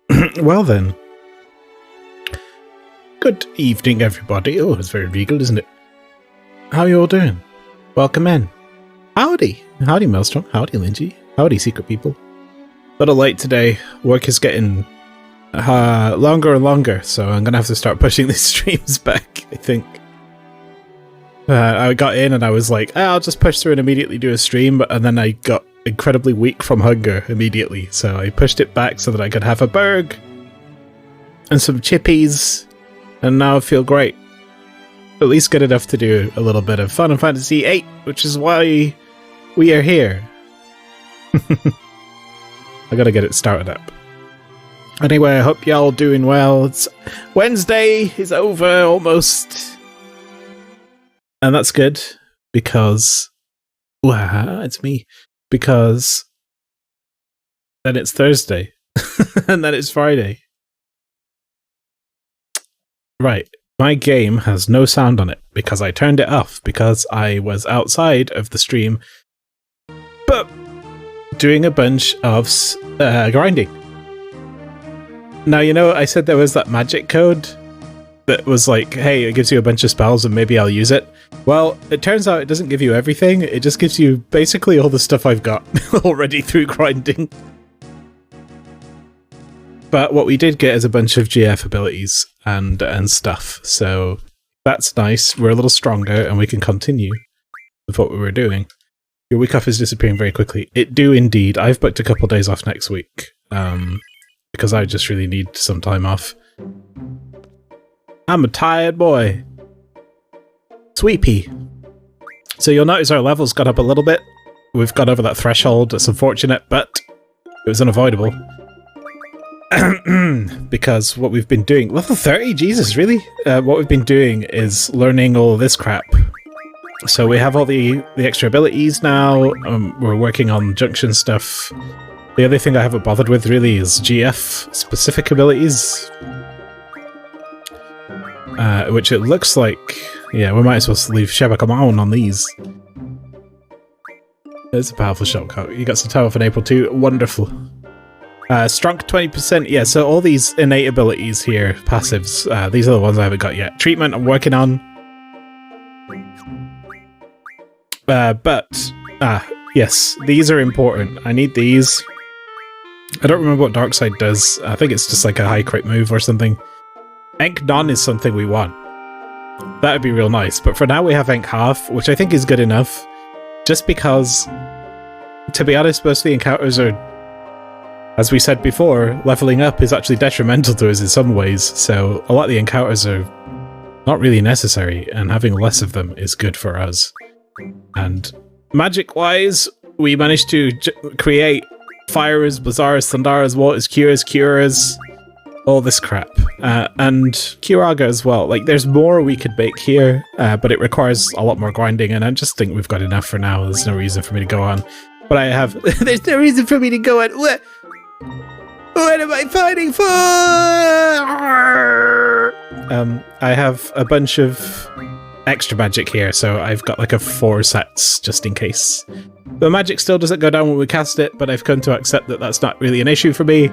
Well then. Good evening, everybody. Oh, it's very regal, isn't it? How are you all doing? Welcome in. Howdy. Howdy, Maelstrom. Howdy, Lindsay. Howdy, secret people. A little late today. Work is getting longer and longer, so I'm going to have to start pushing these streams back, I think. I got in and I was like, I'll just push through and immediately do a stream, and then I got incredibly weak from hunger immediately, so I pushed it back so that I could have a burg and some chippies, and now I feel great. At least good enough to do a little bit of Final Fantasy VIII, which is why we are here. I gotta get it started up. Anyway, I hope y'all doing well. It's Wednesday is over almost. And that's good, because it's me. Because then it's Thursday. And then it's Friday. Right. My game has no sound on it because I turned it off because I was outside of the stream, but doing a bunch of grinding. Now, you know, I said there was that magic code that was like, hey, it gives you a bunch of spells and maybe I'll use it. Well, it turns out it doesn't give you everything. It just gives you basically all the stuff I've got already through grinding. But what we did get is a bunch of GF abilities and stuff. So that's nice. We're a little stronger and we can continue with what we were doing. Your week off is disappearing very quickly. It do indeed. I've booked a couple of days off next week because I just really need some time off. I'm a tired boy. Sweepy. So you'll notice our levels got up a little bit. We've got over that threshold. It's unfortunate, but it was unavoidable. Because what we've been doing... Level 30? Jesus, really? What we've been doing is learning all this crap. So we have all the extra abilities now. We're working on junction stuff. The other thing I haven't bothered with really is GF-specific abilities. Which it looks like... Yeah, we might as well leave Shebakamoun on these. It's a powerful shortcut. You got some time off in April too. Wonderful. Strong 20%. Yeah, so all these innate abilities here, passives, these are the ones I haven't got yet. Treatment I'm working on. Yes, these are important. I need these. I don't remember what Darkside does. I think it's just like a high crit move or something. Enk None is something we want. That would be real nice. But for now we have Enk Half, which I think is good enough. Just because, to be honest, most of the encounters are, as we said before, leveling up is actually detrimental to us in some ways. So a lot of the encounters are not really necessary, and having less of them is good for us. And magic-wise, we managed to create Fires, Blizzars, Thundaras, Waters, Curas, all this crap. And Kiraga as well. Like, there's more we could make here, but it requires a lot more grinding, and I just think we've got enough for now. There's no reason for me to go on. But I have... There's no reason for me to go on... What am I fighting for? I have a bunch of extra magic here, so I've got like 4 sets just in case. The magic still doesn't go down when we cast it, but I've come to accept that that's not really an issue for me.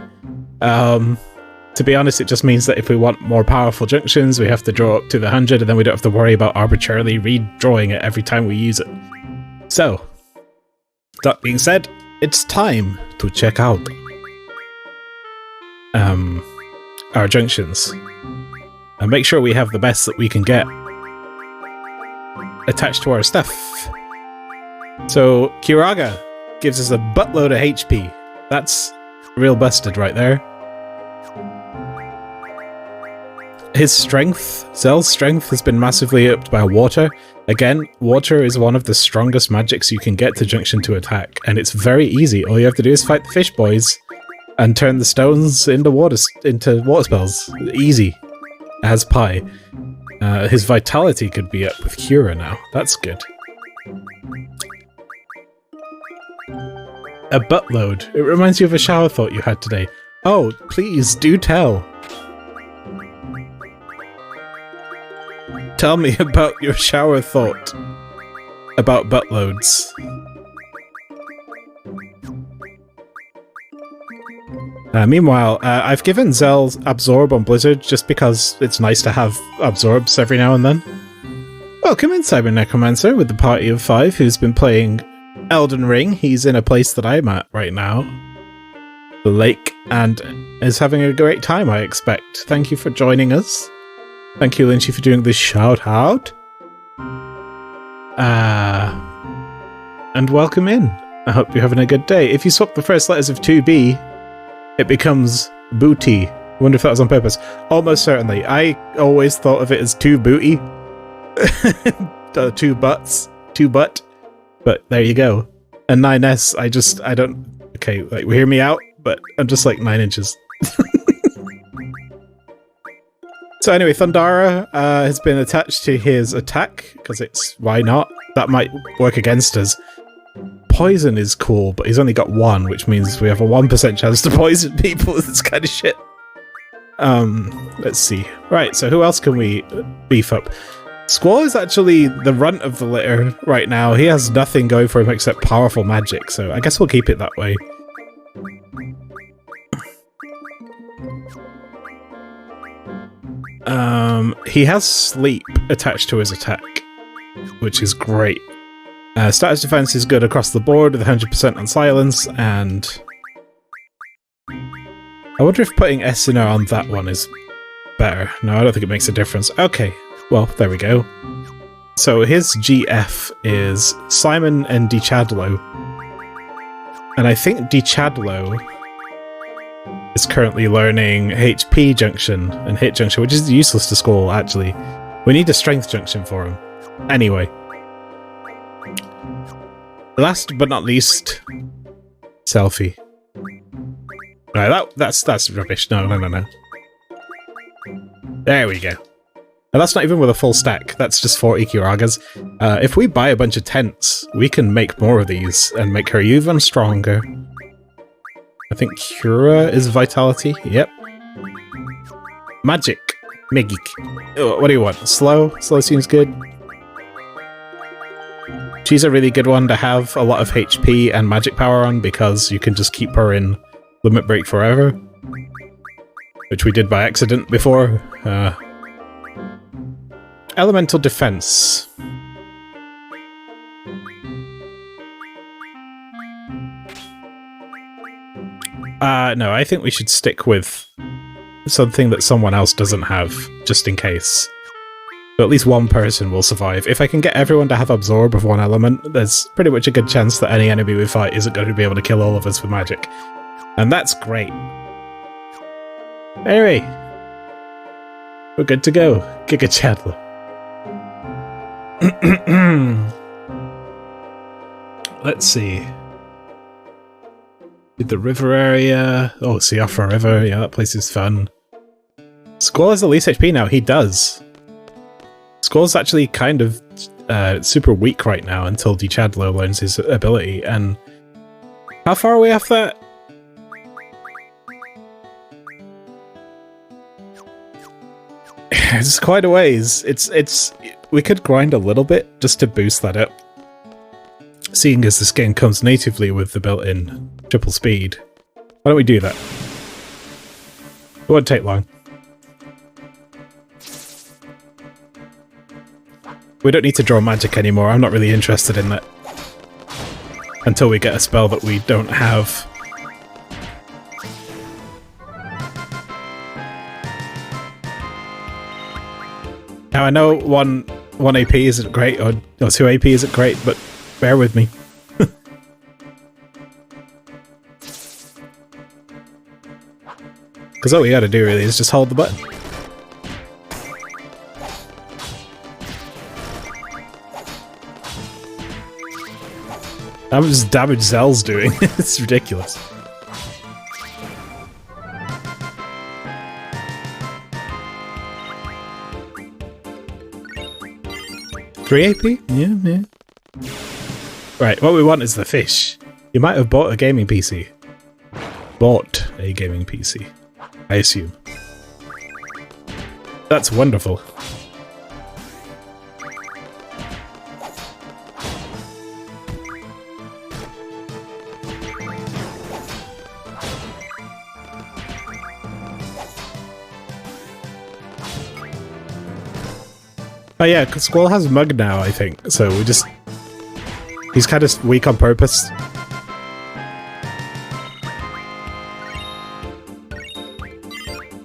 To be honest, it just means that if we want more powerful junctions, we have to draw up to the 100, and then we don't have to worry about arbitrarily redrawing it every time we use it. So, that being said, it's time to check out our junctions and make sure we have the best that we can get attached to our stuff. So Kiraga gives us a buttload of HP. That's real busted right there. His strength, Zell's strength, has been massively upped by water. Again, water is one of the strongest magics you can get to junction to attack, and it's very easy. All you have to do is fight the fish boys and turn the stones into water spells. Easy as pie. His vitality could be up with Cura now. That's good. A buttload. It reminds you of a shower thought you had today. Oh, please do tell. Tell me about your shower thought about buttloads. Meanwhile, I've given Zell Absorb on Blizzard just because it's nice to have Absorbs every now and then. Welcome in, Cyber Necromancer, with the party of 5 who's been playing Elden Ring. He's in a place that I'm at right now, the lake, and is having a great time, I expect. Thank you for joining us. Thank you, Lynchy, for doing this shout-out. And welcome in. I hope you're having a good day. If you swap the first letters of 2B, it becomes booty. I wonder if that was on purpose. Almost certainly. I always thought of it as 2 booty. 2 butts. 2 butt. But there you go. And 9S, I don't... Okay, like, hear me out, but I'm just like 9 inches. So anyway, Thundara has been attached to his attack, because it's... Why not? That might work against us. Poison is cool, but he's only got 1, which means we have a 1% chance to poison people. This kind of shit. Let's see. Right, so who else can we beef up? Squall is actually the runt of the litter right now. He has nothing going for him except powerful magic, so I guess we'll keep it that way. He has sleep attached to his attack, which is great. Status defense is good across the board with 100% on silence, and I wonder if putting Essener on that one is better. No, I don't think it makes a difference. Okay, well, there we go. So his GF is Simon and DiChadlo, and I think DiChadlo is currently learning HP Junction and Hit Junction, which is useless to Squall, actually. We need a Strength Junction for him. Anyway. Last but not least, Selfie. Right, that's rubbish. No. There we go. And that's not even with a full stack. That's just 4 Ikiragas. If we buy a bunch of tents, we can make more of these and make her even stronger. I think Cura is Vitality. Yep. Magic. Megik. What do you want? Slow? Slow seems good. She's a really good one to have a lot of HP and magic power on because you can just keep her in Limit Break forever. Which we did by accident before. Elemental Defense. No, I think we should stick with something that someone else doesn't have, just in case. So at least one person will survive. If I can get everyone to have Absorb of one element, there's pretty much a good chance that any enemy we fight isn't going to be able to kill all of us with magic. And that's great. Anyway, we're good to go. Giga Chadler. Let's see. Did the river area. Oh, Siofra River. Yeah, that place is fun. Squall has the least HP now. He does. Squall's actually kind of super weak right now until DiChadlo learns his ability. And how far are we off that? It's quite a ways. We could grind a little bit just to boost that up. Seeing as this game comes natively with the built-in triple speed. Why don't we do that? It won't take long. We don't need to draw magic anymore. I'm not really interested in that. Until we get a spell that we don't have. Now I know one AP isn't great, or 2 AP isn't great, but bear with me. Because all we gotta do really is just hold the button. How much damage Zell's doing? It's ridiculous. Three AP? Yeah. Right, what we want is the fish. You might have bought a gaming PC. Bought a gaming PC, I assume. That's wonderful. Oh yeah, because Squall has Mug now, I think. So we just... He's kind of weak on purpose.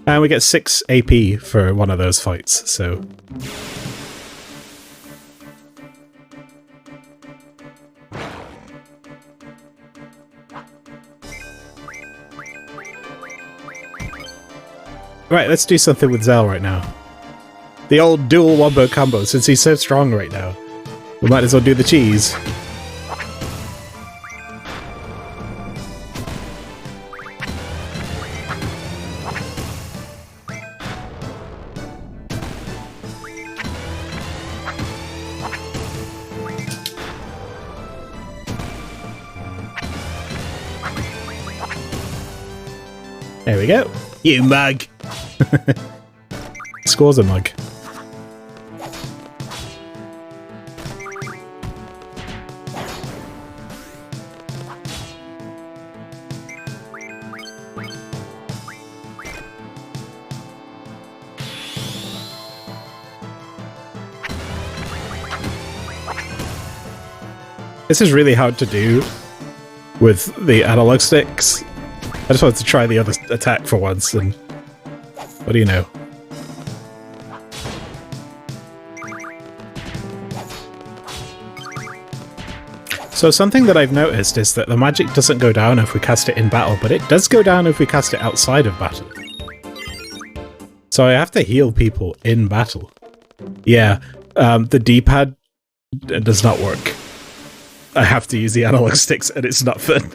And we get 6 AP for one of those fights, so... Right, let's do something with Zell right now. The old dual wombo combo, since he's so strong right now. We might as well do the cheese. There we go. You mug! Scores a mug. This is really hard to do with the analog sticks. I just wanted to try the other attack for once, and what do you know? So something that I've noticed is that the magic doesn't go down if we cast it in battle, but it does go down if we cast it outside of battle. So I have to heal people in battle. Yeah, the D-pad does not work. I have to use the analog sticks and it's not fun.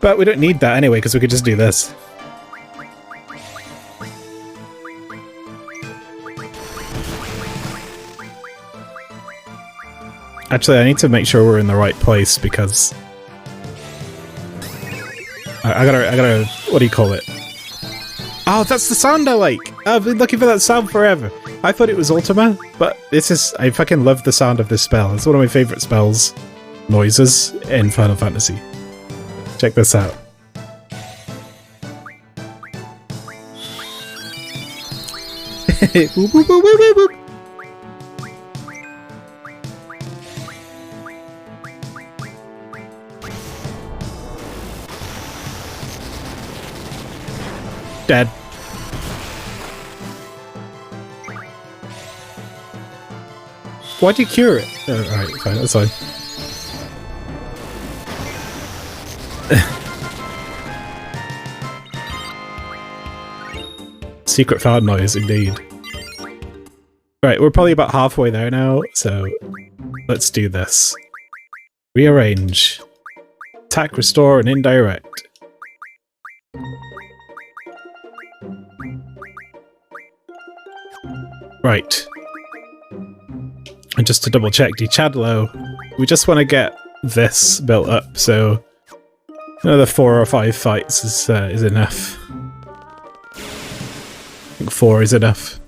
But we don't need that anyway, because we could just do this. Actually, I need to make sure we're in the right place, because... I gotta... What do you call it? Oh, that's the sound I like! I've been looking for that sound forever! I thought it was Ultima, but this is... I fucking love the sound of this spell. It's one of my favourite spells. Noises in Final Fantasy. Check this out. Boop, boop, boop, boop, boop, boop. Dead. Why'd you cure it? Oh, alright, fine, that's fine. Secret found noise, indeed. Right, we're probably about halfway there now, so let's do this. Rearrange. Attack, restore, and indirect. Right. And just to double check, Chadlow, we just want to get this built up, so another 4 or 5 fights is enough. I think 4 is enough.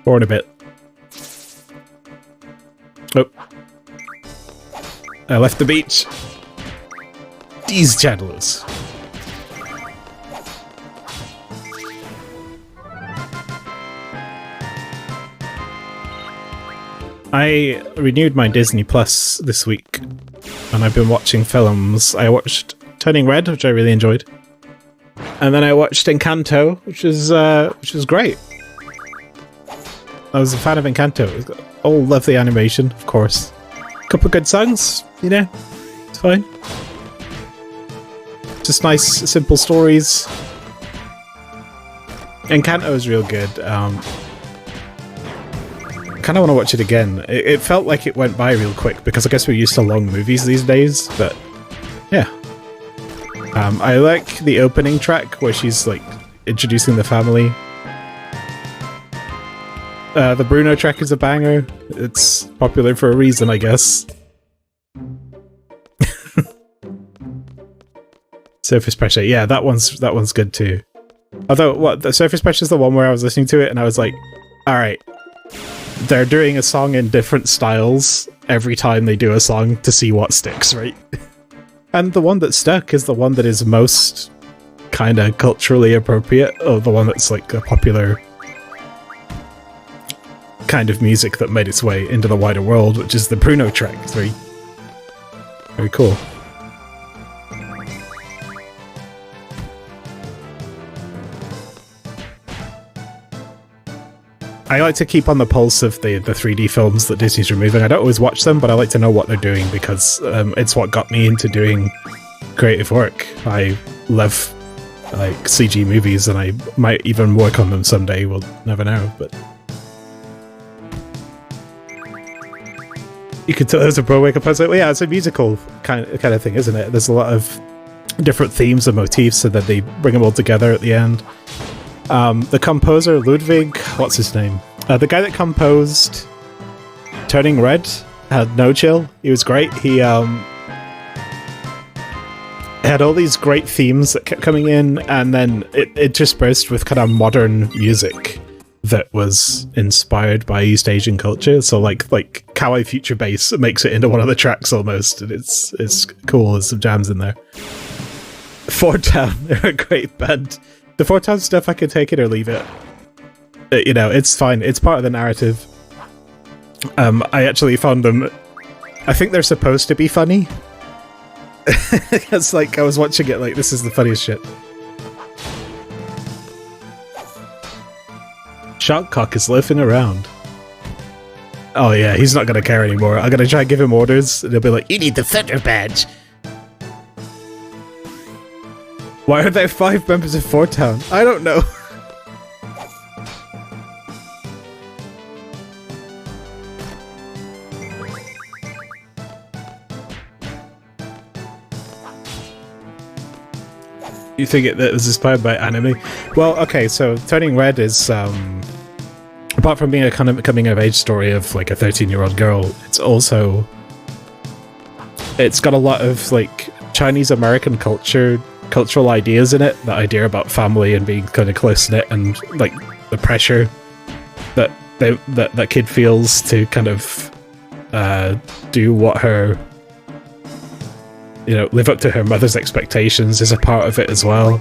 4 and a bit. Oh. I left the beach. These Chadlows. I renewed my Disney Plus this week, and I've been watching films. I watched Turning Red, which I really enjoyed, and then I watched Encanto, which was great. I was a fan of Encanto. It's got all lovely animation, of course. A couple of good songs, you know, it's fine. Just nice, simple stories. Encanto is real good. I kind of want to watch it again. It felt like it went by real quick, because I guess we're used to long movies these days, but yeah. I like the opening track where she's like introducing the family. The Bruno track is a banger. It's popular for a reason, I guess. Surface Pressure, yeah, that one's good too. Although, the Surface Pressure is the one where I was listening to it and I was like, alright, they're doing a song in different styles every time they do a song to see what sticks, right? And the one that stuck is the one that is most kind of culturally appropriate, or the one that's like a popular kind of music that made its way into the wider world, which is the Bruno track. It's very cool. I like to keep on the pulse of the 3D films that Disney's removing. I don't always watch them, but I like to know what they're doing because it's what got me into doing creative work. I love like CG movies, and I might even work on them someday. We'll never know, but you could tell there's a pro wake up. I was like, well, yeah, it's a musical kind of thing, isn't it? There's a lot of different themes and motifs, and then they bring them all together at the end. The composer, Ludwig, what's his name? The guy that composed Turning Red had no chill. He was great. He had all these great themes that kept coming in, and then it just burst with kind of modern music that was inspired by East Asian culture. So like Kawaii Future Bass makes it into one of the tracks almost, and it's cool. There's some jams in there. Fort Town, they're a great band. The Fort Town stuff, I can take it or leave it. You know, it's fine. It's part of the narrative. I actually found them... I think they're supposed to be funny. It's like, I was watching it like, this is the funniest shit. Sharkcock is loafing around. Oh yeah, he's not going to care anymore. I'm going to try and give him orders, and he'll be like, you need the Thunder Badge! Why are there 5 members of Fort Town? I don't know. You think it was inspired by anime? Well, okay, so Turning Red is, apart from being a kind of coming-of-age story of, like, a 13-year-old girl, it's also... It's got a lot of, like, Chinese-American cultural ideas in it. The idea about family and being kind of close-knit, and like the pressure that that kid feels to kind of do what her, you know, live up to her mother's expectations is a part of it as well.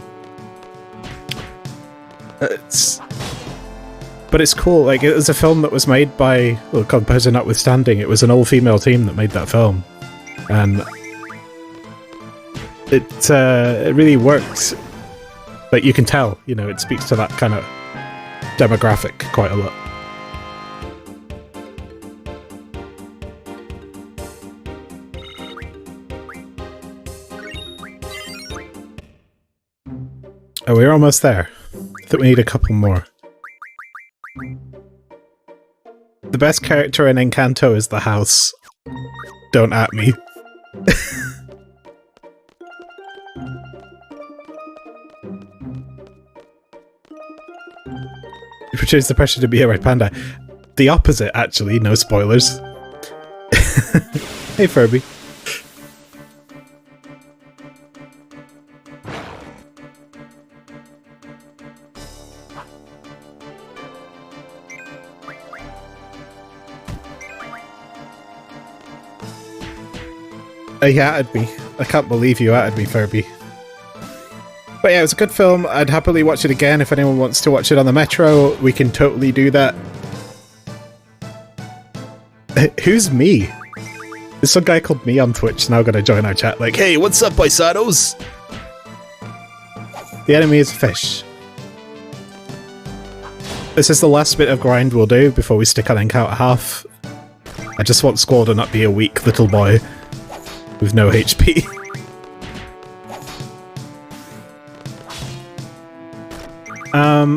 But it's cool. Like, it was a film that was made by, well, composer notwithstanding, it was an all-female team that made that film, and it really worked. But you can tell, you know, it speaks to that kind of demographic quite a lot. Oh, we're almost there. I think we need a couple more. The best character in Encanto is the house. Don't at me. It portrays the pressure to be a red panda. The opposite, actually. No spoilers. Hey, Furby. He added me. I can't believe you added me, Furby. But yeah, it was a good film. I'd happily watch it again. If anyone wants to watch it on the Metro, we can totally do that. Who's me? There's some guy called me on Twitch now gonna join our chat like, hey, what's up, paisanos? The enemy is fish. This is the last bit of grind we'll do before we stick on Encounter half. I just want Squall to not be a weak little boy with no HP.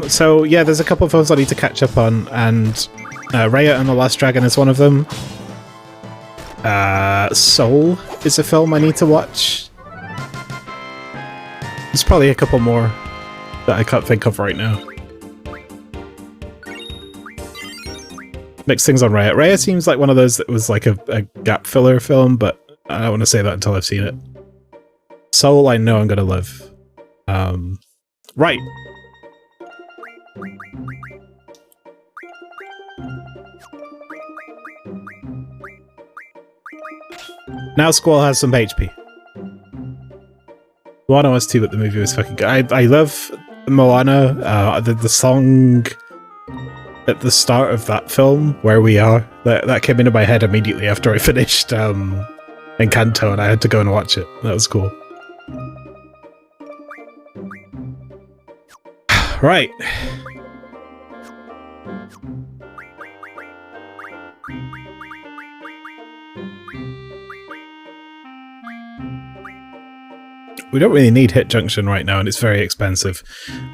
So yeah, there's a couple of films I need to catch up on, and Raya and the Last Dragon is one of them. Soul is a film I need to watch. There's probably a couple more that I can't think of right now. Mixed things on Raya. Raya seems like one of those that was like a gap filler film, but I don't want to say that until I've seen it. Soul, I know I'm gonna love. Right. Now Squall has some HP. Moana was too, but the movie was fucking good. I love Moana. The song at the start of that film, Where We Are, that came into my head immediately after I finished Encanto, and I had to go and watch it. That was cool. Right. We don't really need Hit Junction right now, and it's very expensive.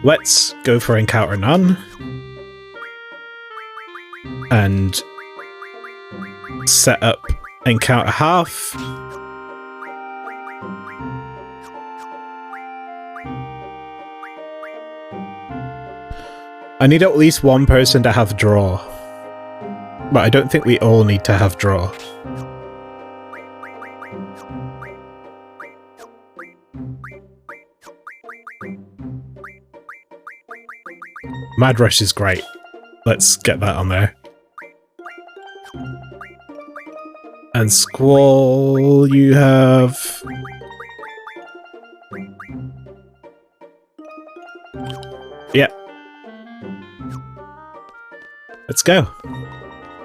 Let's go for Encounter None. And set up Encounter Half. I need at least one person to have Draw. But I don't think we all need to have Draw. Mad Rush is great. Let's get that on there. And Squall, you have... Yeah. Let's go.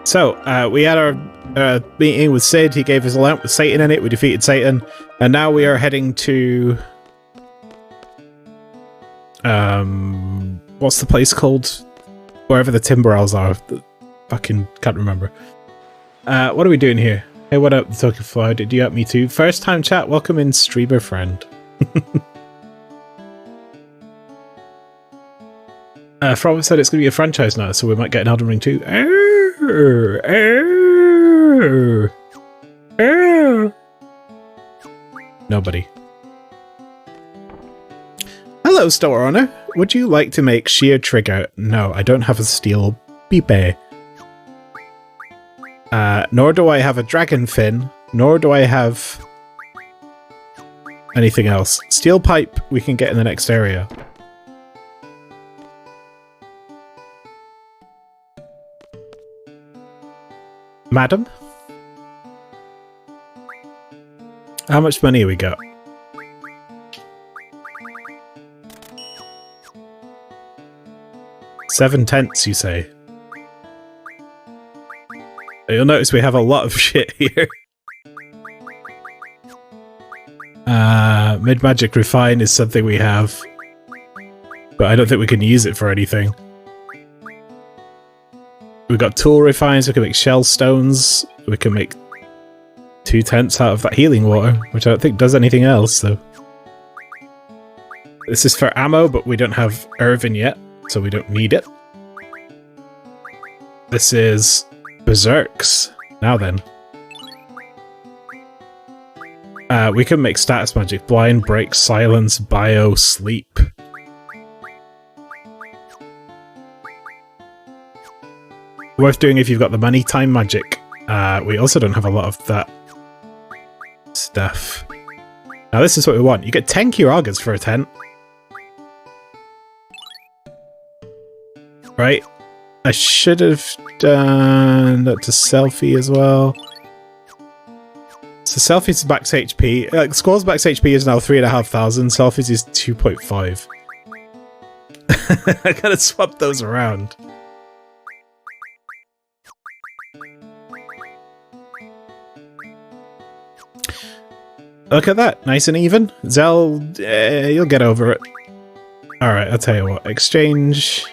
So, we had our meeting with Sid. He gave us a lamp with Satan in it. We defeated Satan. And now we are heading to... what's the place called? Wherever the Timber Owls are. Fucking can't remember. What are we doing here? Hey, what up, Tokyo Fly? Did you help me too? First time chat, welcome in, streamer friend. From said it's going to be a franchise now, so we might get an Elden Ring too. Nobody. Hello, Store Honor. Would you like to make sheer trigger? No, I don't have a steel beepe. Nor do I have a dragon fin, nor do I have anything else. Steel pipe we can get in the next area. Madam? How much money have we got? $7 you say? You'll notice we have a lot of shit here. Mid-magic refine is something we have, but I don't think we can use it for anything. We've got tool refines, we can make shell stones, we can make 2/10 out of that healing water, which I don't think does anything else, so. This is for ammo, but we don't have Irvin yet, so we don't need it. This is Berserks. Now then. We can make status magic. Blind, break, silence, bio, sleep. Worth doing if you've got the money. Time magic. We also don't have a lot of that stuff. Now this is what we want. You get 10 Kiragas for a tent. Right? I should have done that to Selfie as well. So Selfie's max HP. Squall's max HP is now 3,500. Selfie's is 2.5. I gotta swap those around. Look at that, nice and even. Zell, you'll get over it. Alright, I'll tell you what. Exchange.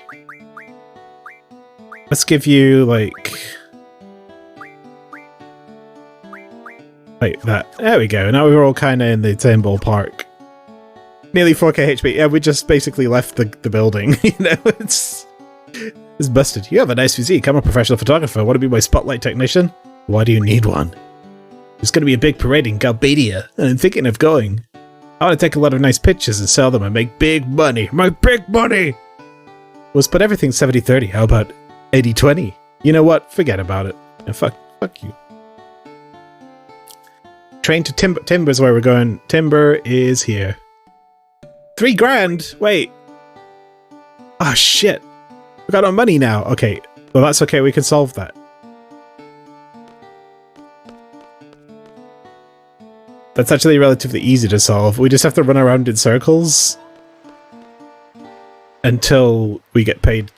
Let's give you, like that. There we go. Now we're all kind of in the same ballpark. Nearly 4k HP. Yeah, we just basically left the building. You know, it's busted. You have a nice physique. I'm a professional photographer. Want to be my spotlight technician? Why do you need one? There's going to be a big parade in Galbadia, and I'm thinking of going. I want to take a lot of nice pictures and sell them and make big money. My big money! Let's put everything 70-30. How about 80-20? You know what? Forget about it. Yeah, fuck you. Train to Timber. Timber's where we're going. Timber is here. 3 grand? Wait. Oh, shit. We got our money now. Okay. Well, that's okay. We can solve that. That's actually relatively easy to solve. We just have to run around in circles until we get paid.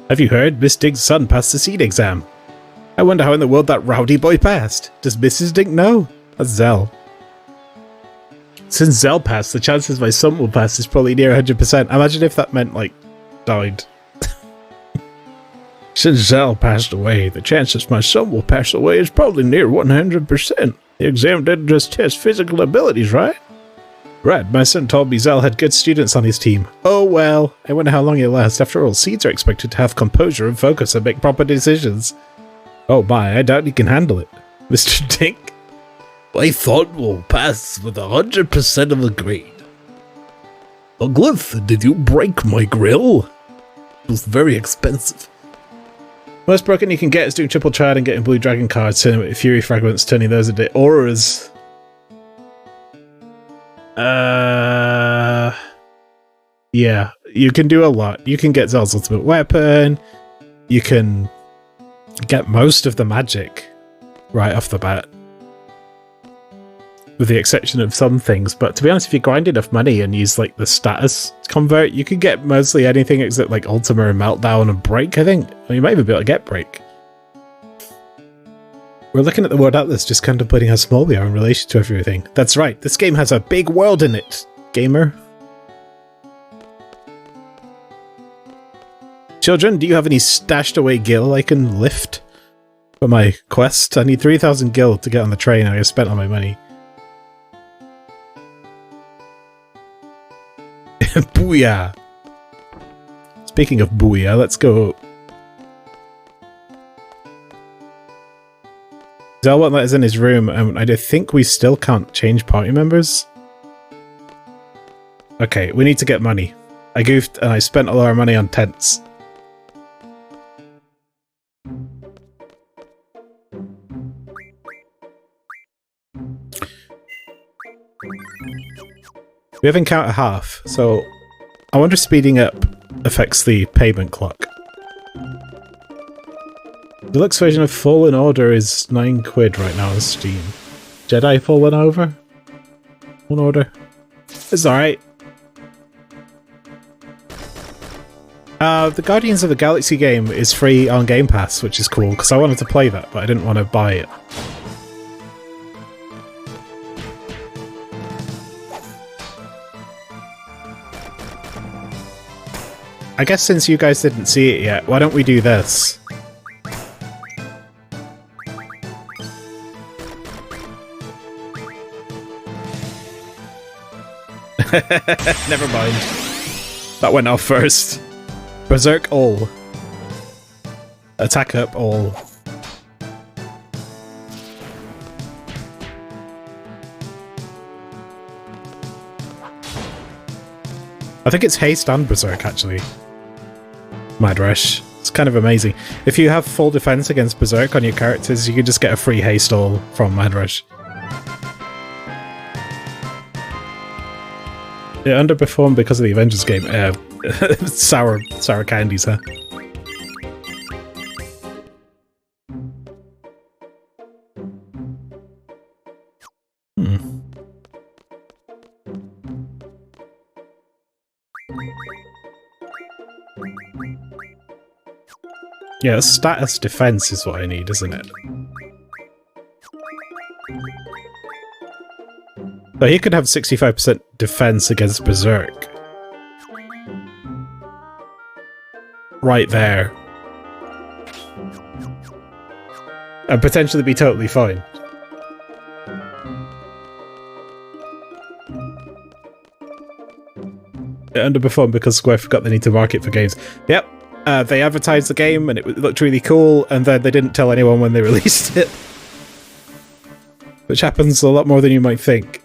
Have you heard? Miss Dink's son passed the seed exam. I wonder how in the world that rowdy boy passed. Does Mrs. Dink know? That's Zell. Since Zell passed, the chances my son will pass is probably near 100%. Imagine if that meant, like, died. Since Zell passed away, the chances my son will pass away is probably near 100%. The exam didn't just test physical abilities, right? Right, my son told me Zell had good students on his team. Oh well, I wonder how long he'll last. After all, seeds are expected to have composure and focus and make proper decisions. Oh my, I doubt he can handle it. Mr. Dink? I thought we'll pass with 100% of the grade. Glyph, did you break my grill? It was very expensive. Most broken you can get is doing triple triad and getting blue dragon cards, turning with fury fragments, turning those into auras. Yeah, you can do a lot. You can get Zell's ultimate weapon. You can get most of the magic right off the bat, with the exception of some things. But to be honest, if you grind enough money and use like the status convert, you can get mostly anything except like Ultima and Meltdown and Break, I think. Or you might even be able to get Break. We're looking at the World Atlas, just contemplating how small we are in relation to everything. That's right, this game has a big world in it, gamer. Children, do you have any stashed away gil I can lift for my quest? I need 3,000 gil to get on the train I spent all my money. Booyah! Speaking of booyah, let's go. Zell won't let us in his room, and I think we still can't change party members. Okay, we need to get money. I goofed and I spent all our money on tents. We have encounter half, so I wonder if speeding up affects the payment clock. The deluxe version of Fallen Order is £9 right now on Steam. Jedi Fallen Over? Fallen Order? It's alright. The Guardians of the Galaxy game is free on Game Pass, which is cool, because I wanted to play that, but I didn't want to buy it. I guess since you guys didn't see it yet, why don't we do this? Never mind. That went off first. Berserk all. Attack up all. I think it's haste and berserk actually. Mad Rush. It's kind of amazing. If you have full defense against berserk on your characters, you can just get a free haste all from Mad Rush. It underperformed because of the Avengers game. Sour candies, huh? Yeah, status defense is what I need, isn't it? So he could have 65% defense against Berserk. Right there. And potentially be totally fine. It underperformed because Square forgot they need to market for games. Yep. They advertised the game and it looked really cool, and then they didn't tell anyone when they released it. Which happens a lot more than you might think.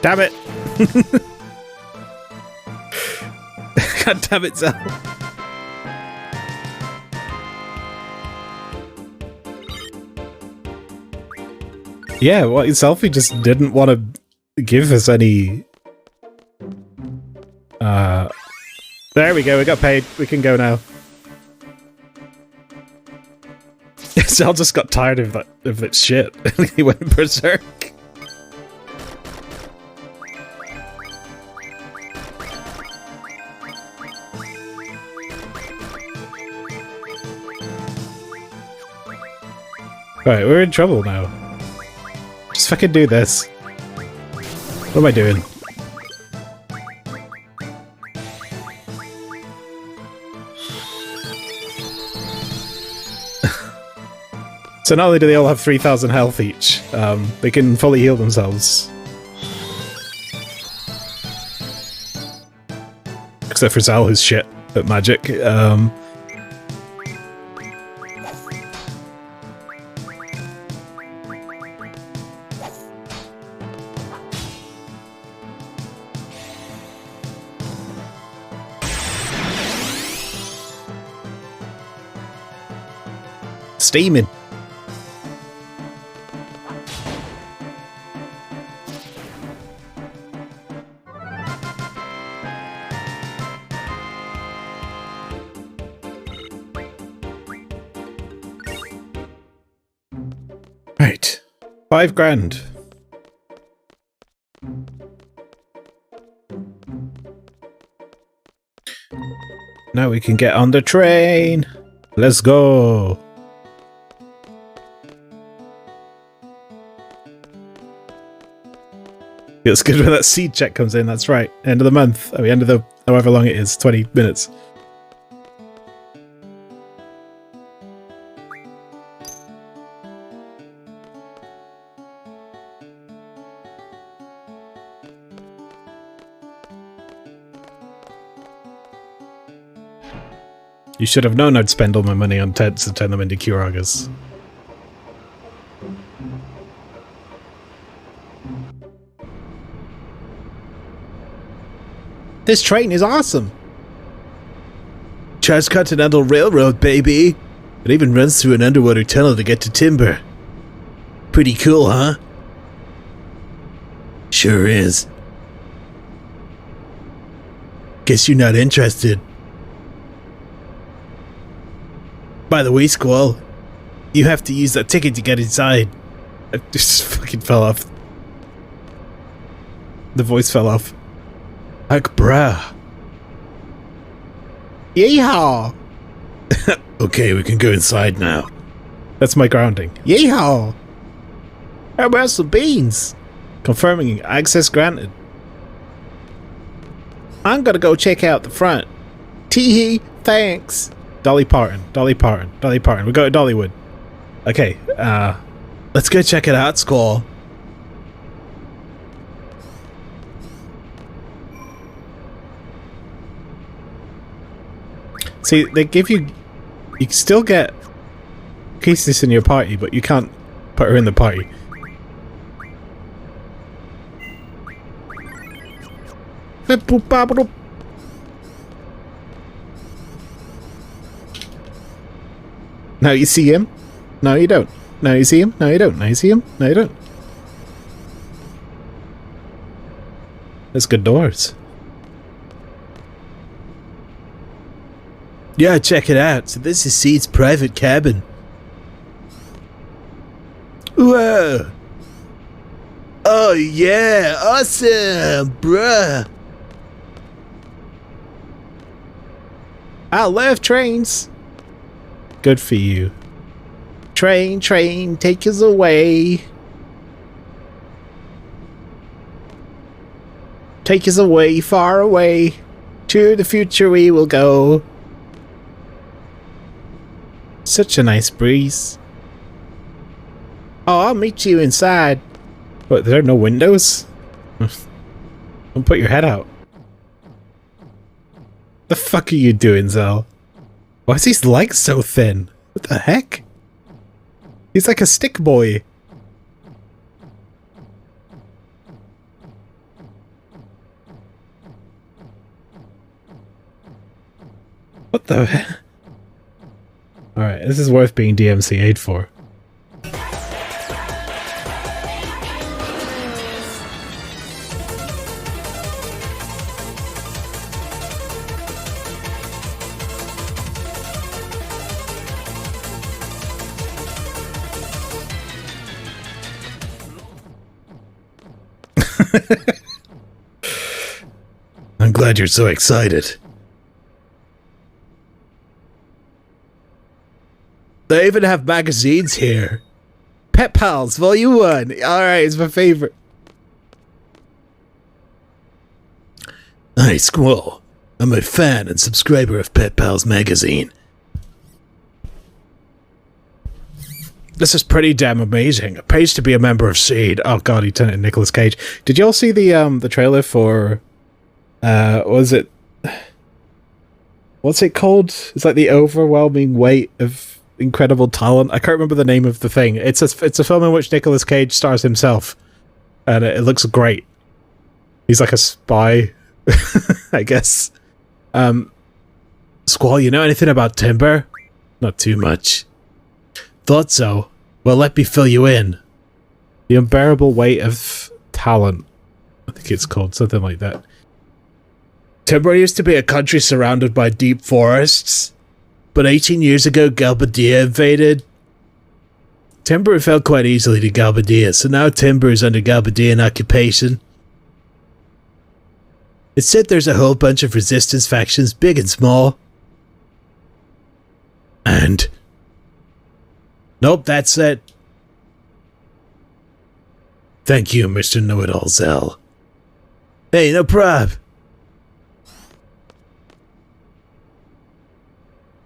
Damn it! God damn it, Zell. Yeah, well, Selfie just didn't want to give us any... There we go, we got paid. We can go now. Zell just got tired of that shit. He went berserk. Right, we're in trouble now. Just fucking do this. What am I doing? So not only do they all have 3,000 health each, they can fully heal themselves. Except for Zal, who's shit at magic. Steaming. Right. 5 grand. Now we can get on the train. Let's go. It's good when that seed check comes in, that's right. End of the month. I mean, end of the... however long it is. 20 minutes. You should have known I'd spend all my money on tents and turn them into Curagas. This train is awesome! Transcontinental Railroad, baby! It even runs through an underwater tunnel to get to Timber. Pretty cool, huh? Sure is. Guess you're not interested. By the way, Squall, you have to use that ticket to get inside. It just fucking fell off. The voice fell off. Like, bruh. Yeehaw! Okay, we can go inside now. That's my grounding. Yeehaw! How about some beans? Confirming access granted. I'm gonna go check out the front. Tee-hee, thanks. Dolly Parton, Dolly Parton, Dolly Parton. We go to Dollywood. Okay, let's go check it out, Squall. See, they give you... You can still get Casey in your party, but you can't put her in the party. Now you see him. No, you don't. Now you see him. No, you don't. Now you see him. No, you don't. That's good doors. Yeah, check it out. So this is Seed's private cabin. Whoa! Oh yeah, awesome, bruh. I love trains. Good for you. Train, train, take us away. Take us away, far away. To the future we will go. Such a nice breeze. Oh, I'll meet you inside. What, there are no windows? Don't put your head out. The fuck are you doing, Zell? Why is his legs so thin? What the heck? He's like a stick boy. What the? Alright, this is worth being DMCA'd for. I'm glad you're so excited. They even have magazines here. Pet Pals, Volume 1. Alright, it's my favorite. Hi, Squall. I'm a fan and subscriber of Pet Pals magazine. This is pretty damn amazing. It pays to be a member of Seed. Oh god, he turned into Nicolas Cage. Did y'all see the trailer for what was it? What's it called? It's like the overwhelming weight of incredible talent. I can't remember the name of the thing. It's a film in which Nicolas Cage stars himself, and it looks great. He's like a spy, I guess. Squall, you know anything about timber? Not too much. Thought so. Well, let me fill you in. The unbearable weight of talent. I think it's called something like that. Timber used to be a country surrounded by deep forests, but 18 years ago Galbadia invaded. Timber fell quite easily to Galbadia, so now Timber is under Galbadian occupation. It's said there's a whole bunch of resistance factions, big and small. And... nope, that's it. Thank you, Mr. Know-It-All Zell. Hey, no prob.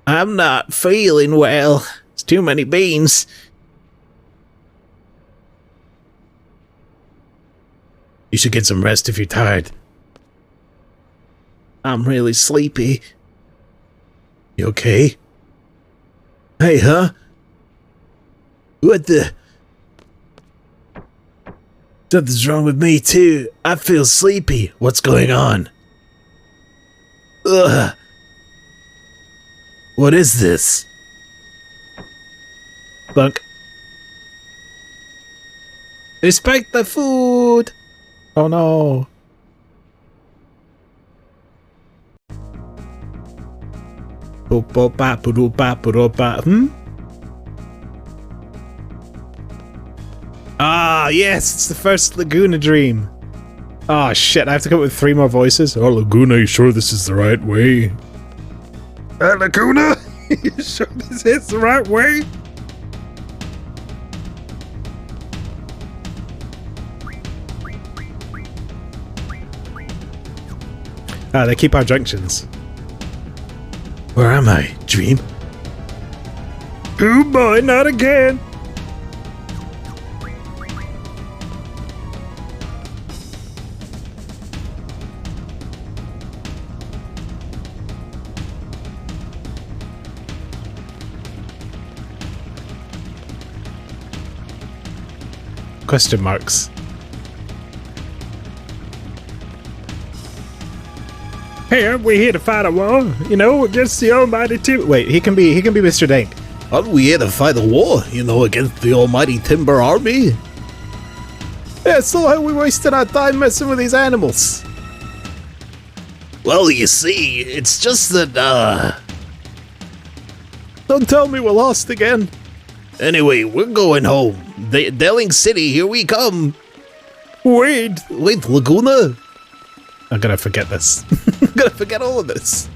I'm not feeling well. It's too many beans. You should get some rest if you're tired. I'm really sleepy. You okay? Hey, huh? What the? Something's wrong with me, too. I feel sleepy. What's going on? Ugh. What is this? Bunk. Respect the food! Oh no. Ah, yes, it's the first Laguna dream. Oh shit, I have to come up with 3 more voices. Oh, Laguna, you sure this is the right way? Laguna, you sure this is the right way? Ah, they keep our junctions. Where am I, Dream? Oh boy, not again. Question marks. Hey, aren't we here to fight a war? You know, against the almighty Timber. Wait, he can be Mr. Dank. Aren't we here to fight a war, you know, against the almighty Timber army? Yeah, so why are we wasting our time messing with these animals? Well, you see, it's just that, Don't tell me we're lost again. Anyway, we're going home. Delling City, here we come. Wait, Laguna? I'm gonna forget this. I'm gonna forget all of this.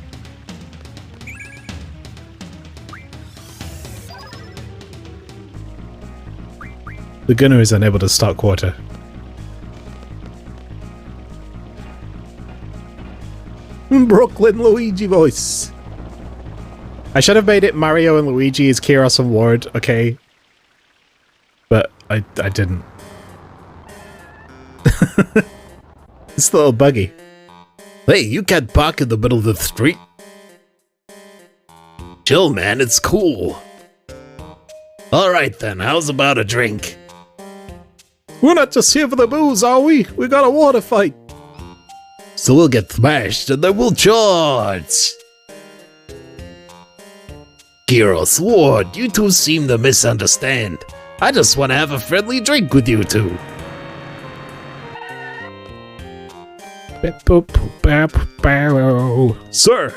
Laguna is unable to start quarter. Brooklyn Luigi voice. I should have made it Mario and Luigi as Kiros and Ward, okay? But I didn't. It's a little buggy. Hey, you can't park in the middle of the street. Chill, man, it's cool. Alright then, how's about a drink? We're not just here for the booze, are we? We got a water fight. So we'll get smashed and then we'll charge. Gyros, what? You two seem to misunderstand. I just want to have a friendly drink with you two. Sir!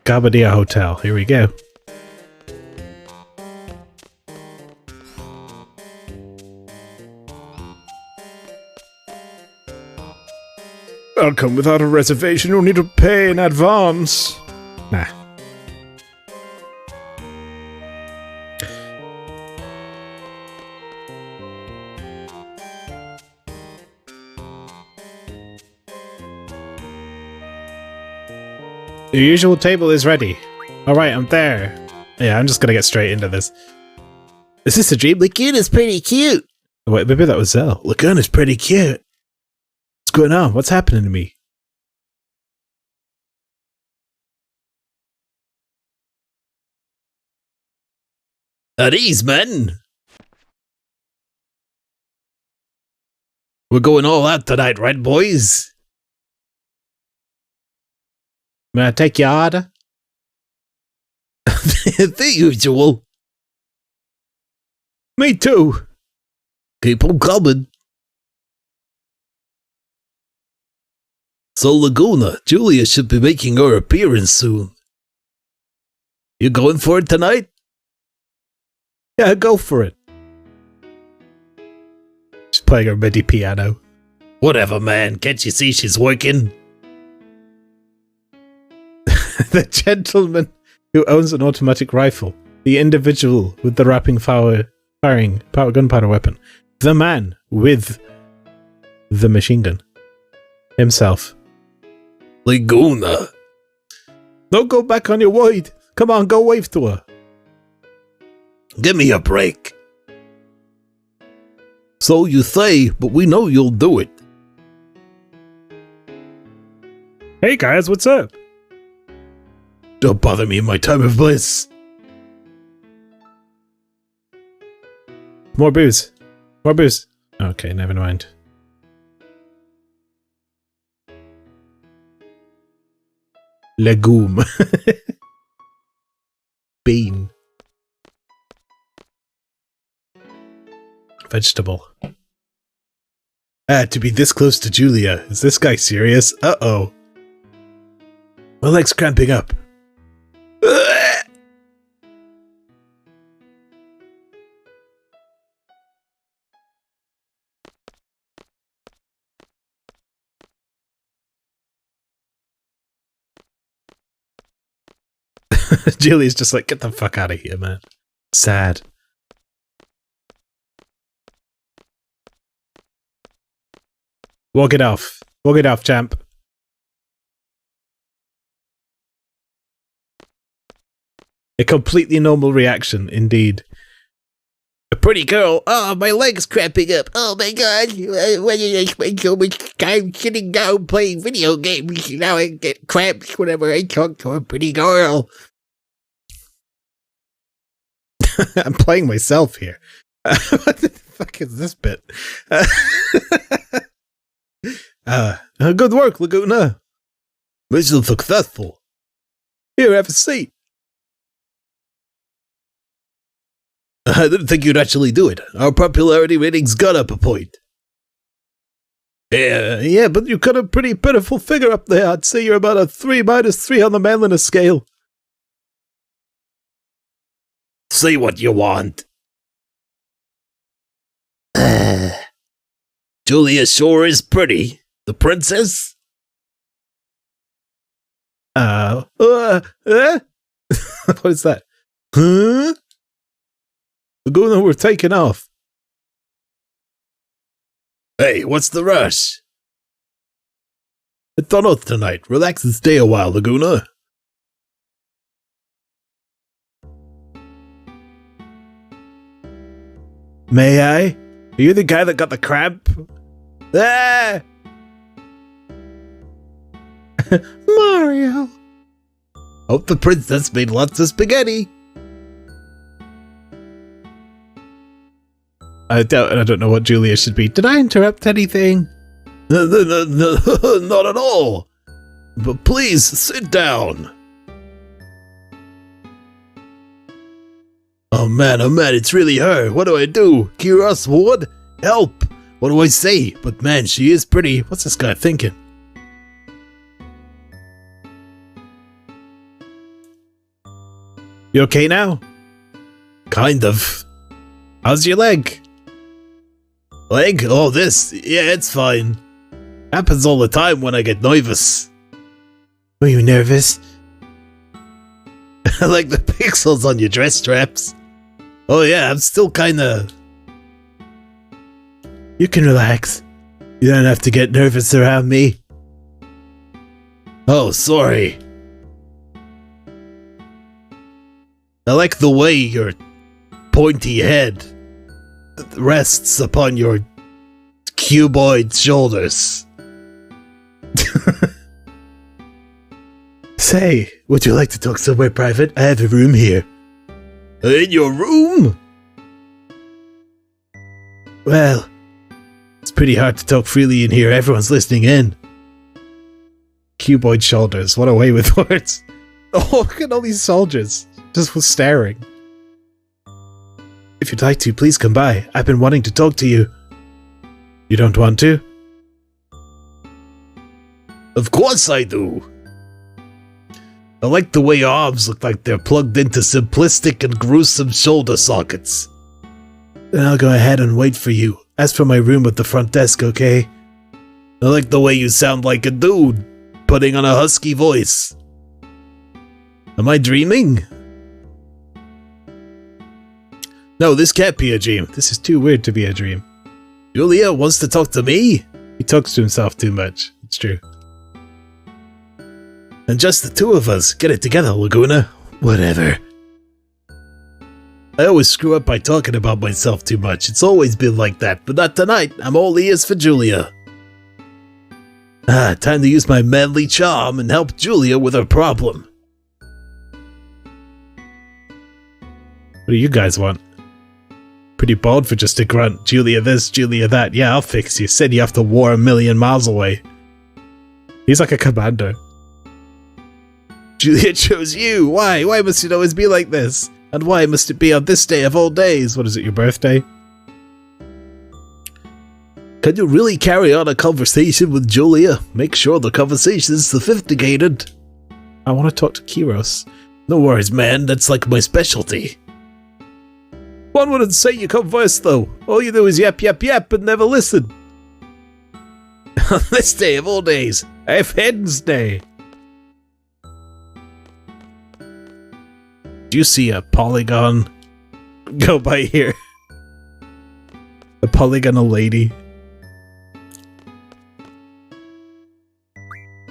Gabadia Hotel, here we go. I'll come without a reservation, you'll need to pay in advance. Nah. The usual table is ready. Alright, I'm there. Yeah, I'm just gonna get straight into this. Is this a dream? Laguna's pretty cute. Wait, maybe that was Zell. Laguna's pretty cute. What's going on? What's happening to me? At ease, men. We're going all out tonight, right, boys? May I take your order? The usual. Me too. Keep on coming. So, Laguna, Julia should be making her appearance soon. You going for it tonight? Yeah, go for it. She's playing her MIDI piano. Whatever, man. Can't you see she's working? The gentleman who owns an automatic rifle. The individual with the firing gunpowder weapon. The man with the machine gun. Himself. Laguna. Don't go back on your word. Come on, go wave to her. Give me a break. So you say, but we know you'll do it. Hey guys, what's up? Don't bother me in my time of bliss. More booze. More booze. Okay, never mind. Legume. Bean. Vegetable. To be this close to Julia. Is this guy serious? Uh-oh. My leg's cramping up. Julia's just like, get the fuck out of here, man. Sad. Walk it off. Walk it off, champ. A completely normal reaction, indeed. A pretty girl. Oh, my leg's cramping up. Oh my god. Why did I spend so much time sitting down playing video games? Now I get cramps whenever I talk to a pretty girl. I'm playing myself here. What the fuck is this bit? Good work, Laguna. Mission successful. Here, have a seat. I didn't think you'd actually do it. Our popularity ratings got up a point. Yeah, but you got a pretty pitiful figure up there. I'd say you're about a 3-3 on the manliness scale. Say what you want. Julia sure is pretty. The princess? What is that? Huh? Laguna, we're taking off. Hey, what's the rush? It's on us tonight. Relax and stay a while, Laguna. May I? Are you the guy that got the cramp? Ah! Mario! Hope the princess made lots of spaghetti. I don't know what Julia should be. Did I interrupt anything? No, not at all. But please, sit down. Oh man, it's really her. What do I do? Kiros Ward? Help! What do I say? But man, she is pretty. What's this guy thinking? You okay now? Kind of. How's your leg? Leg? Oh, this? Yeah, it's fine. Happens all the time when I get nervous. Were you nervous? I like the pixels on your dress straps. Oh yeah, I'm still kinda... You can relax. You don't have to get nervous around me. Oh, sorry. I like the way your pointy head rests upon your cuboid shoulders. Say, would you like to talk somewhere private? I have a room here. In your room? Well, it's pretty hard to talk freely in here. Everyone's listening in. Cuboid shoulders. What a way with words. Oh, look at all these soldiers. Just was staring. If you'd like to, please come by. I've been wanting to talk to you. You don't want to? Of course I do. I like the way your arms look like they're plugged into simplistic and gruesome shoulder sockets. Then I'll go ahead and wait for you. Ask for my room at the front desk, okay? I like the way you sound like a dude, putting on a husky voice. Am I dreaming? No, this can't be a dream. This is too weird to be a dream. Julia wants to talk to me? He talks to himself too much. It's true. And just the two of us. Get it together, Laguna. Whatever. I always screw up by talking about myself too much. It's always been like that, but not tonight. I'm all ears for Julia. Time to use my manly charm and help Julia with her problem. What do you guys want? Pretty bold for just a grunt. Julia this, Julia that. Yeah, I'll fix you. Said you have to war 1,000,000 miles away. He's like a commander. Julia chose you. Why? Why must it always be like this? And why must it be on this day of all days? What is it, your birthday? Can you really carry on a conversation with Julia? Make sure the conversation is sophisticated. I want to talk to Kiros. No worries, man. That's like my specialty. One wouldn't say you come first, though. All you do is yap, yap, yap, and never listen. On this day of all days, F-Hens Day. Do you see a polygon go by here? A polygonal lady.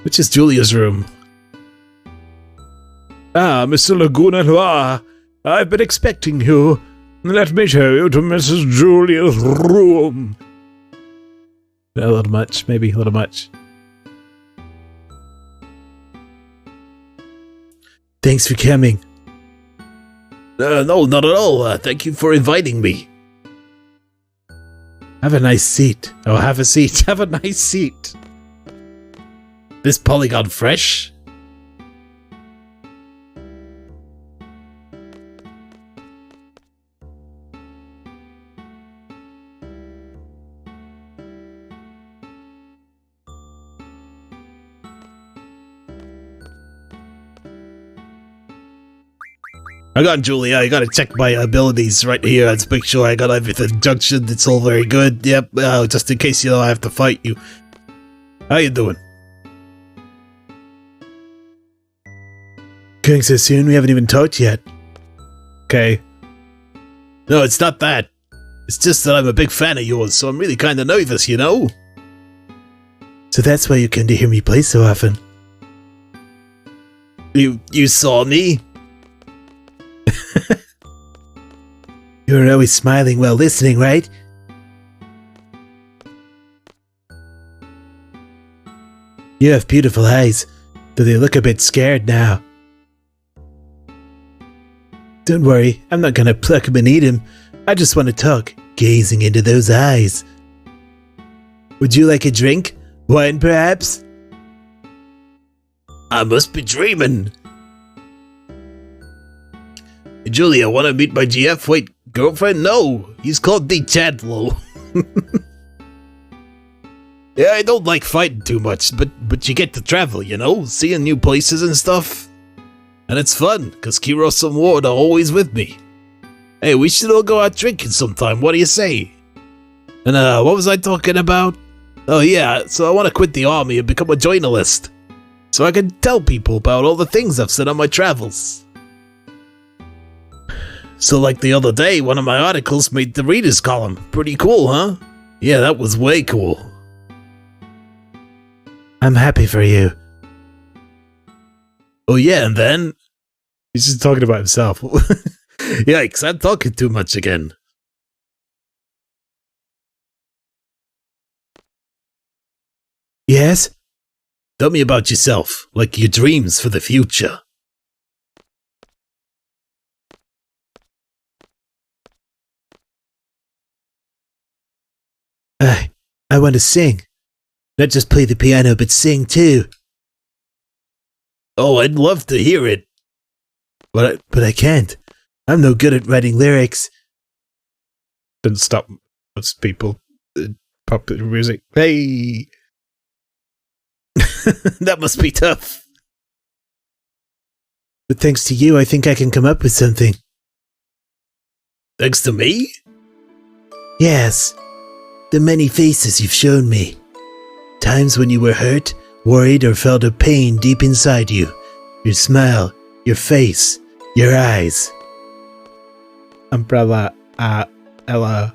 Which is Julia's room? Ah, Mr. Laguna, I've been expecting you. Let me show you to Mrs. Julia's room. A little much, maybe a little much. Thanks for coming. No, not at all. Thank you for inviting me. Have a nice seat. Oh, have a seat. Have a nice seat. This polygon fresh? Hang on, Julia, I gotta check my abilities right here. Let's make sure I got everything junctioned. It's all very good. Yep, just in case I have to fight you. How you doing? Going so soon? We haven't even talked yet. Okay. No, it's not that. It's just that I'm a big fan of yours, so I'm really kind of nervous, you know? So that's why you came to hear me play so often. You saw me? You were always smiling while listening, right? You have beautiful eyes, though they look a bit scared now. Don't worry, I'm not gonna pluck him and eat him. I just want to talk. gazing into those eyes. Would you like a drink? Wine, perhaps? I must be dreaming. Hey, Julia, want to meet my GF? Wait, girlfriend? No, he's called the Chadlow. Yeah, I don't like fighting too much, but you get to travel, you know? Seeing new places and stuff. And it's fun, because Kiros and Ward are always with me. Hey, we should all go out drinking sometime, what do you say? And what was I talking about? Oh yeah, so I want to quit the army and become a journalist. So I can tell people about all the things I've said on my travels. So like the other day, one of my articles made the readers column. Pretty cool, huh? Yeah, that was way cool. I'm happy for you. Oh yeah, and then... He's just talking about himself. Yikes, I'm talking too much again. Yes? Tell me about yourself, like your dreams for the future. I want to sing. Not just play the piano, but sing too. Oh, I'd love to hear it. But I can't. I'm no good at writing lyrics. Didn't stop most people. Popular music. Hey! That must be tough. But thanks to you, I think I can come up with something. Thanks to me? Yes. The many faces you've shown me. Times when you were hurt, worried, or felt a pain deep inside you. Your smile, your face, your eyes. Umbrella, Ella.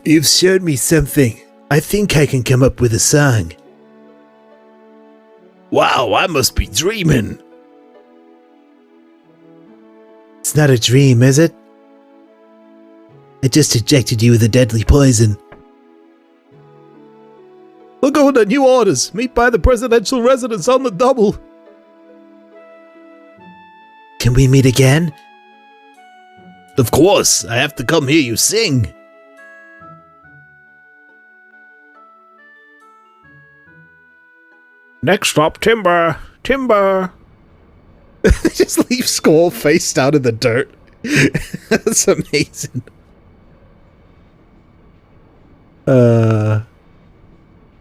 You've showed me something. I think I can come up with a song. Wow, I must be dreaming. It's not a dream, is it? I just injected you with a deadly poison. Look over the new orders. Meet by the presidential residence on the double. Can we meet again? Of course. I have to come hear you sing. Next stop, Timber. Timber. They just leave Skull face down in the dirt. That's amazing.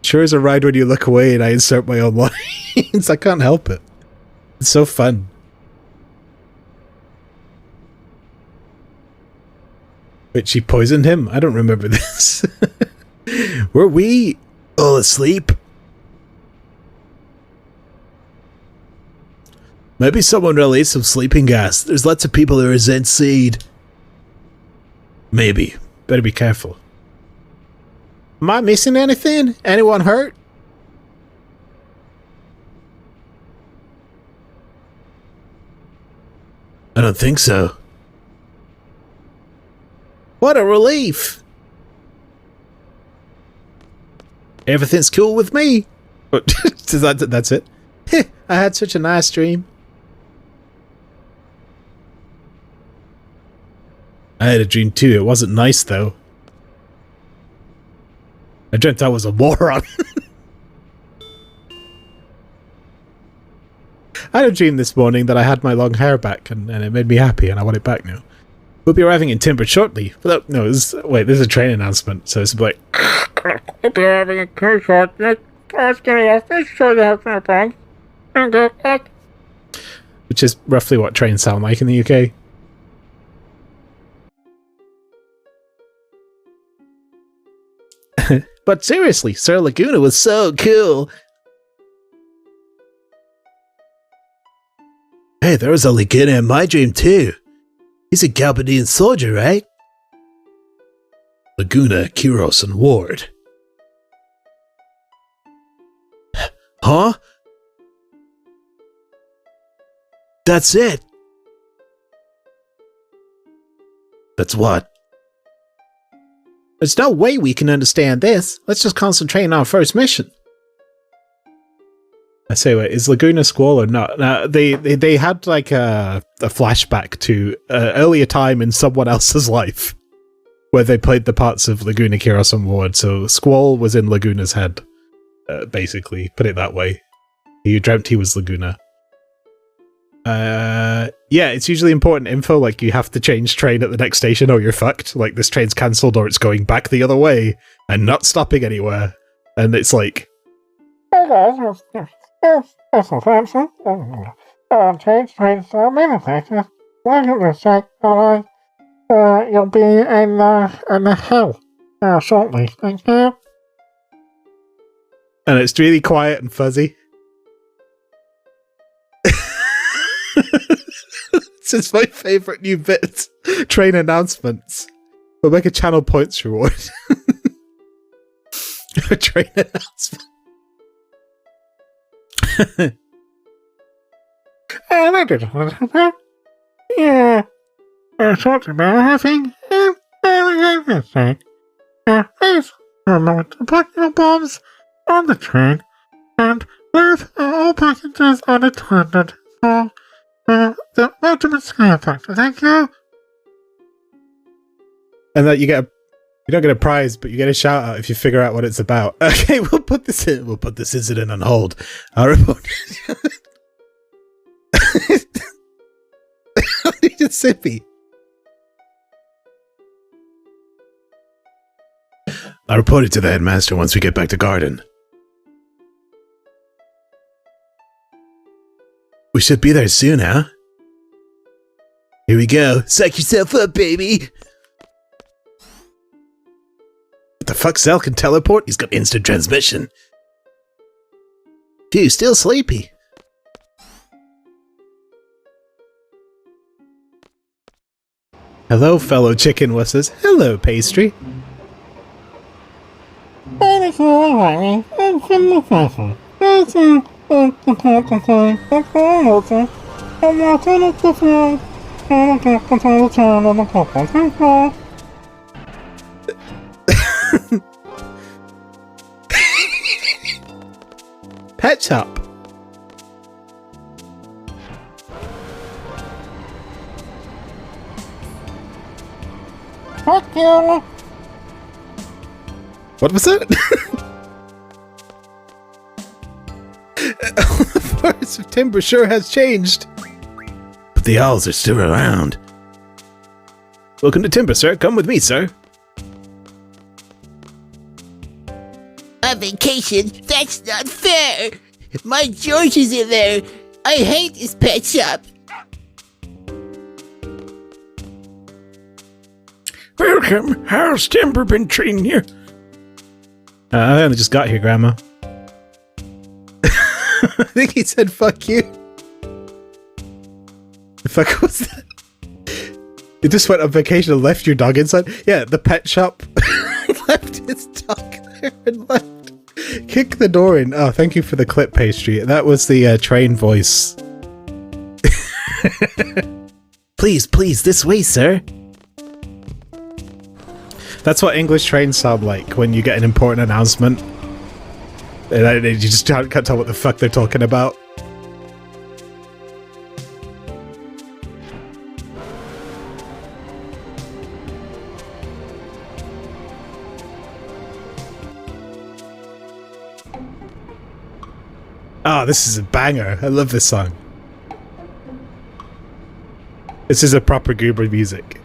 Sure is a ride when you look away and I insert my own lines. I can't help it. It's so fun. Wait, she poisoned him? I don't remember this. Were we all asleep? Maybe someone released some sleeping gas. There's lots of people who resent seed. Maybe. Better be careful. Am I missing anything? Anyone hurt? I don't think so. What a relief! Everything's cool with me. That's it. I had such a nice dream. I had a dream too. It wasn't nice though. I dreamt I was a moron. I had a dream this morning that I had my long hair back and it made me happy and I want it back now. We'll be arriving in Timber shortly. Wait, this is a train announcement, so it's like... We'll be arriving in Timber shortly. Which is roughly what trains sound like in the UK. But seriously, Sir Laguna was so cool. Hey, there was a Laguna in my dream too. He's a Galbadian soldier, right? Laguna, Kiros, and Ward. Huh? That's it. That's what? There's no way we can understand this. Let's just concentrate on our first mission. I say, wait, is Laguna Squall or not? They had like a flashback to earlier time in someone else's life where they played the parts of Laguna Kiros on Ward. So Squall was in Laguna's head, basically. Put it that way. He dreamt he was Laguna. Yeah, it's usually important info, like you have to change train at the next station or you're fucked. Like this train's cancelled or it's going back the other way and not stopping anywhere. And it's like... Change trains so many places. Why don't you check you'll be in the hell shortly, thank you. And it's really quiet and fuzzy. This is my favourite new bit. Train announcements. We'll make a channel points reward. A train announcement. I did that. Yeah. Short about having everything. Please remember to put your bombs on the train and leave all passengers unattended for the ultimate scale factor. Thank you. And that you don't get a prize, but you get a shout out if you figure out what it's about. Okay, we'll put this incident on hold. I'll report it. I need a sippy. I'll report it to the headmaster once we get back to garden. We should be there soon, huh? Here we go. Psych yourself up, baby! What the fuck, Cell can teleport? He's got instant transmission. Phew, still sleepy. Hello, fellow chicken wusses. Hello, pastry. Pet shop. Fuck you. What was that? The forest of timber sure has changed. But the owls are still around. Welcome to Timber, sir. Come with me, sir. A vacation? That's not fair! My George is in there! I hate this pet shop! Welcome. How's Timber been treating you? I only just got here, Grandma. I think he said fuck you. The fuck was that? You just went on vacation and left your dog inside? Yeah, the pet shop left his dog there and left. Kick the door in. Oh, thank you for the clip, pastry. That was the train voice. Please, please, this way, sir. That's what English trains sound like when you get an important announcement. And you just can't tell what the fuck they're talking about. Oh, this is a banger. I love this song. This is a proper goober music.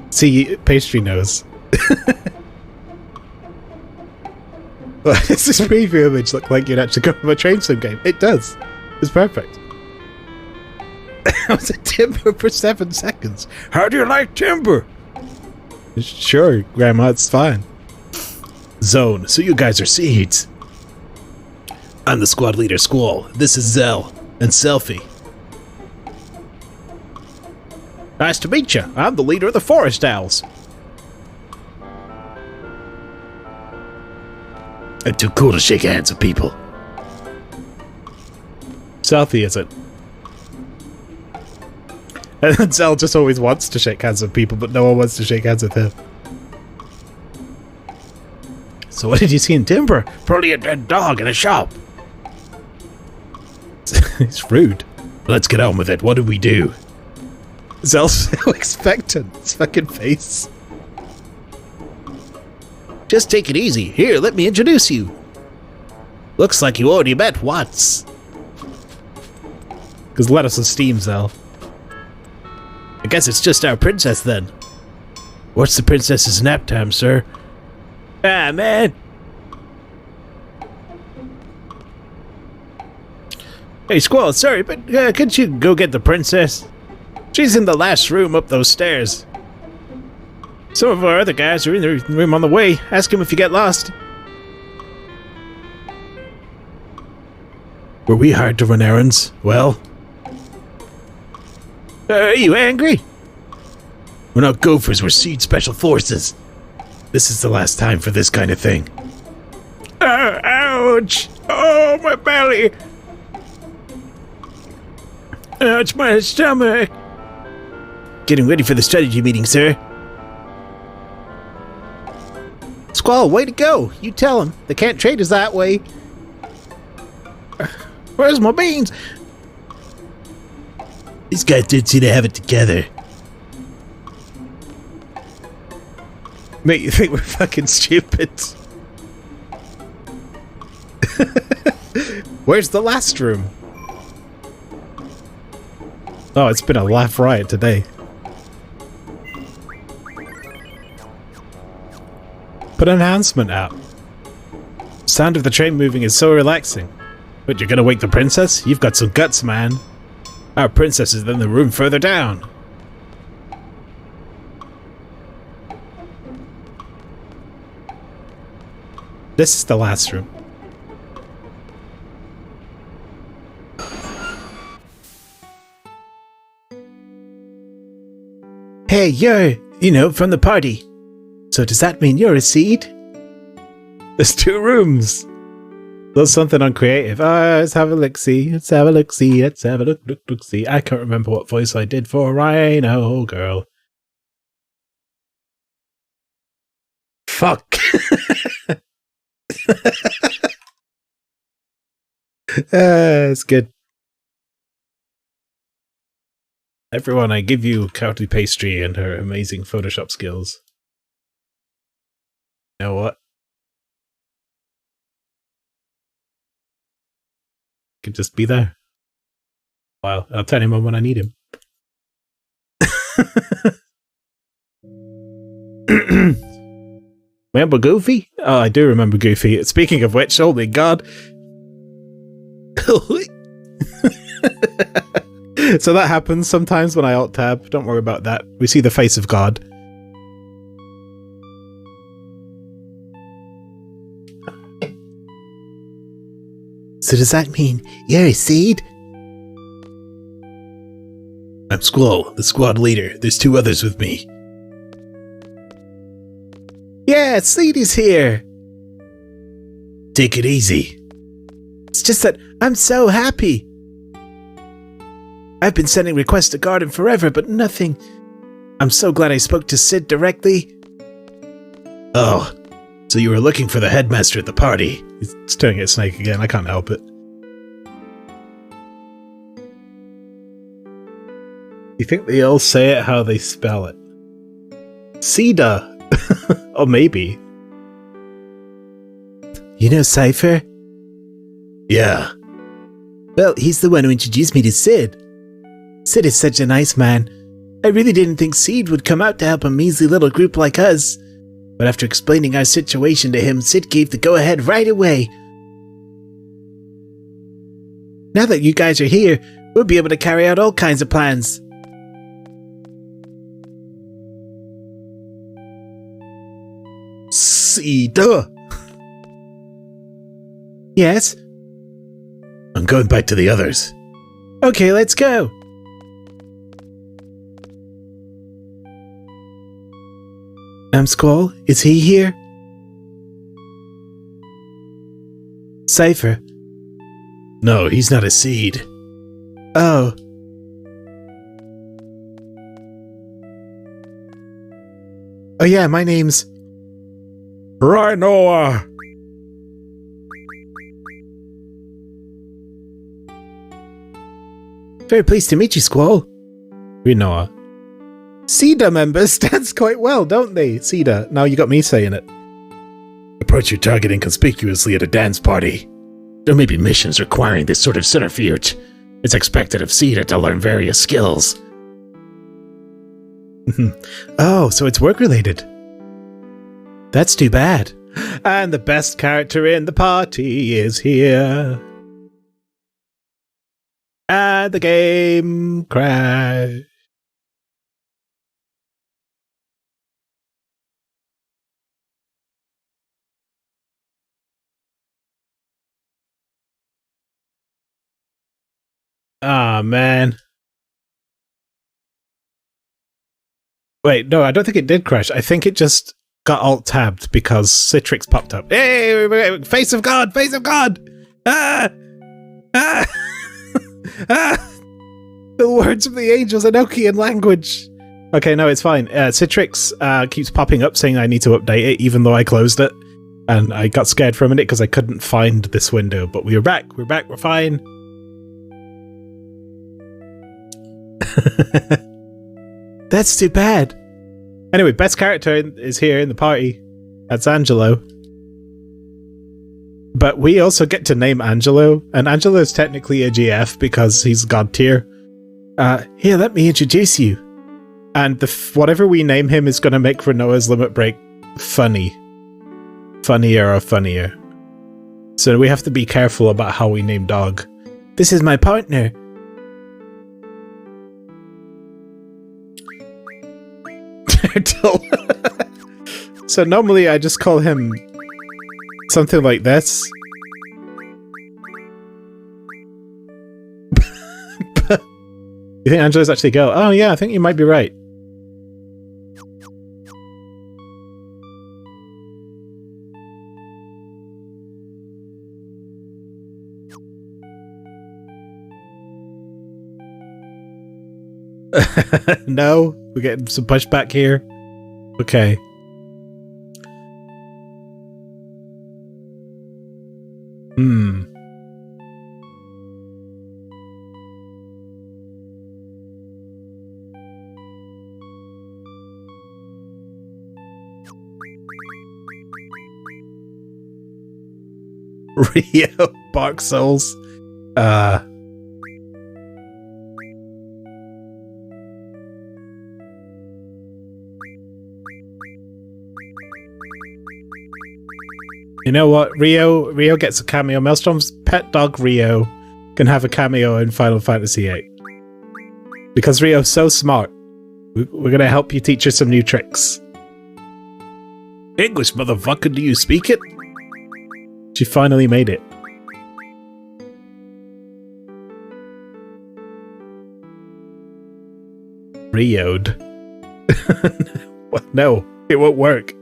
See, pastry knows. Well, does this preview image look like you'd actually go from a train sim game? It does. It's perfect. I was at Timber for 7 seconds. How do you like Timber? Sure, Grandma, it's fine. Zone, so you guys are seeds. I'm the squad leader, Squall. This is Zell and Selfie. Nice to meet you. I'm the leader of the Forest Owls. I'm too cool to shake hands with people. Selfie isn't. And Zell just always wants to shake hands with people, but no one wants to shake hands with him. So what did you see in Timber? Probably a dead dog in a shop. It's rude. Let's get on with it. What do we do? Zell's so expectant. His fucking face. Just take it easy. Here, let me introduce you. Looks like you already met once. Because let us esteem Zell. I guess it's just our princess then. What's the princess's nap time, sir? Ah, man. Hey, Squall, sorry, but couldn't you go get the princess? She's in the last room up those stairs. Some of our other guys are in the room on the way. Ask him if you get lost. Were we hired to run errands? Well... are you angry? We're not gophers, we're Seed Special Forces. This is the last time for this kind of thing. Ouch! Oh, my belly! Ouch, my stomach! Getting ready for the strategy meeting, sir. Squall, way to go! You tell him. They can't trade us that way. Where's my beans? These guys did seem to have it together. Mate, you think we're fucking stupid? Where's the last room? Oh, it's been a laugh riot today. Put an enhancement app. Sound of the train moving is so relaxing. But you're gonna wake the princess? You've got some guts, man. Our princess is in the room further down. This is the last room. Hey, you're, from the party. So does that mean you're a seed? There's 2 rooms. There's something on creative. Let's have a look-see. Let's have a look-see. Let's have a look-see. I can't remember what voice I did for Rhino Girl. Fuck. It's good. Everyone, I give you Cowley Pastry and her amazing Photoshop skills. You know what? Could just be there. Well, I'll tell him when I need him. Remember Goofy? Oh, I do remember Goofy. Speaking of which, oh my god. So that happens sometimes when I alt-tab. Don't worry about that. We see the face of God. So does that mean you're a seed? I'm Squall, the squad leader. There's 2 others with me. Yeah, Seed is here. Take it easy. It's just that I'm so happy. I've been sending requests to Garden forever, but nothing. I'm so glad I spoke to Sid directly. Oh, so you were looking for the headmaster at the party. He's staring at Snake again. I can't help it. You think they all say it how they spell it? Cedar. Or maybe. You know Cypher? Yeah. Well, he's the one who introduced me to Sid. Sid is such a nice man. I really didn't think Seed would come out to help a measly little group like us. But after explaining our situation to him, Sid gave the go-ahead right away. Now that you guys are here, we'll be able to carry out all kinds of plans. Cedar. Yes? I'm going back to the others. Okay, let's go. Squall, is he here? Cypher. No, he's not a seed. Oh. Oh yeah, my name's... Rhinoa. Very pleased to meet you, Squall. Rinoa. CEDA members dance quite well, don't they? CEDA. Now you got me saying it. Approach your target inconspicuously at a dance party. There may be missions requiring this sort of subterfuge. It's expected of CEDA to learn various skills. Oh, so it's work-related. That's too bad. And the best character in the party is here. And the game crashed. Ah, man. Wait, no, I don't think it did crash. I think it just got alt-tabbed because Citrix popped up. Hey, face of God, face of God! Ah! Ah! Ah! The words of the angels, Enochian language. Okay, no, it's fine. Citrix keeps popping up saying I need to update it, even though I closed it. And I got scared for a minute because I couldn't find this window. But we're back, we're fine. That's too bad. Anyway, best character is here in the party. That's Angelo. But we also get to name Angelo, and Angelo is technically a GF because he's god tier. Here, let me introduce you. And whatever we name him is going to make Rinoa's limit break funny. Funnier or funnier. So we have to be careful about how we name dog. This is my partner. Turtle. So normally I just call him something like this. But you think Angelo's actually a girl? Oh yeah, I think you might be right. No, we're getting some pushback here. Okay. Rio Bark Souls. You know what? Rio gets a cameo. Maelstrom's pet dog Rio can have a cameo in Final Fantasy VIII. Because Rio's so smart. We're gonna help you teach her some new tricks. English, motherfucker, do you speak it? She finally made it. Rio'd. No, it won't work.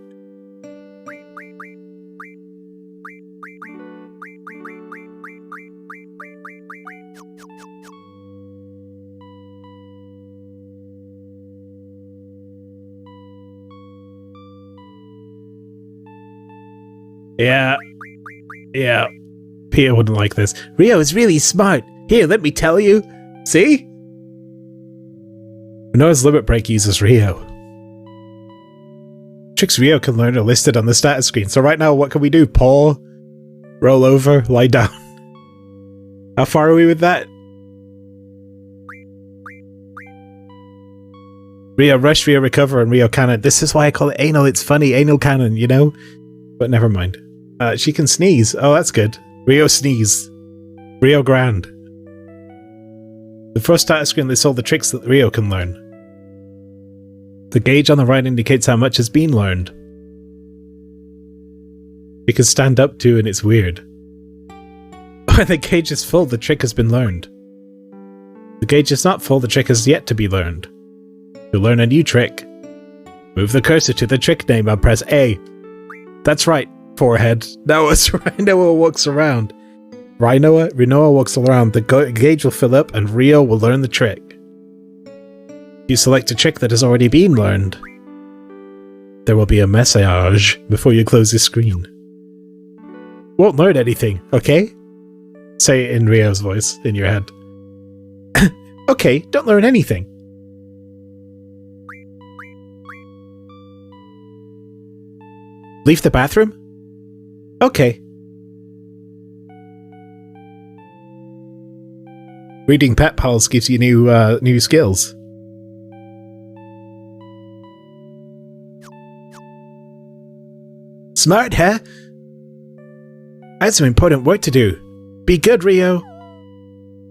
Yeah. Pia wouldn't like this. Rio is really smart. Here, let me tell you. See? Rinoa's limit break uses Rio. Tricks Rio can learn are listed on the status screen. So right now, what can we do? Paw, roll over, lie down. How far are we with that? Rio rush, Rio recover, and Rio cannon. This is why I call it anal. It's funny, anal cannon, you know? But never mind. She can sneeze. Oh, that's good. Rio sneeze. Rio grand. The first status screen lists all the tricks that Rio can learn. The gauge on the right indicates how much has been learned. You can stand up to and it's weird. When the gauge is full, the trick has been learned. The gauge is not full, the trick has yet to be learned. To learn a new trick, move the cursor to the trick name and press A. That's right, forehead. Now as Rinoa walks around. Rinoa walks around, the gauge will fill up and Rio will learn the trick. You select a trick that has already been learned. There will be a message before you close the screen. Won't learn anything, okay? Say it in Rio's voice, in your head. Okay, don't learn anything. Leave the bathroom? Okay. Reading Pet Pals gives you new skills. Smart, huh? I had some important work to do. Be good, Rio.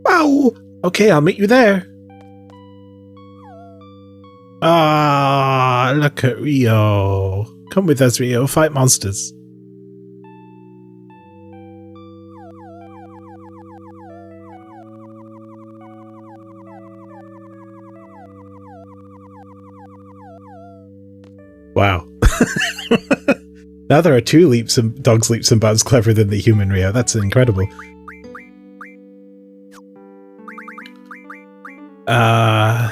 Wow. Okay, I'll meet you there. Ah, look at Rio. Come with us, Rio. Fight monsters. Wow. Now there are two dogs leaps and bounds cleverer than the human Rio. That's incredible.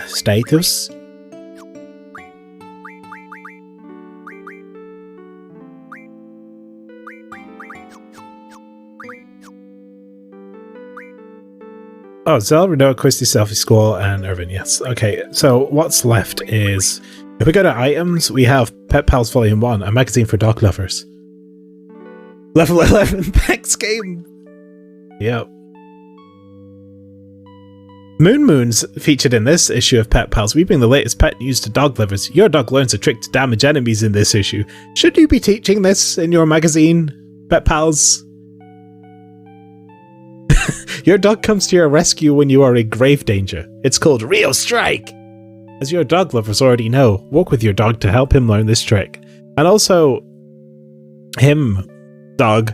Status? Oh, Zell, Renault, Christy, Selfie, Squall, and Irvin, yes. Okay, so what's left is... If we go to items, we have Pet Pals Volume 1, a magazine for dog lovers. Level 11 Pex game! Yep. Moon's featured in this issue of Pet Pals. We bring the latest pet news to dog lovers. Your dog learns a trick to damage enemies in this issue. Should you be teaching this in your magazine, Pet Pals? Your dog comes to your rescue when you are in grave danger. It's called Rio Strike! As your dog lovers already know, walk with your dog to help him learn this trick. And also, dog,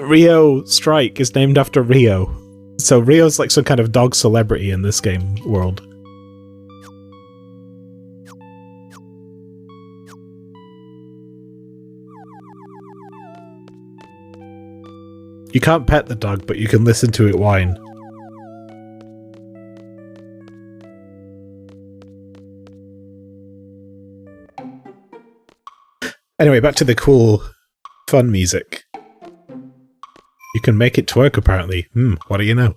Rio Strike is named after Rio. So Rio's like some kind of dog celebrity in this game world. You can't pet the dog, but you can listen to it whine. Anyway, back to the cool, fun music. You can make it twerk, apparently. What do you know?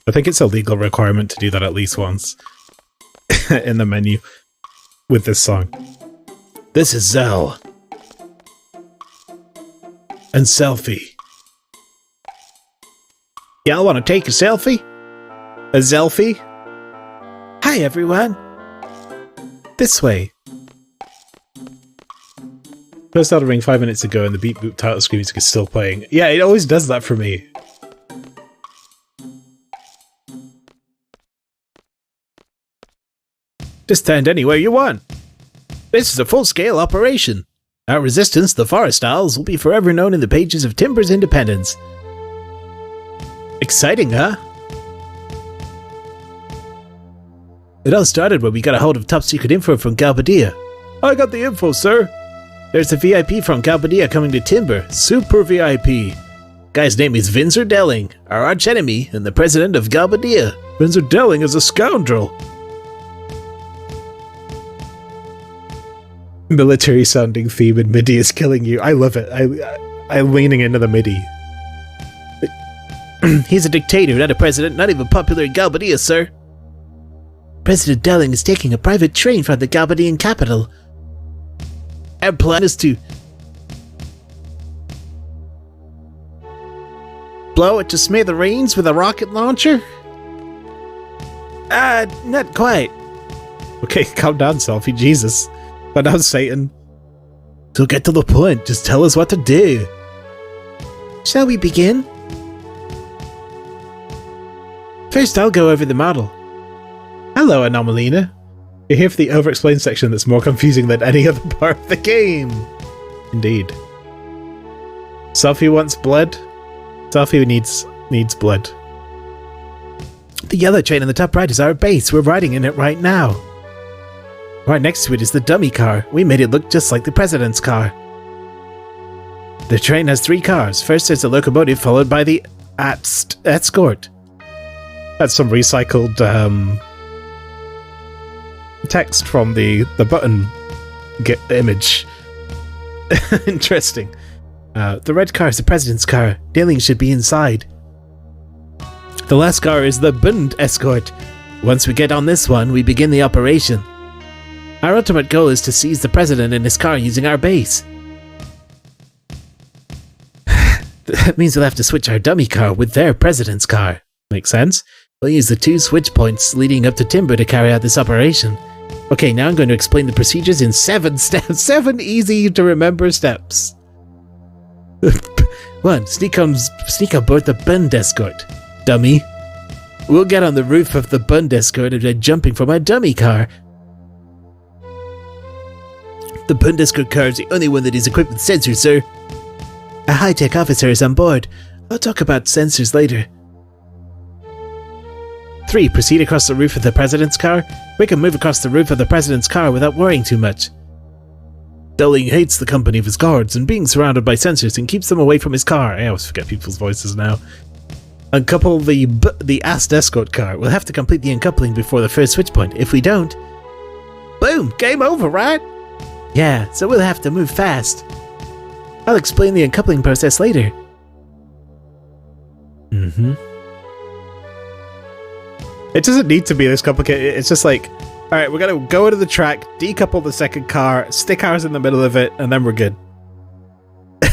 I think it's a legal requirement to do that at least once in the menu with this song. This is Zell. And Selfie. Y'all want to take a selfie? A Zelfie? Hi everyone. This way. First Elden Ring 5 minutes ago and the Beat Boop title screen music is still playing. Yeah, it always does that for me. Just stand anywhere you want. This is a full-scale operation. Our resistance, the Forest Owls, will be forever known in the pages of Timber's independence. Exciting, huh? It all started when we got a hold of top-secret info from Galbadia. I got the info, sir. There's a VIP from Galbadia coming to Timber. Super VIP. Guy's name is Vinzer Delling, our arch-enemy and the president of Galbadia. Vinzer Delling is a scoundrel. Military sounding theme in MIDI is killing you. I love it. I'm leaning into the MIDI. He's a dictator, not a president, not even popular in Galbadia, sir. President Delling is taking a private train from the Galbadian capital. Our plan is to blow it to smithereens with a rocket launcher? Not quite. Okay, calm down, Selfie, Jesus. But now, Satan. So get to the point, just tell us what to do. Shall we begin? First, I'll go over the model. Hello, Anomalina. You're here for the over-explained section that's more confusing than any other part of the game. Indeed. Selfie wants blood. Selfie needs blood. The yellow train on the top right is our base. We're riding in it right now. Right next to it is the dummy car. We made it look just like the president's car. The train has 3 cars. First there's a locomotive followed by the escort. That's some recycled text from the button image. Interesting. The red car is the president's car. Dealing should be inside. The last car is the Bund escort. Once we get on this one, we begin the operation. Our ultimate goal is to seize the president in his car using our base. That means we'll have to switch our dummy car with their president's car. Makes sense? We'll use the 2 switch points leading up to Timber to carry out this operation. Okay, now I'm going to explain the procedures in 7 steps. 7 easy to remember steps. 1. Sneak aboard the Bund escort. Dummy. We'll get on the roof of the Bund escort and then jumping from our dummy car. The Bund escort car is the only one that is equipped with sensors, sir. A high-tech officer is on board. I'll talk about sensors later. 3. Proceed across the roof of the president's car. We can move across the roof of the president's car without worrying too much. Dulling hates the company of his guards and being surrounded by sensors and keeps them away from his car. I always forget people's voices now. Uncouple the ass escort car. We'll have to complete the uncoupling before the first switch point. If we don't... Boom! Game over, right? Yeah, so we'll have to move fast. I'll explain the uncoupling process later. It doesn't need to be this complicated. It's just like, alright, we're gonna go into the track, decouple the second car, stick ours in the middle of it, and then we're good.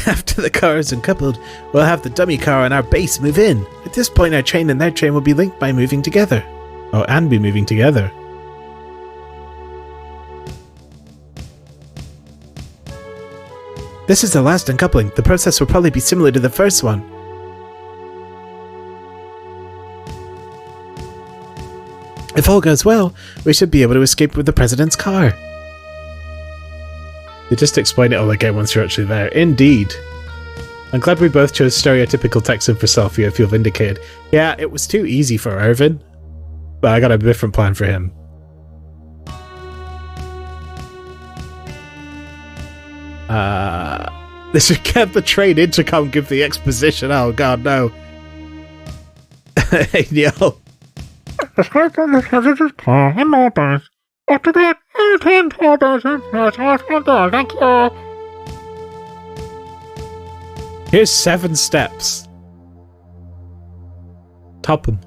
After the car is uncoupled, we'll have the dummy car and our base move in. At this point, our train and their train will be linked by moving together. Oh, and be moving together. This is the last uncoupling. The process will probably be similar to the first one. If all goes well, we should be able to escape with the president's car. You just explain it all again once you're actually there. Indeed. I'm glad we both chose stereotypical Texan for selfie. I feel vindicated. Yeah, it was too easy for Irvin, but I got a different plan for him. They should get the train intercom, give the exposition. Oh god, no. Hey, Neil. Escape from the president's car and more base. After that, I'll turn to those thank you. Here's 7 steps. Top 'em.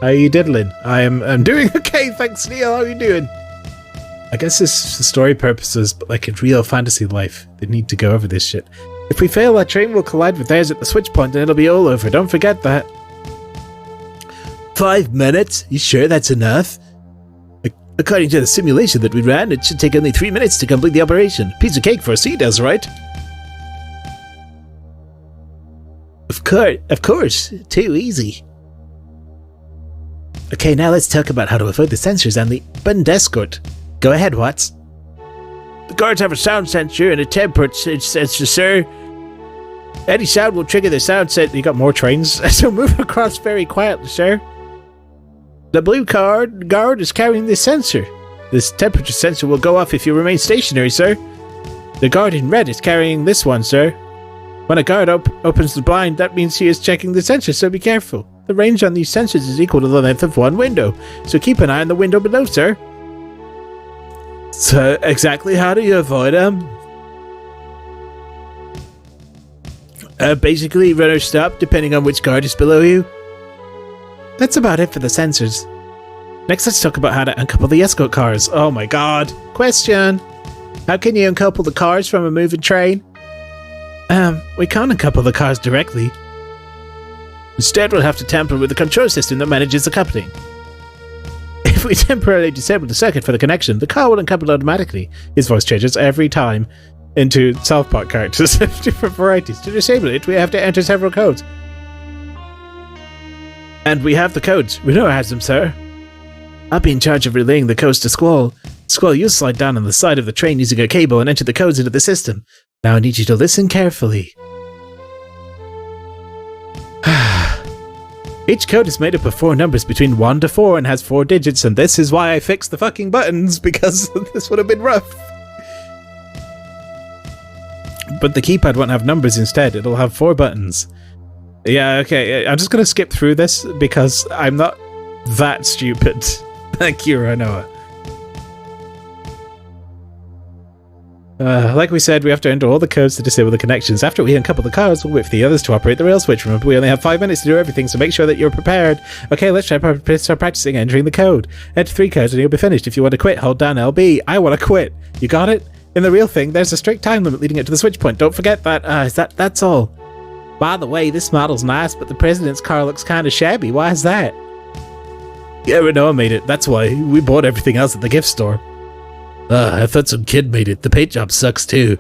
How are you diddling? I'm doing okay, thanks, Neil. How are you doing? I guess it's for story purposes, but like in real fantasy life, they need to go over this shit. If we fail, our train will collide with theirs at the switch point and it'll be all over. Don't forget that. 5 minutes? You sure that's enough? According to the simulation that we ran, it should take only 3 minutes to complete the operation. Piece of cake for us, he does, right? Of course. Too easy. Okay, now let's talk about how to avoid the sensors and the Bund escort. Go ahead, Watts. The guards have a sound sensor and a temperature sensor, sir. Any sound will trigger the sound sensor. You got more trains? So move across very quietly, sir. The blue guard is carrying this sensor. This temperature sensor will go off if you remain stationary, sir. The guard in red is carrying this one, sir. When a guard opens the blind, that means he is checking the sensor, so be careful. The range on these sensors is equal to the length of one window, so keep an eye on the window below, sir. So, exactly how do you avoid them? Basically, run or stop, depending on which guard is below you. That's about it for the sensors. Next, let's talk about how to uncouple the escort cars. Oh my god. Question. How can you uncouple the cars from a moving train? We can't uncouple the cars directly. Instead, we'll have to tamper with the control system that manages the coupling. If we temporarily disable the circuit for the connection, the car will uncouple automatically. His voice changes every time into South Park characters of different varieties. To disable it, we have to enter several codes. And we have the codes. We know who has them, sir. I'll be in charge of relaying the codes to Squall. Squall, you'll slide down on the side of the train using a cable and enter the codes into the system. Now I need you to listen carefully. Each code is made up of 4 numbers between 1 to 4 and has 4 digits, and this is why I fixed the fucking buttons, because this would have been rough. But the keypad won't have numbers instead, it'll have 4 buttons. Yeah, okay. I'm just going to skip through this because I'm not that stupid. Thank you, Ranoa. Like we said, we have to enter all the codes to disable the connections. After we uncouple the cards, we'll wait for the others to operate the rail switch. Remember, we only have 5 minutes to do everything, so make sure that you're prepared. Okay, let's start practicing entering the code. Enter 3 codes and you'll be finished. If you want to quit, hold down LB. I want to quit. You got it? In the real thing, there's a strict time limit leading up to the switch point. Don't forget that. That's all. By the way, this model's nice, but the president's car looks kind of shabby. Why is that? Yeah, Renoa made it. That's why. We bought everything else at the gift store. I thought some kid made it. The paint job sucks too.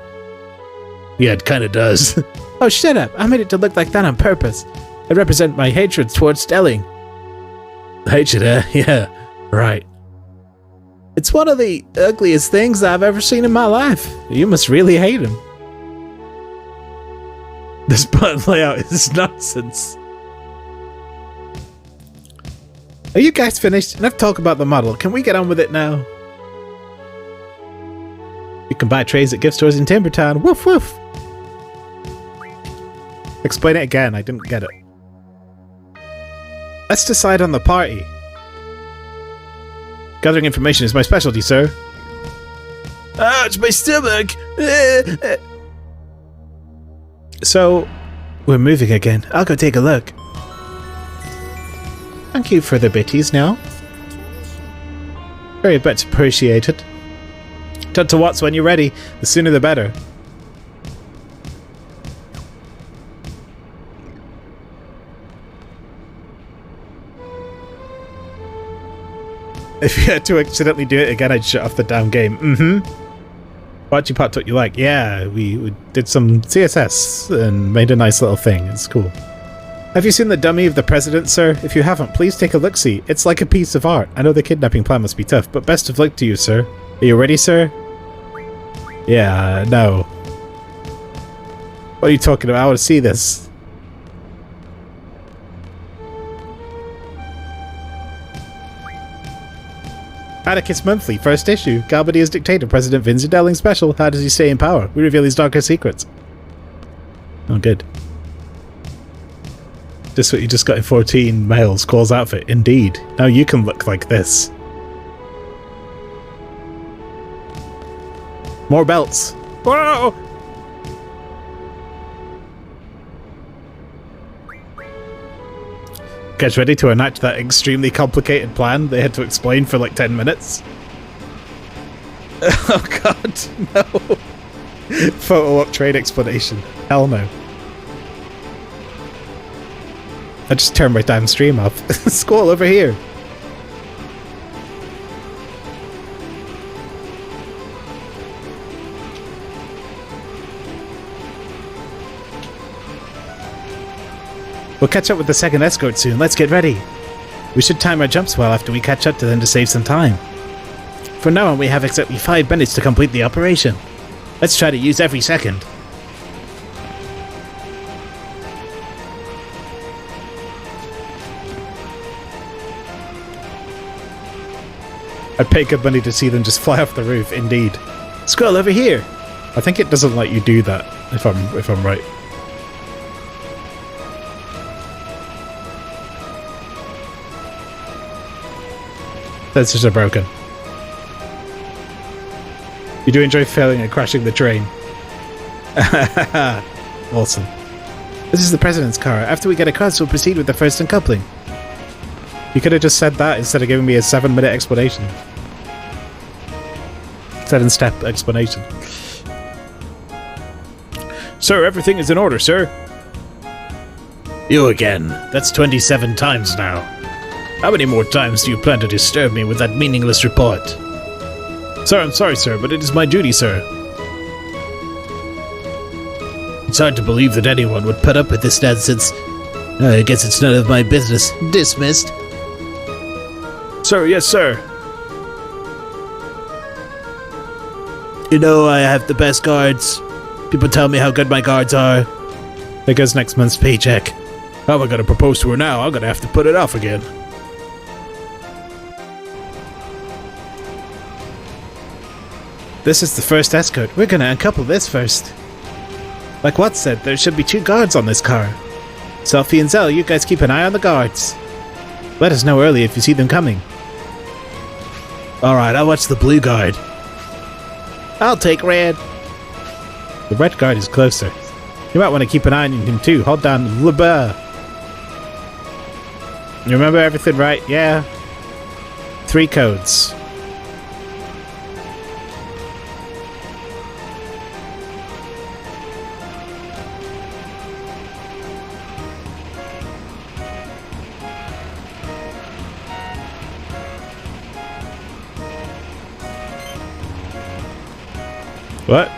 Yeah, it kinda does. Oh, shut up. I made it to look like that on purpose. I represent my hatred towards Stelling. Hatred, eh? Yeah, right. It's one of the ugliest things I've ever seen in my life. You must really hate him. This button layout is nonsense. Are you guys finished? Enough talk about the model. Can we get on with it now? You can buy trays at gift stores in Timbertown. Woof woof. Explain it again. I didn't get it. Let's decide on the party. Gathering information is my specialty, sir. Ouch, my stomach! So, we're moving again. I'll go take a look. Thank you for the bitties now. Very much appreciated. Turn to Watts when you're ready. The sooner the better. If you had to accidentally do it again, I'd shut off the damn game. Why'd you part what you like? Yeah, we did some CSS and made a nice little thing. It's cool. Have you seen the dummy of the president, sir? If you haven't, please take a look-see. It's like a piece of art. I know the kidnapping plan must be tough, but best of luck to you, sir. Are you ready, sir? Yeah, no. What are you talking about? I want to see this. Atticus Monthly, first issue. Galbadia's dictator, President Vincent Delling special. How does he stay in power? We reveal his darker secrets. Oh, good. Just what you just got in 14 males. Squall's outfit. Indeed. Now you can look like this. More belts. Whoa! Guys ready to enact that extremely complicated plan they had to explain for like 10 minutes? Oh god, no. Photo op trade explanation. Hell no. I just turned my damn stream off. Squall over here. We'll catch up with the second escort soon. Let's get ready. We should time our jumps well after we catch up to them to save some time. From now on, we have exactly 5 minutes to complete the operation. Let's try to use every second. I'd pay good money to see them just fly off the roof, indeed. Scroll over here! I think it doesn't let you do that, if I'm right. Sensors are broken. You do enjoy failing and crashing the train. Awesome. This is the president's car. After we get across, we'll proceed with the first uncoupling. You could have just said that instead of giving me a 7-minute explanation. 7-step explanation. Sir, everything is in order, sir. You again. That's 27 times now. How many more times do you plan to disturb me with that meaningless report? Sir, I'm sorry, sir, but it is my duty, sir. It's hard to believe that anyone would put up with this nonsense. I guess it's none of my business. Dismissed. Sir, yes, sir. You know, I have the best guards. People tell me how good my guards are. There goes next month's paycheck. How am I gonna propose to her now? I'm gonna have to put it off again. This is the first escort. We're gonna uncouple this first. Like Watts said, there should be 2 guards on this car. Selfie and Zell, you guys keep an eye on the guards. Let us know early if you see them coming. Alright, I'll watch the blue guard. I'll take red. The red guard is closer. You might want to keep an eye on him too. Hold down Le Beurre. You remember everything, right? Yeah. 3 codes. What?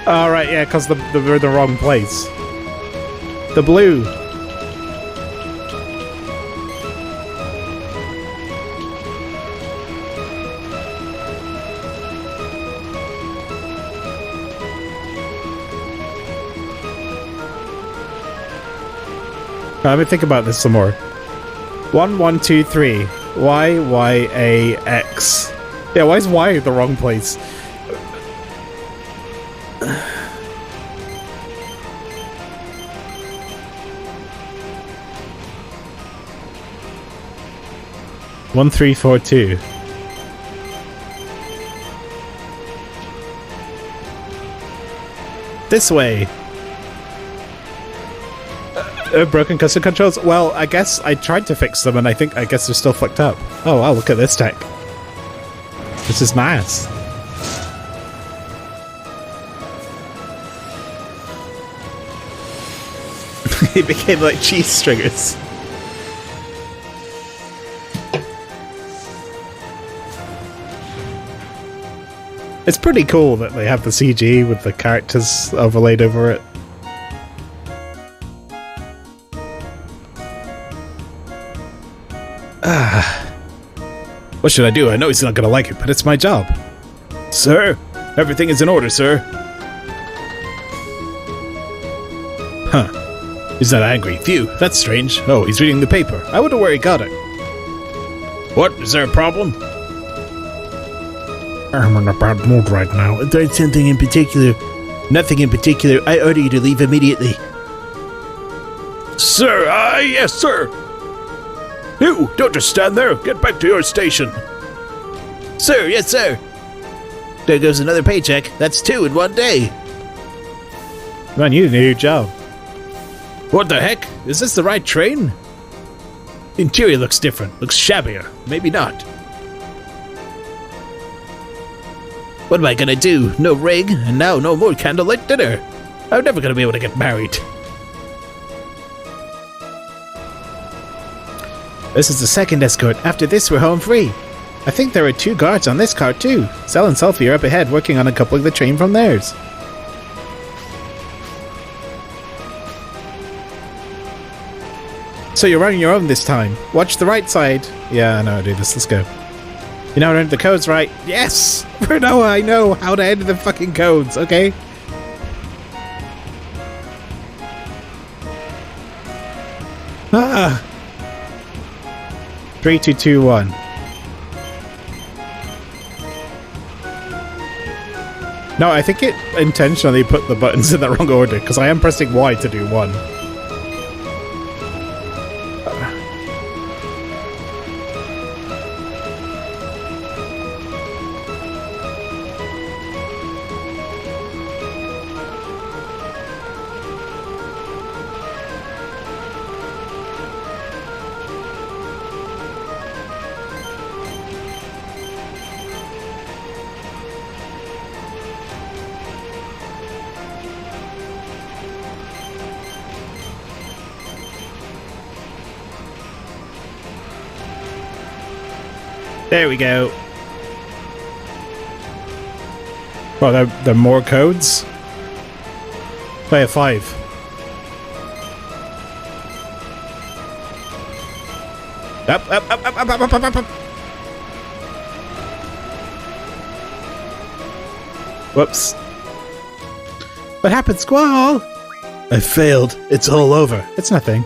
Oh, right, yeah, because we're in the wrong place. The blue. Let me think about this some more. 1, 1, 2, 3. Y, Y, A, X. Yeah, why is Y the wrong place? One, 3, 4, 2. This way. Broken custom controls? Well, I guess I tried to fix them and I guess they're still fucked up. Oh wow, look at this tech. This is nice. It became like cheese stringers. It's pretty cool that they have the CG with the characters overlaid over it. What should I do? I know he's not gonna like it, but it's my job. Sir, everything is in order, sir. Huh. He's not angry. Phew, that's strange. Oh, he's reading the paper. I wonder where he got it. What? Is there a problem? I'm in a bad mood right now. There's something in particular. Nothing in particular. I order you to leave immediately. Sir, yes, sir. You, don't just stand there. Get back to your station. Sir, yes, sir. There goes another paycheck. That's 2 in one day. Man, you did a new job. What the heck? Is this the right train? Interior looks different. Looks shabbier. Maybe not. What am I gonna do? No ring, and now no more candlelight dinner. I'm never gonna be able to get married. This is the second escort. After this, we're home free. I think there are 2 guards on this car too. Sal and Selfie are up ahead working on uncoupling the train from theirs. So you're running your own this time. Watch the right side. Yeah, I know how to do this. Let's go. You know how to enter the codes, right? Yes! No, I know how to enter the fucking codes, okay? Ah! 3, 2, 2, 1. No, I think it intentionally put the buttons in the wrong order, because I am pressing Y to do 1. There we go. Oh, there are more codes? I have 5. Up, up, up, up, up, up, up, up, up. Whoops. What happened, Squall? I failed. It's all over. It's nothing.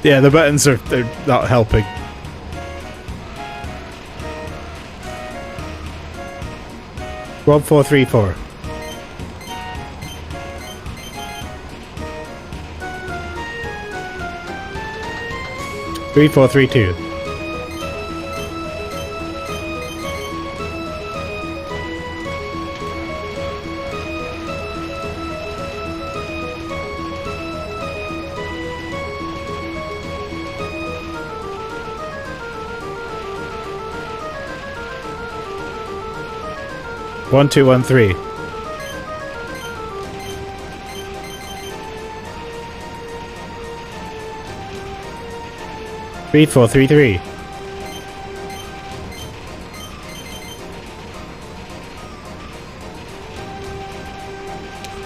Yeah, the buttons they're not helping. One, 4, 3, 4. Three, 4, 3, 2. One, 2, 1, 3. Three, 4, 3, 3.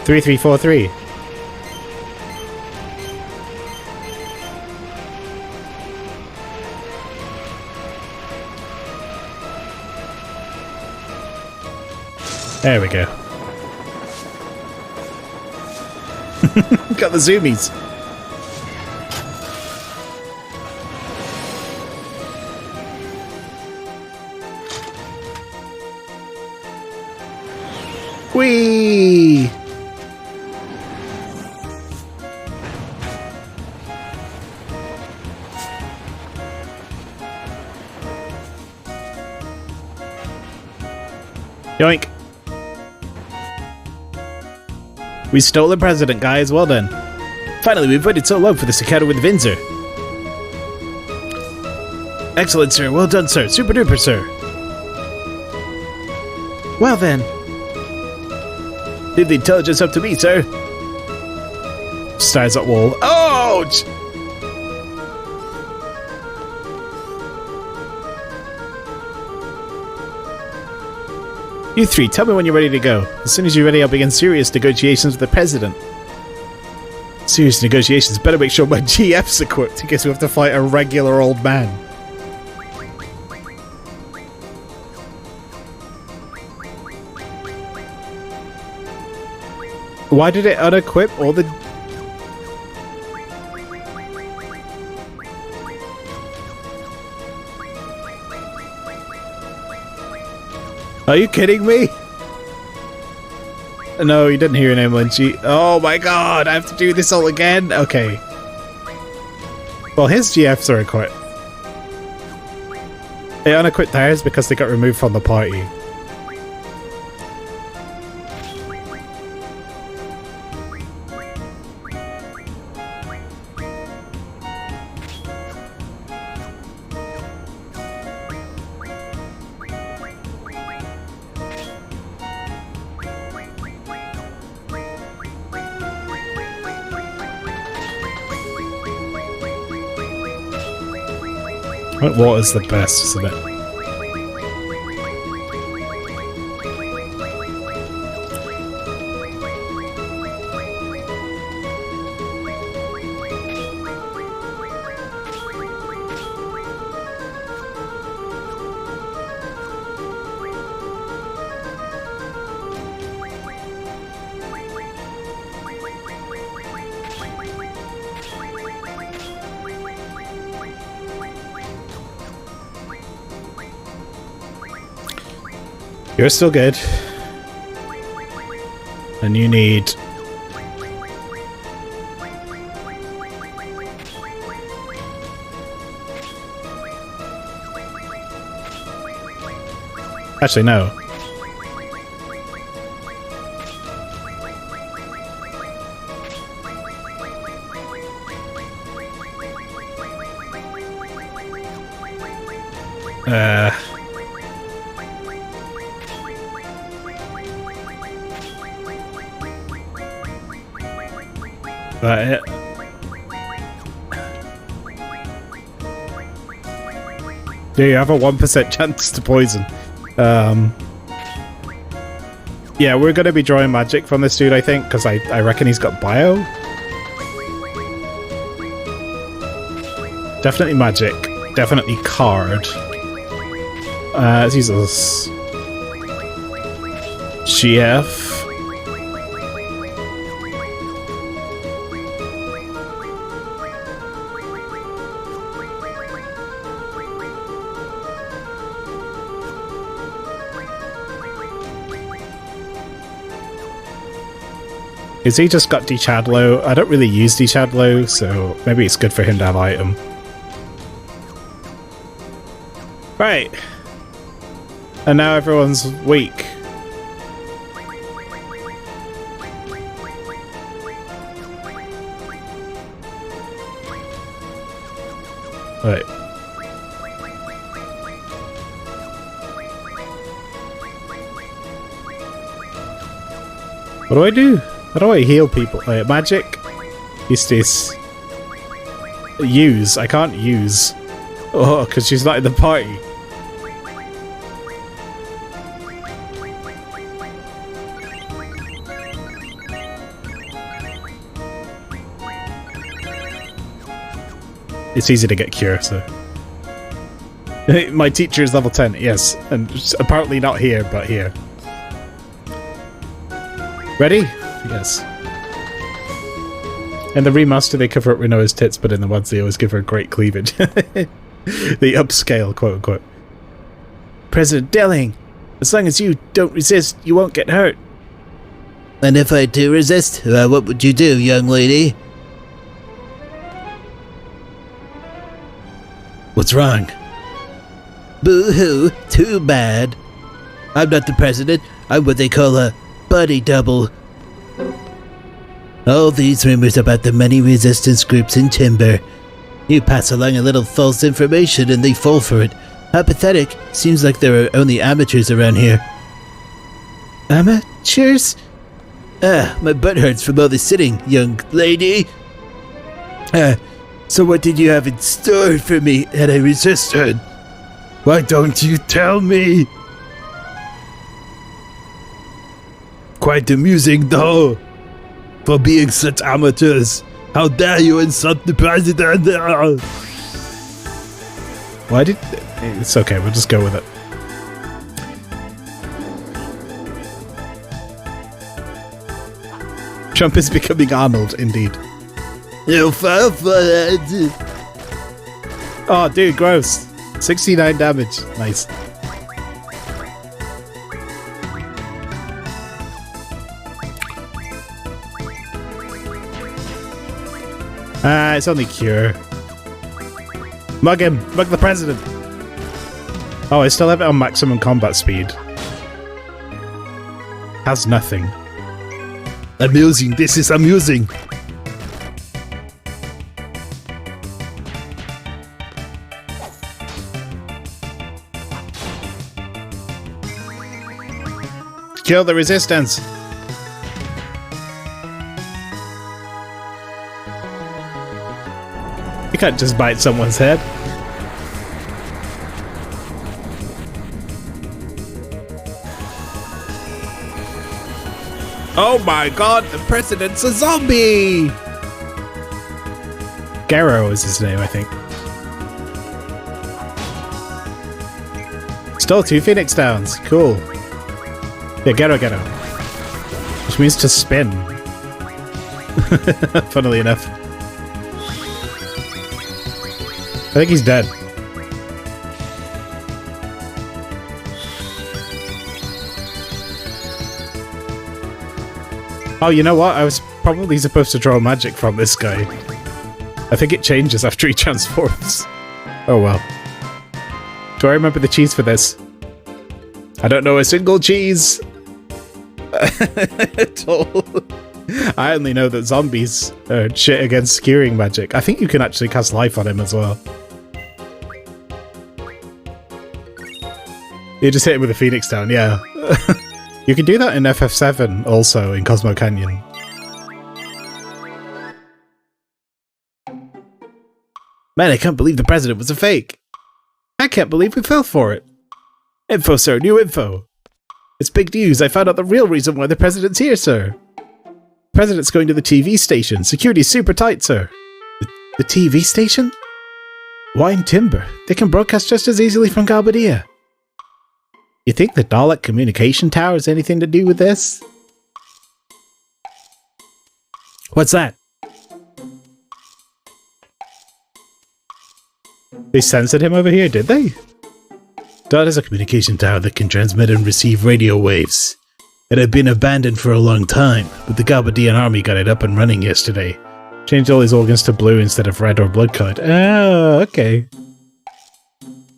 Three, 3, 4, 3. There we go. Got the zoomies. Whee! Yoink! We stole the president, guys. Well done. Finally, we've waited so long for this encounter with Vinzer. Excellent, sir. Well done, sir. Super duper, sir. Well then. Leave the intelligence up to me, sir. Stares at wall. Ouch! You three, tell me when you're ready to go. As soon as you're ready, I'll begin serious negotiations with the president. Serious negotiations? Better make sure my GF's equipped in case we have to fight a regular old man. Why did it unequip all the... Are you kidding me? No, you didn't hear your name, Lynchy. Oh my god, I have to do this all again? Okay. Well, his GFs are equipped. They unequipped theirs because they got removed from the party. Water's the best, isn't it? You're still good. And you need... Actually, no. That it? Yeah, you have a 1% chance to poison. Yeah, we're going to be drawing magic from this dude, I think, because I reckon he's got bio. Definitely magic. Definitely card. Jesus. GF. Is he just got Dechadlo? I don't really use Dechadlo, so maybe it's good for him to have item. Right. And now everyone's weak. Right. What do I do? How do I heal people? Magic? Eustace. Use. I can't use. Oh, because she's not in the party. It's easy to get cure, so. My teacher is level 10, yes. And apparently not here, but here. Ready? Yes. In the remaster, they cover up Renoa's tits, but in the ones, they always give her great cleavage. The upscale, quote unquote. President Delling, as long as you don't resist, you won't get hurt. And if I do resist, what would you do, young lady? What's wrong? Boo-hoo, too bad. I'm not the president, I'm what they call a body double. All these rumors about the many resistance groups in Timber. You pass along a little false information and they fall for it. How pathetic. Seems like there are only amateurs around here. Amateurs? My butt hurts from all the sitting, young lady. So what did you have in store for me had I resisted? Why don't you tell me? Quite amusing, though. For being such amateurs. How dare you insult the president? Why did... It's okay, we'll just go with it. Trump is becoming Arnold, indeed. You fell for it. Oh, dude, gross. 69 damage. Nice. It's only cure. Mug him! Mug the president! Oh, I still have it on maximum combat speed. Has nothing. Amusing, this is amusing. Kill the resistance! You can't just bite someone's head. Oh my god, the president's a zombie! Garrow is his name, I think. Stole 2 Phoenix Downs. Cool. Yeah, Garrow. Which means to spin. Funnily enough. I think he's dead. Oh, you know what? I was probably supposed to draw magic from this guy. I think it changes after he transforms. Oh well. Do I remember the cheese for this? I don't know a single cheese at all. I only know that zombies are shit against curing magic. I think you can actually cast life on him as well. You just hit him with a Phoenix Down, yeah. You can do that in FF7 also, in Cosmo Canyon. Man, I can't believe the president was a fake. I can't believe we fell for it. Info, sir, new info. It's big news. I found out the real reason why the president's here, sir. The president's going to the TV station. Security's super tight, sir. The TV station? Why in Timber? They can broadcast just as easily from Galbadia. You think the Dalek communication tower has anything to do with this? What's that? They censored him over here, did they? Dalek is a communication tower that can transmit and receive radio waves. It had been abandoned for a long time, but the Galbadian army got it up and running yesterday. Changed all his organs to blue instead of red or blood-colored. Oh, okay.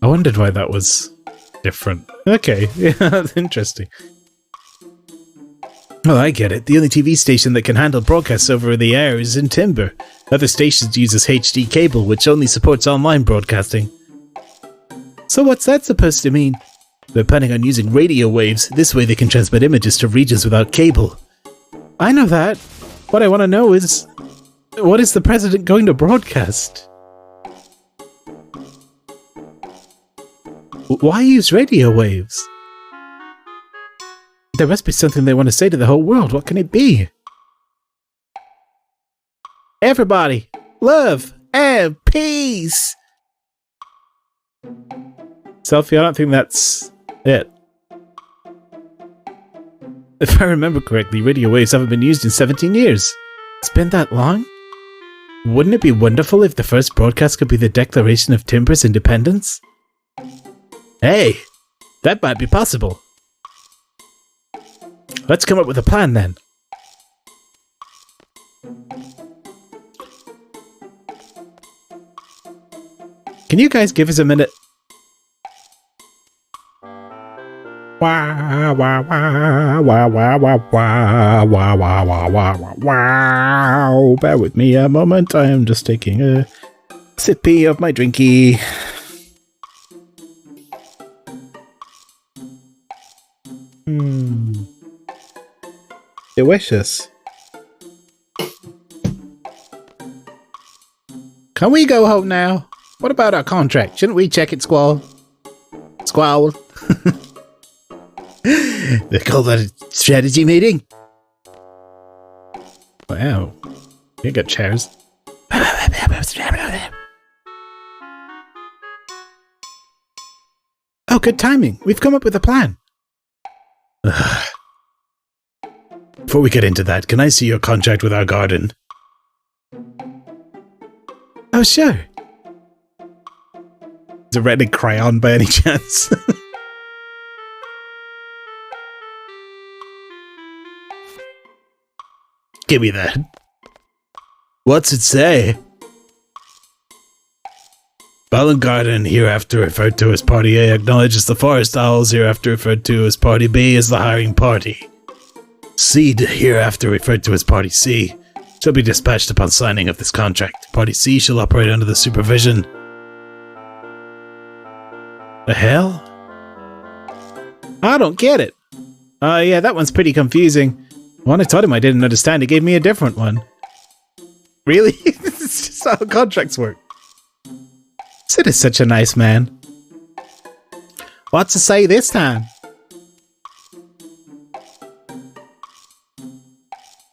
I wondered why that was different. Okay, yeah, that's interesting. Oh, I get it. The only TV station that can handle broadcasts over the air is in Timber. Other stations use HD cable, which only supports online broadcasting. So what's that supposed to mean? They're planning on using radio waves. This way they can transmit images to regions without cable. I know that. What I want to know is, what is the president going to broadcast? Why use radio waves? There must be something they want to say to the whole world. What can it be? Everybody, love and peace! Selfie, I don't think that's it. If I remember correctly, radio waves haven't been used in 17 years. It's been that long? Wouldn't it be wonderful if the first broadcast could be the declaration of Timber's independence? Hey, that might be possible. Let's come up with a plan then. Can you guys give us a minute? Wow, wow, wow, wow, wow, wow, wow, wow, wow, wow, wow, wow. Bear with me a moment. I am just taking a sippy of my drinky. Delicious. Can we go home now? What about our contract? Shouldn't we check it, Squall? Squall. They call that a strategy meeting? Wow. You got chairs. Oh, good timing. We've come up with a plan. Before we get into that, can I see your contract with our garden? Oh, sure. Is it red in crayon by any chance? Give me that. What's it say? Balin Garden, hereafter referred to as Party A, acknowledges the Forest Owls, hereafter referred to as Party B, as the hiring party. Seed, hereafter referred to as Party C, shall be dispatched upon signing of this contract. Party C shall operate under the supervision. The hell? I don't get it. Yeah, that one's pretty confusing. When I told him I didn't understand, he gave me a different one. Really? It's just how contracts work. Sid is such a nice man. What's to say this time?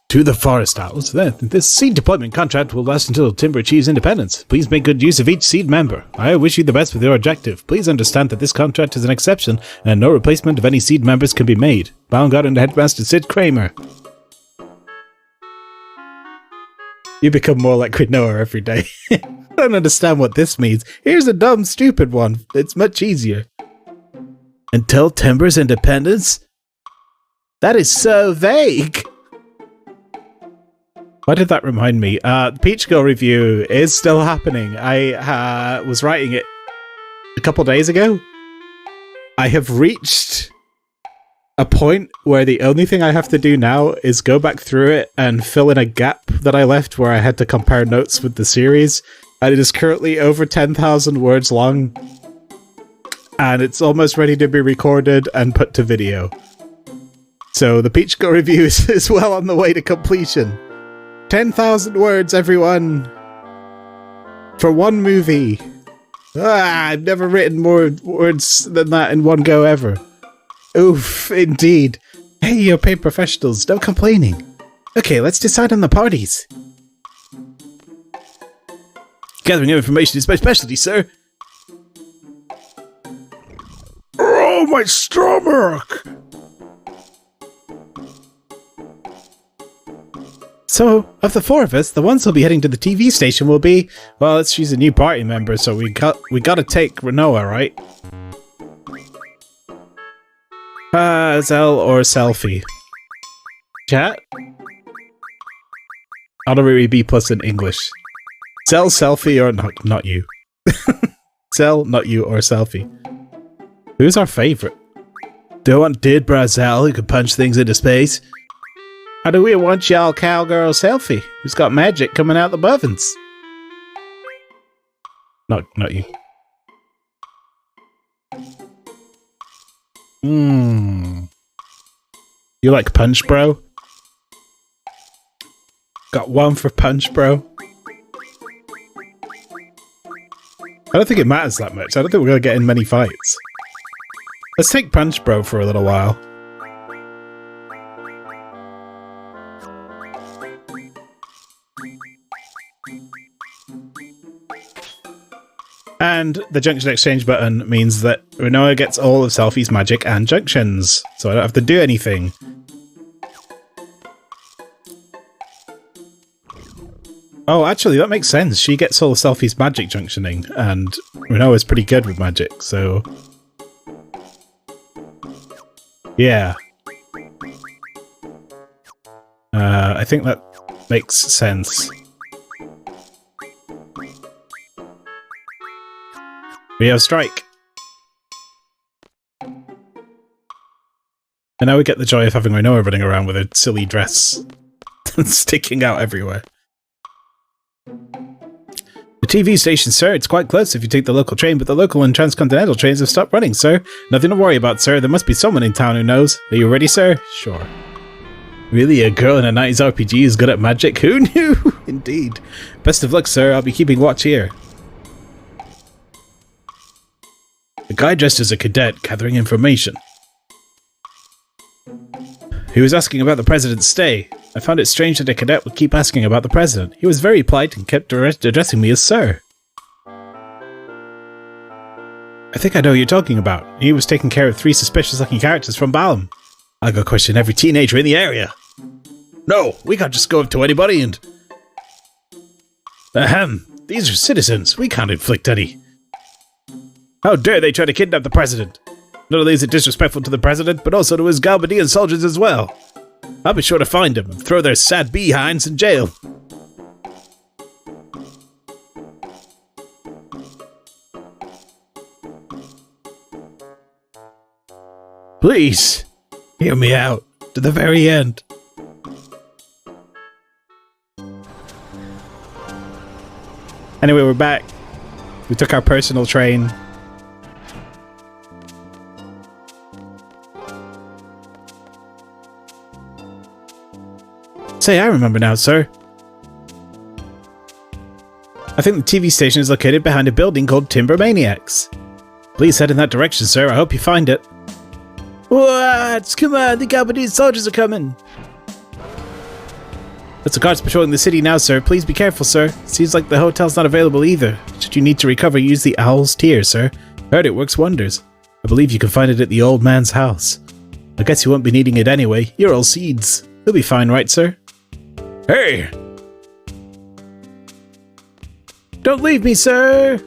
To the Forest Owls, this seed deployment contract will last until Timber achieves independence. Please make good use of each seed member. I wish you the best with your objective. Please understand that this contract is an exception, and no replacement of any seed members can be made. Balangard and Headmaster Sid Kramer. You become more like Quinoa every day. I don't understand what this means. Here's a dumb, stupid one. It's much easier. Until Timber's independence? That is so vague. Why did that remind me? Peach Girl review is still happening. I was writing it a couple days ago. I have reached a point where the only thing I have to do now is go back through it and fill in a gap that I left where I had to compare notes with the series. And it is currently over 10,000 words long. And it's almost ready to be recorded and put to video. So the Peach Girl review is well on the way to completion. 10,000 words, everyone! For one movie. I've never written more words than that in one go ever. Oof, indeed. Hey, you're paid professionals, no complaining. Okay, let's decide on the parties. Gathering information is my specialty, sir. Oh, my stomach! So, of the four of us, the ones who'll be heading to the TV station will be... Well, she's a new party member, so we gotta take Renoa, right? Zell or Selfie. Chat? Honorary B plus in English. Cell, selfie, or not you. Cell, not you, or selfie. Who's our favorite? Do I want Did Brazel who can punch things into space? Or do we want y'all cowgirl selfie who's got magic coming out the buffins? Not you. You like Punch Bro? Got one for Punch Bro? I don't think it matters that much. I don't think we're going to get in many fights. Let's take Punch Bro for a little while. And the junction exchange button means that Rinoa gets all of Selfie's magic and junctions, so I don't have to do anything. Oh, actually, that makes sense. She gets all of Selfie's magic junctioning, and Rinoa's pretty good with magic, so... yeah. I think that makes sense. We have strike. And now we get the joy of having Rinoa running around with a silly dress sticking out everywhere. The TV station, sir, it's quite close if you take the local train, but the local and transcontinental trains have stopped running, sir. Nothing to worry about, sir. There must be someone in town who knows. Are you ready, sir? Sure. Really, a girl in a 90s RPG is good at magic? Who knew? Indeed. Best of luck, sir. I'll be keeping watch here. A guy dressed as a cadet gathering information. He was asking about the president's stay. I found it strange that a cadet would keep asking about the president. He was very polite and kept addressing me as sir. I think I know who you're talking about. He was taking care of 3 suspicious-looking characters from Balam. I'll go question every teenager in the area. No, we can't just go up to anybody and... Ahem. These are citizens. We can't inflict any. How dare they try to kidnap the president? Not only is it disrespectful to the president, but also to his Galbadian soldiers as well. I'll be sure to find them and throw their sad behinds in jail. Please, hear me out to the very end. Anyway, we're back. We took our personal train. Say, I remember now, sir. I think the TV station is located behind a building called Timber Maniacs. Please head in that direction, sir. I hope you find it. What? Come on, the Galbadian soldiers are coming. Lots of guards patrolling the city now, sir. Please be careful, sir. Seems like the hotel's not available either. Should you need to recover, use the Owl's Tear, sir. Heard it works wonders. I believe you can find it at the old man's house. I guess you won't be needing it anyway. You're all seeds. You'll be fine, right, sir? Hey! Don't leave me, sir!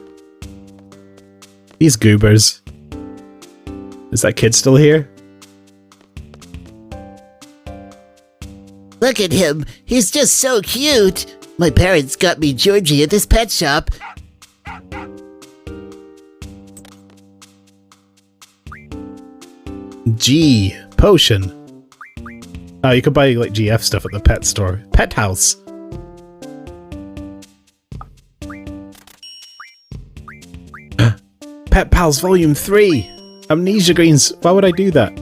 These goobers. Is that kid still here? Look at him. He's just so cute. My parents got me Georgie at this pet shop. G. Potion. Oh, you could buy like GF stuff at the pet store. Pet house. Pet Pals Volume 3. Amnesia Greens. Why would I do that?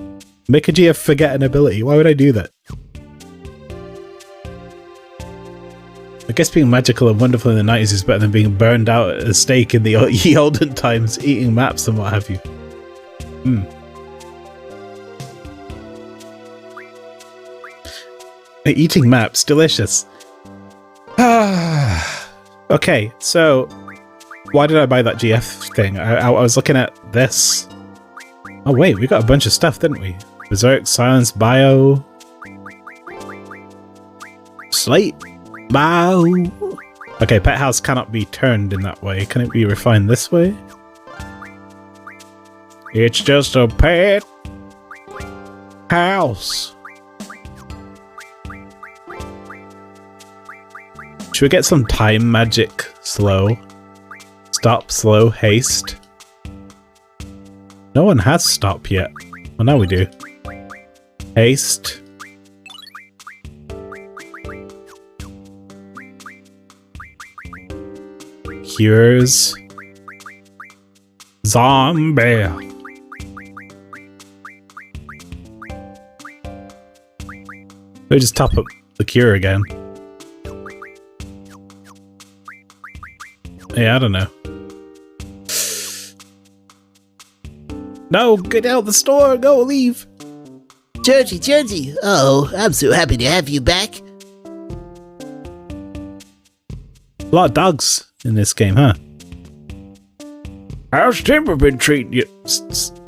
Make a GF forget an ability. Why would I do that? I guess being magical and wonderful in the 90s is better than being burned out at a stake in the ye olden times, eating maps and what have you. Eating maps, delicious. Okay, so why did I buy that GF thing? I was looking at this. Oh wait, we got a bunch of stuff, didn't we? Berserk, Silence, Bio, Slate, Bio. Okay, Pet House cannot be turned in that way. Can it be refined this way? It's just a pet house. Should we get some time magic? Slow. Stop, slow, haste. No one has stop yet. Well, now we do. Haste. Cures. Zombie. We just top up the cure again. Yeah, I don't know. No, get out the store. Go, leave. Georgie, oh, I'm so happy to have you back. A lot of dogs in this game, huh? How's Timber been treating you?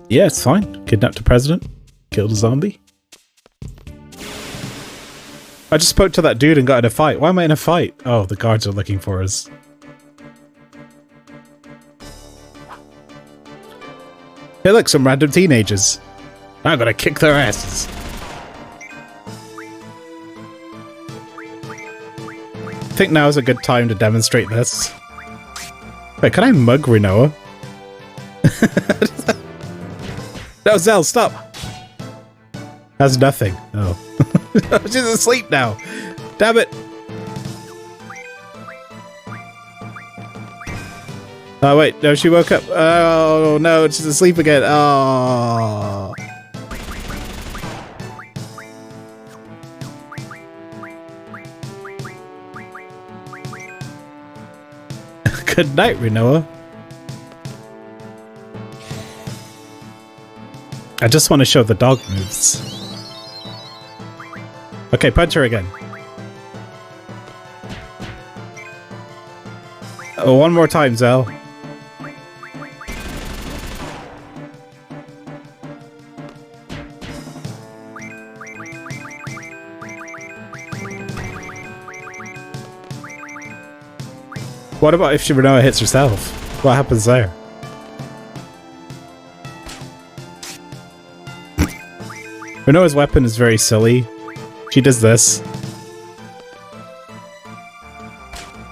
Yeah, it's fine. Kidnapped a president. Killed a zombie. I just spoke to that dude and got in a fight. Why am I in a fight? Oh, the guards are looking for us. Hey, look, some random teenagers. I'm gonna kick their asses. I think now is a good time to demonstrate this. Wait, can I mug Renoa? No, Zell, stop! Has nothing. Oh. She's asleep now. Damn it. Oh, wait. No, she woke up. Oh, no. She's asleep again. Oh. Good night, Renoa. I just want to show the dog moves. Okay, punch her again. Oh, one more time, Zell. What about if Renoa hits herself? What happens there? Renoa's weapon is very silly. She does this.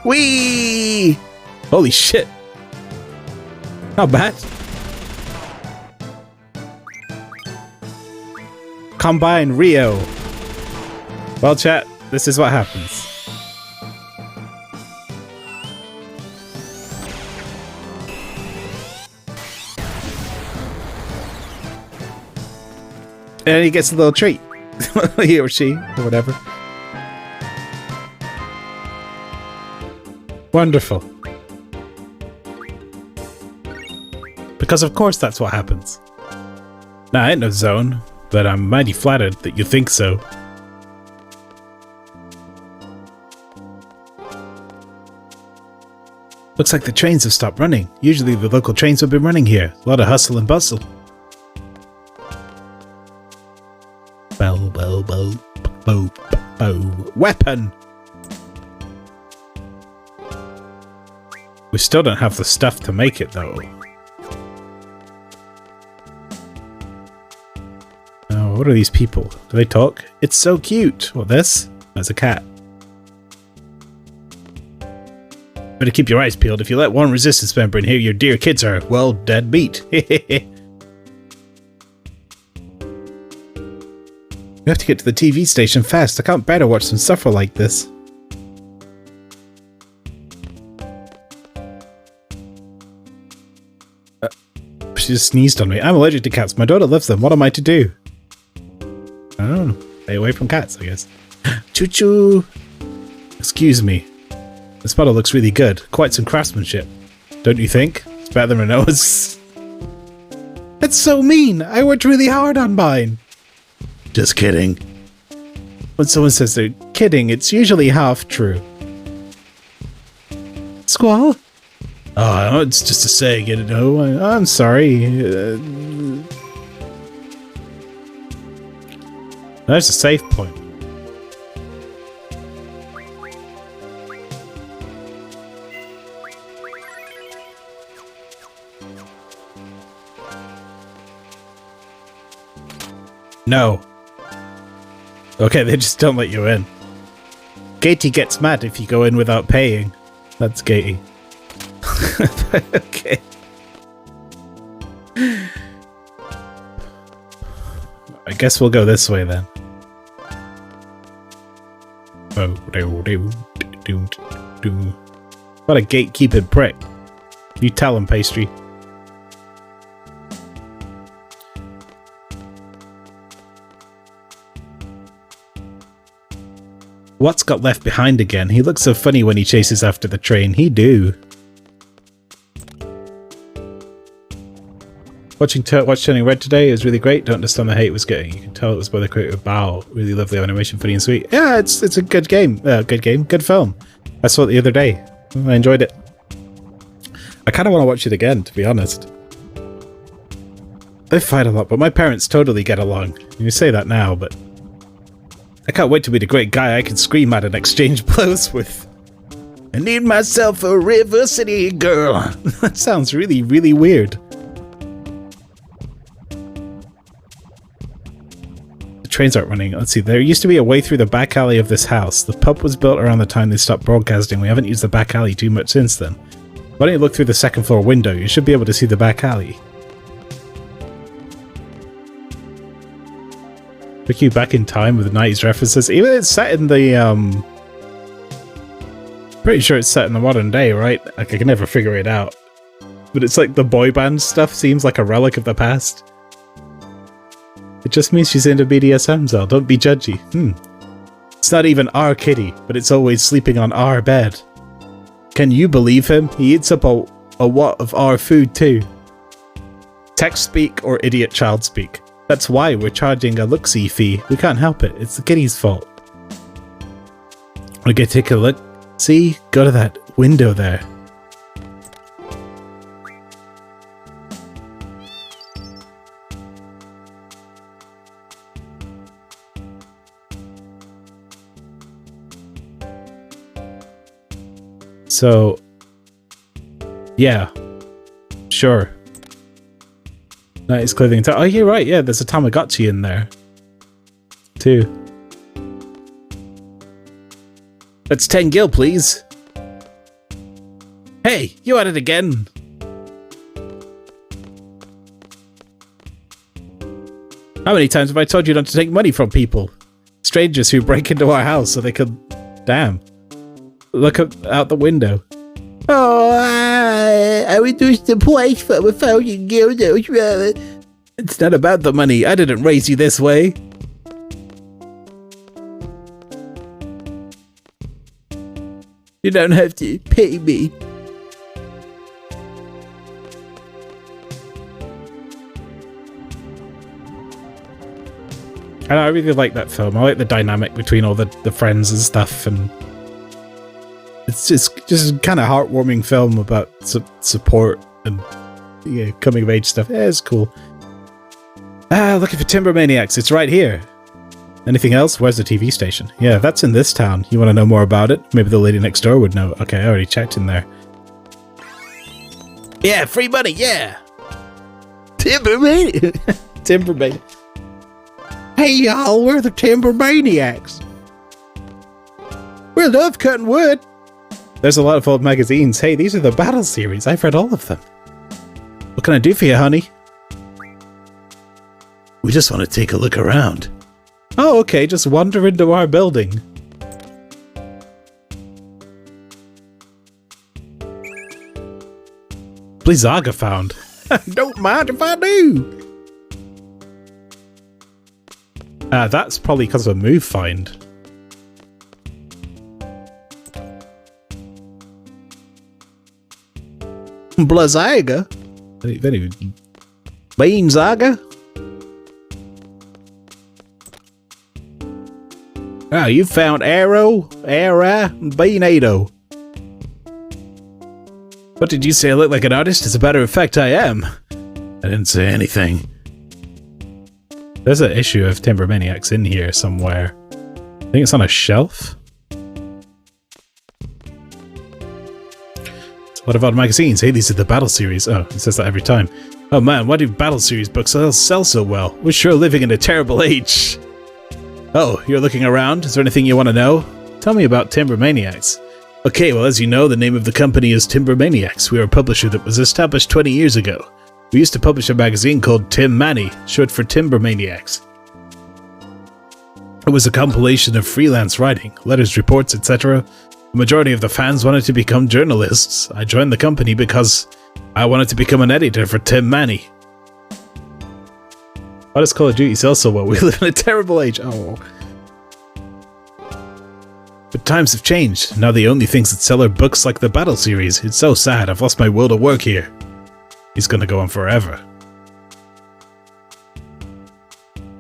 Whee! Holy shit. Not bad. Combine Rio. Well, chat, this is what happens. And he gets a little treat. He or she, or whatever. Wonderful. Because of course that's what happens. Nah, ain't no zone, but I'm mighty flattered that you think so. Looks like the trains have stopped running. Usually the local trains have been running here. A lot of hustle and bustle. Bow, bow, bow, bow, bow. Weapon! We still don't have the stuff to make it, though. Oh, what are these people? Do they talk? It's so cute! What, this? That's a cat. Better keep your eyes peeled. If you let one resistance member in here, your dear kids are, well, dead meat. We have to get to the TV station fast. I can't bear to watch them suffer like this. She just sneezed on me. I'm allergic to cats. My daughter loves them. What am I to do? I don't know. Stay away from cats, I guess. Choo-choo! Excuse me. This model looks really good. Quite some craftsmanship. Don't you think? It's better than Renoa's. That's so mean! I worked really hard on mine! Just kidding. When someone says they're kidding, it's usually half true. Squall? Oh, it's just a saying, you know. I'm sorry. There's a save point. No. Okay, they just don't let you in. Gatey gets mad if you go in without paying. That's Gatey. Okay. I guess we'll go this way then. Oh, what a gatekeeping prick. You tell him, Pastry. What's got left behind again? He looks so funny when he chases after the train. He do. Watch Turning Red today is really great. Don't understand the hate it was getting. You can tell it was by the creator of Bao. Really lovely animation, funny and sweet. Yeah, it's a good game. Good film. I saw it the other day. I enjoyed it. I kind of want to watch it again, to be honest. They fight a lot, but my parents totally get along. You say that now, but I can't wait to be the great guy I can scream at and exchange blows with. I need myself a River City girl. That sounds really, really weird. The trains aren't running. Let's see. There used to be a way through the back alley of this house. The pub was built around the time they stopped broadcasting. We haven't used the back alley too much since then. Why don't you look through the second floor window? You should be able to see the back alley. Took you back in time with 90s references. Even it's set in the, pretty sure it's set in the modern day, right? Like, I can never figure it out. But it's like the boy band stuff seems like a relic of the past. It just means she's into BDSM, Zell. Don't be judgy. It's not even our kitty, but it's always sleeping on our bed. Can you believe him? He eats up a lot of our food too. Text speak or idiot child speak. That's why we're charging a look-see fee. We can't help it. It's the kitty's fault. Okay, take a look. See? Go to that window there. So, yeah. Sure. Nice clothing. Oh, you're right. Yeah, there's a Tamagotchi in there, too. That's 10 gil, please. Hey, you at it again. How many times have I told you not to take money from people? Strangers who break into our house so they could... Damn. Look out the window. Oh, I reduced the price from 1,000 gil. It's not about the money. I didn't raise you this way. You don't have to pay me. I really like that film. I like the dynamic between all the friends and stuff, and it's just kind of heartwarming film about support and coming of age stuff. Yeah, it's cool. Looking for Timber Maniacs. It's right here. Anything else? Where's the TV station? Yeah, that's in this town. You want to know more about it? Maybe the lady next door would know. Okay, I already checked in there. Yeah, free money, yeah! Timber Maniacs! Timber Maniacs. Hey y'all, we're the Timber Maniacs. We love cutting wood. There's a lot of old magazines. Hey, these are the battle series. I've read all of them. What can I do for you, honey? We just want to take a look around. Oh, okay, just wander into our building. Blizzaga found. Don't mind if I do. That's probably because of a move find. Blizzaga? Beanzaga? Oh, you found Arrow, Era, and Beanado. What did you say? I look like an artist? As a matter of fact, I am. I didn't say anything. There's an issue of Timber Maniacs in here somewhere. I think it's on a shelf. What about magazines? Hey, these are the battle series. Oh, it says that every time. Oh man, why do battle series books sell so well? We're sure living in a terrible age. Oh, you're looking around? Is there anything you want to know? Tell me about Timber Maniacs. Okay, well, as you know, the name of the company is Timber Maniacs. We are a publisher that was established 20 years ago. We used to publish a magazine called Tim Manny, short for Timber Maniacs. It was a compilation of freelance writing, letters, reports, etc. The majority of the fans wanted to become journalists. I joined the company because I wanted to become an editor for Tim Manny. Why does Call of Duty sell so well? We live in a terrible age. Oh. But times have changed. Now the only things that sell are books like the Battle series. It's so sad. I've lost my will to work here. He's gonna go on forever.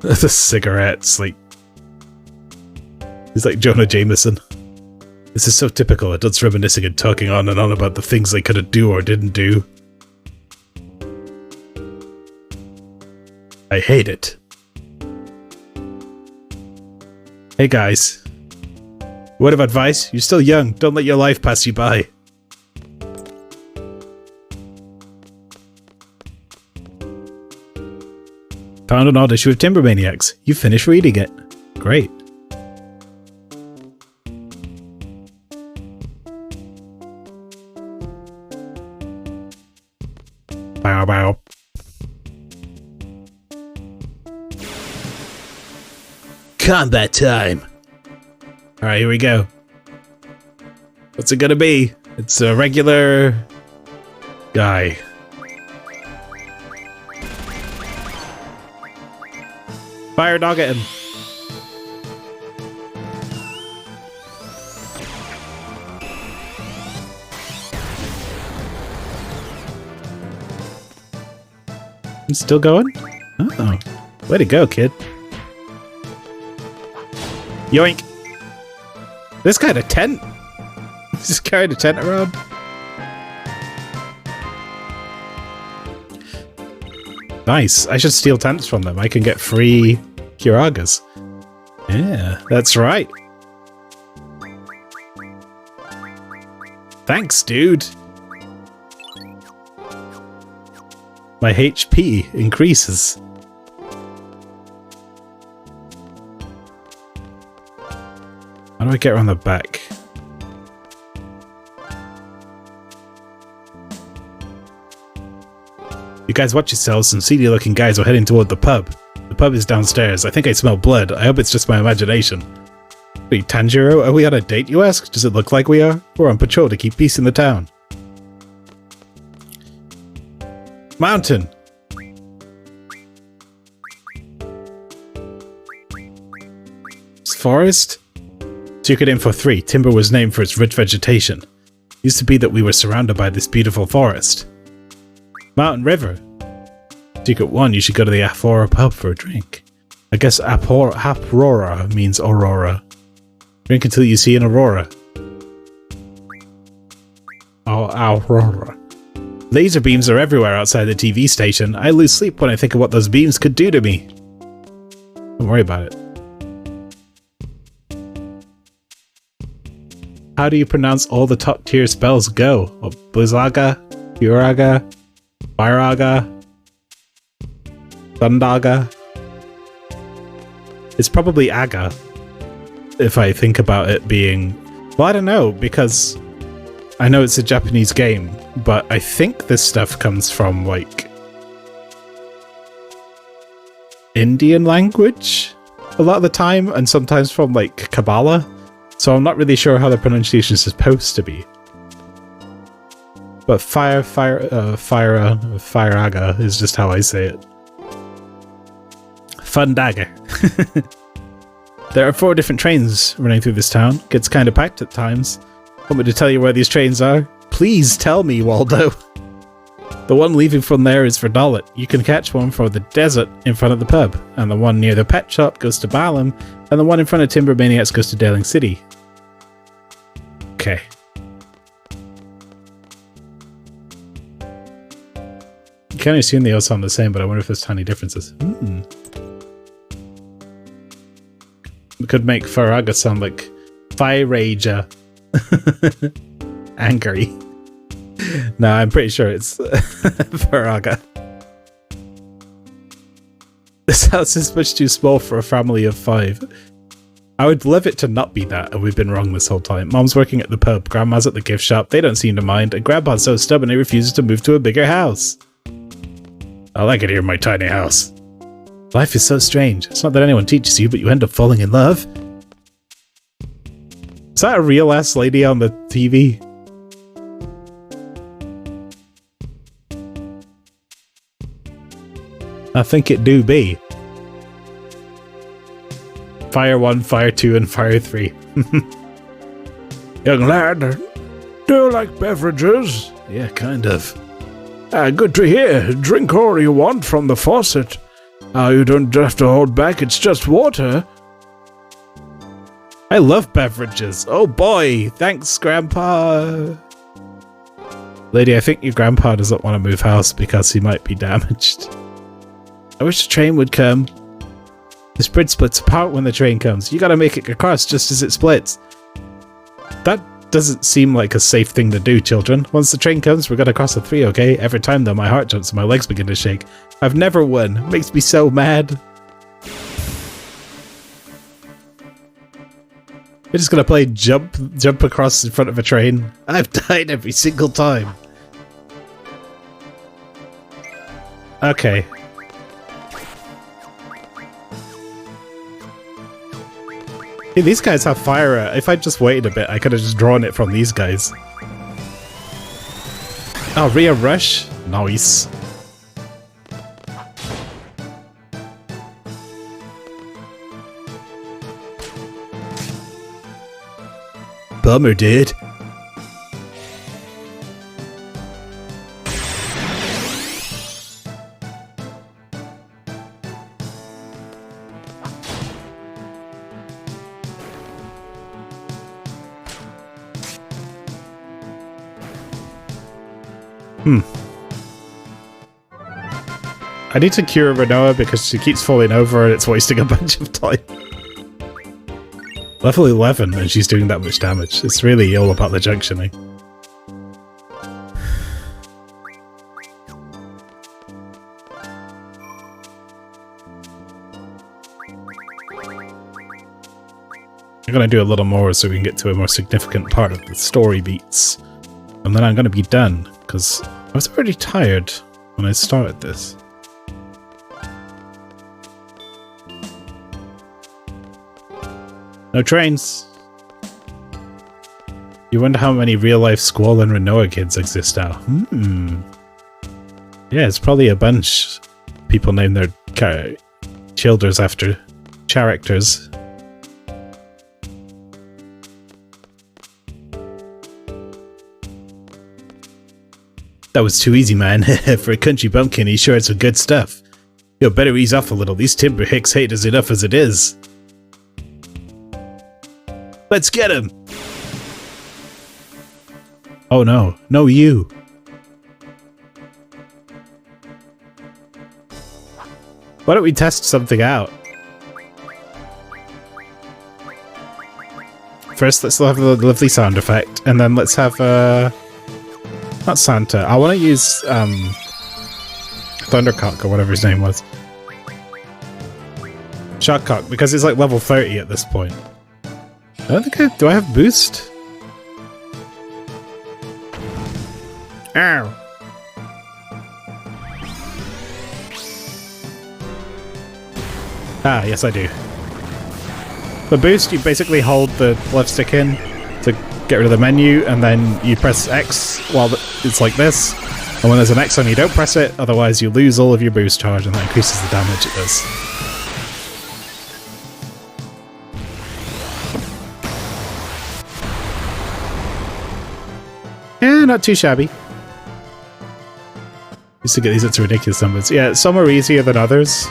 The cigarettes, like... He's like Jonah Jameson. This is so typical. Adults reminiscing and talking on and on about the things they couldn't do or didn't do. I hate it. Hey guys. Word of advice, you're still young, don't let your life pass you by. Found an odd issue of Timber Maniacs. You finished reading it. Great. Bow bow. Combat time! Alright, here we go. What's it gonna be? It's a regular guy. Fire dog at him. I'm still going? Oh, way to go, kid. Yoink. This guy had a tent. He's just carried a tent around. Nice. I should steal tents from them. I can get free Kiragas. Yeah, that's right. Thanks, dude. My HP increases. How do I get around the back? You guys watch yourselves. Some seedy looking guys are heading toward the pub. The pub is downstairs. I think I smell blood. I hope it's just my imagination. Wait, Tanjiro, are we on a date, you ask? Does it look like we are? We're on patrol to keep peace in the town. Mountain! It's forest? Secret Info 3. Timber was named for its rich vegetation. It used to be that we were surrounded by this beautiful forest. Mountain River. Secret 1. You should go to the Aurora pub for a drink. I guess Aurora means aurora. Drink until you see an aurora. Oh, aurora. Laser beams are everywhere outside the TV station. I lose sleep when I think of what those beams could do to me. Don't worry about it. How do you pronounce all the top tier spells go? Blizzaga, Uraga, Firaga, Thundaga. It's probably Aga, if I think about it being... Well, I don't know, because I know it's a Japanese game, but I think this stuff comes from, like, Indian language a lot of the time, and sometimes from, like, Kabbalah. So I'm not really sure how the pronunciation is supposed to be. But Firaga is just how I say it. Fundaga. There are 4 different trains running through this town. Gets kind of packed at times. Want me to tell you where these trains are? Please tell me, Waldo. The one leaving from there is for Dalit. You can catch one for the desert in front of the pub, and the one near the pet shop goes to Balam, and the one in front of Timber Maniacs goes to Daling City. Okay. You can assume they all sound the same, but I wonder if there's tiny differences. We could make Faraga sound like Firaja. Angry. No, I'm pretty sure it's Faraga. This house is much too small for a family of 5. I would love it to not be that, and we've been wrong this whole time. Mom's working at the pub, Grandma's at the gift shop, they don't seem to mind, and Grandpa's so stubborn he refuses to move to a bigger house. I like it here in my tiny house. Life is so strange. It's not that anyone teaches you, but you end up falling in love. Is that a real-ass lady on the TV? I think it do be. Fire 1, Fire 2, and Fire 3. Young lad, do you like beverages? Yeah, kind of. Good to hear. Drink all you want from the faucet. You don't have to hold back, it's just water. I love beverages. Oh boy, thanks, Grandpa. Lady, I think your grandpa doesn't want to move house because he might be damaged. I wish the train would come. This bridge splits apart when the train comes. You gotta make it across just as it splits. That doesn't seem like a safe thing to do, children. Once the train comes, we're gonna cross the 3, okay? Every time, though, my heart jumps and my legs begin to shake. I've never won. It makes me so mad. We're just gonna play jump across in front of a train. I've died every single time. Okay. Hey, these guys have fire. If I just waited a bit, I could have just drawn it from these guys. Oh, Rhea Rush? Nice. Bummer, dude. I need to cure Renoa because she keeps falling over and it's wasting a bunch of time. Level 11 and she's doing that much damage. It's really all about the junctioning. I'm going to do a little more so we can get to a more significant part of the story beats. And then I'm going to be done, because I was already tired when I started this. No trains! You wonder how many real-life Squall and Renoa kids exist now. Yeah, it's probably a bunch. People name their children after characters. That was too easy, man. For a country bumpkin, he sure had some good stuff. You better ease off a little. These timber hicks hate us enough as it is. Let's get him! Oh no. No, you. Why don't we test something out? First, let's have a lovely sound effect, and then let's have not Santa. I want to use Thundercock or whatever his name was. Shockcock, because it's like level 30 at this point. I don't think do I have boost? Ow. Ah, yes I do. The boost, you basically hold the left stick in to get rid of the menu, and then you press X while it's like this. And when there's an X on, you don't press it, otherwise you lose all of your boost charge, and that increases the damage it does. Yeah, not too shabby. Used to get these up to ridiculous numbers. Yeah, some are easier than others.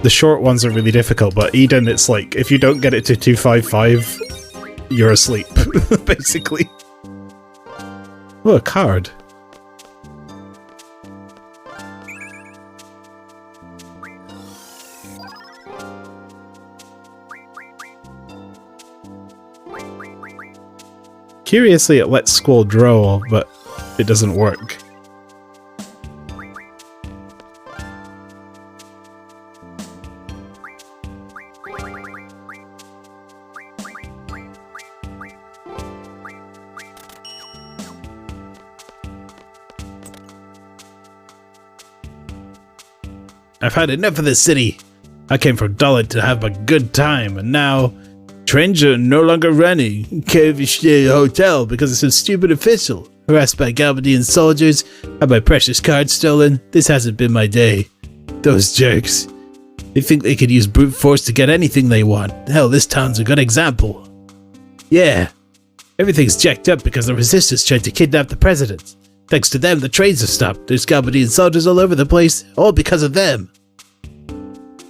The short ones are really difficult, but Eden, it's like, if you don't get it to 255, you're asleep, basically. Oh, a card. Curiously, it lets Squall draw, but it doesn't work. I've had enough of this city. I came from Dullet to have a good time, and now trains are no longer running Cavish Hotel because of some stupid official. Harassed by Galbadian soldiers, had my precious card stolen. This hasn't been my day. Those jerks. They think they could use brute force to get anything they want. Hell, this town's a good example. Yeah. Everything's jacked up because the resistance tried to kidnap the president. Thanks to them, the trains have stopped. There's Galbadian soldiers all over the place, all because of them.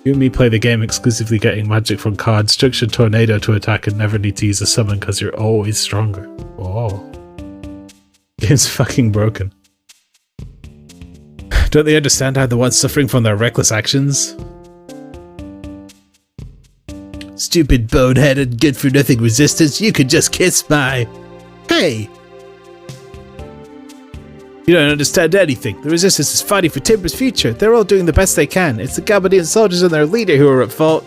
You and me play the game exclusively getting magic from cards, structure tornado to attack and never need to use a summon because you're always stronger. Oh. Game's fucking broken. Don't they understand how the ones suffering from their reckless actions? Stupid, boneheaded, good-for-nothing resistance, you could just kiss my... Hey! You don't understand anything. The resistance is fighting for Timber's future. They're all doing the best they can. It's the Galbadian soldiers and their leader who are at fault.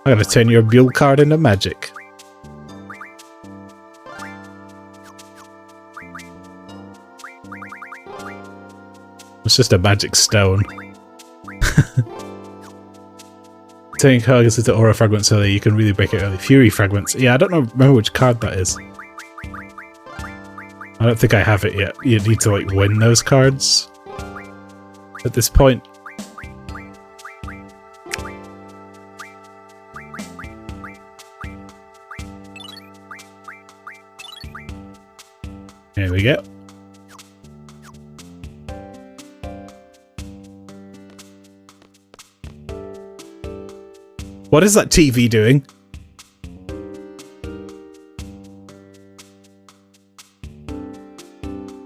I'm gonna turn your Buell card into magic. It's just a magic stone. Turning cards into aura fragments so that you can really break it early. Fury fragments. Yeah, I don't remember which card that is. I don't think I have it yet. You need to like win those cards at this point. Here we go. What is that TV doing?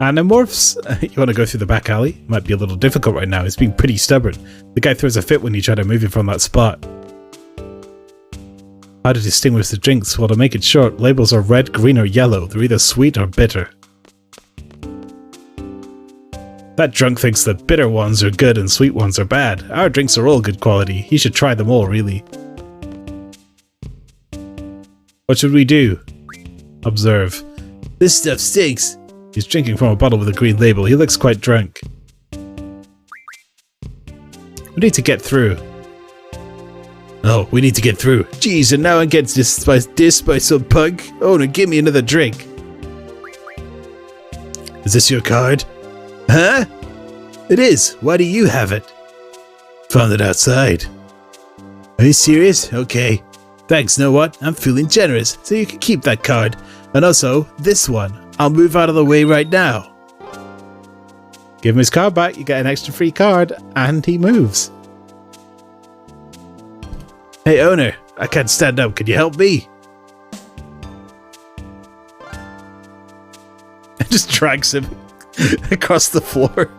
Animorphs? You want to go through the back alley? Might be a little difficult right now. It's being pretty stubborn. The guy throws a fit when you try to move him from that spot. How to distinguish the drinks? Well, to make it short, labels are red, green, or yellow. They're either sweet or bitter. That drunk thinks the bitter ones are good and sweet ones are bad. Our drinks are all good quality. He should try them all, really. What should we do? Observe. This stuff stinks. He's drinking from a bottle with a green label. He looks quite drunk. We need to get through. Oh, we need to get through. Jeez, and now I'm getting dissed by some punk. Oh, no, give me another drink. Is this your card? Huh? It is. Why do you have it? Found it outside. Are you serious? Okay. Thanks, know what? I'm feeling generous, so you can keep that card. And also, this one. I'll move out of the way right now. Give him his card back, you get an extra free card, and he moves. Hey, owner, I can't stand up. Can you help me? It just drags him across the floor.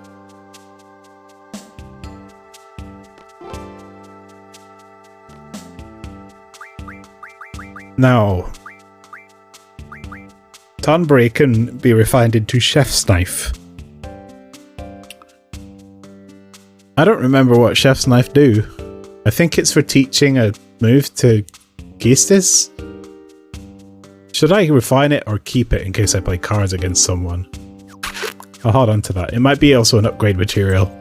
Now, Tonberry can be refined into chef's knife. I don't remember what chef's knife do. I think it's for teaching a move to Geistis. Should I refine it or keep it in case I play cards against someone? I'll hold on to that. It might be also an upgrade material.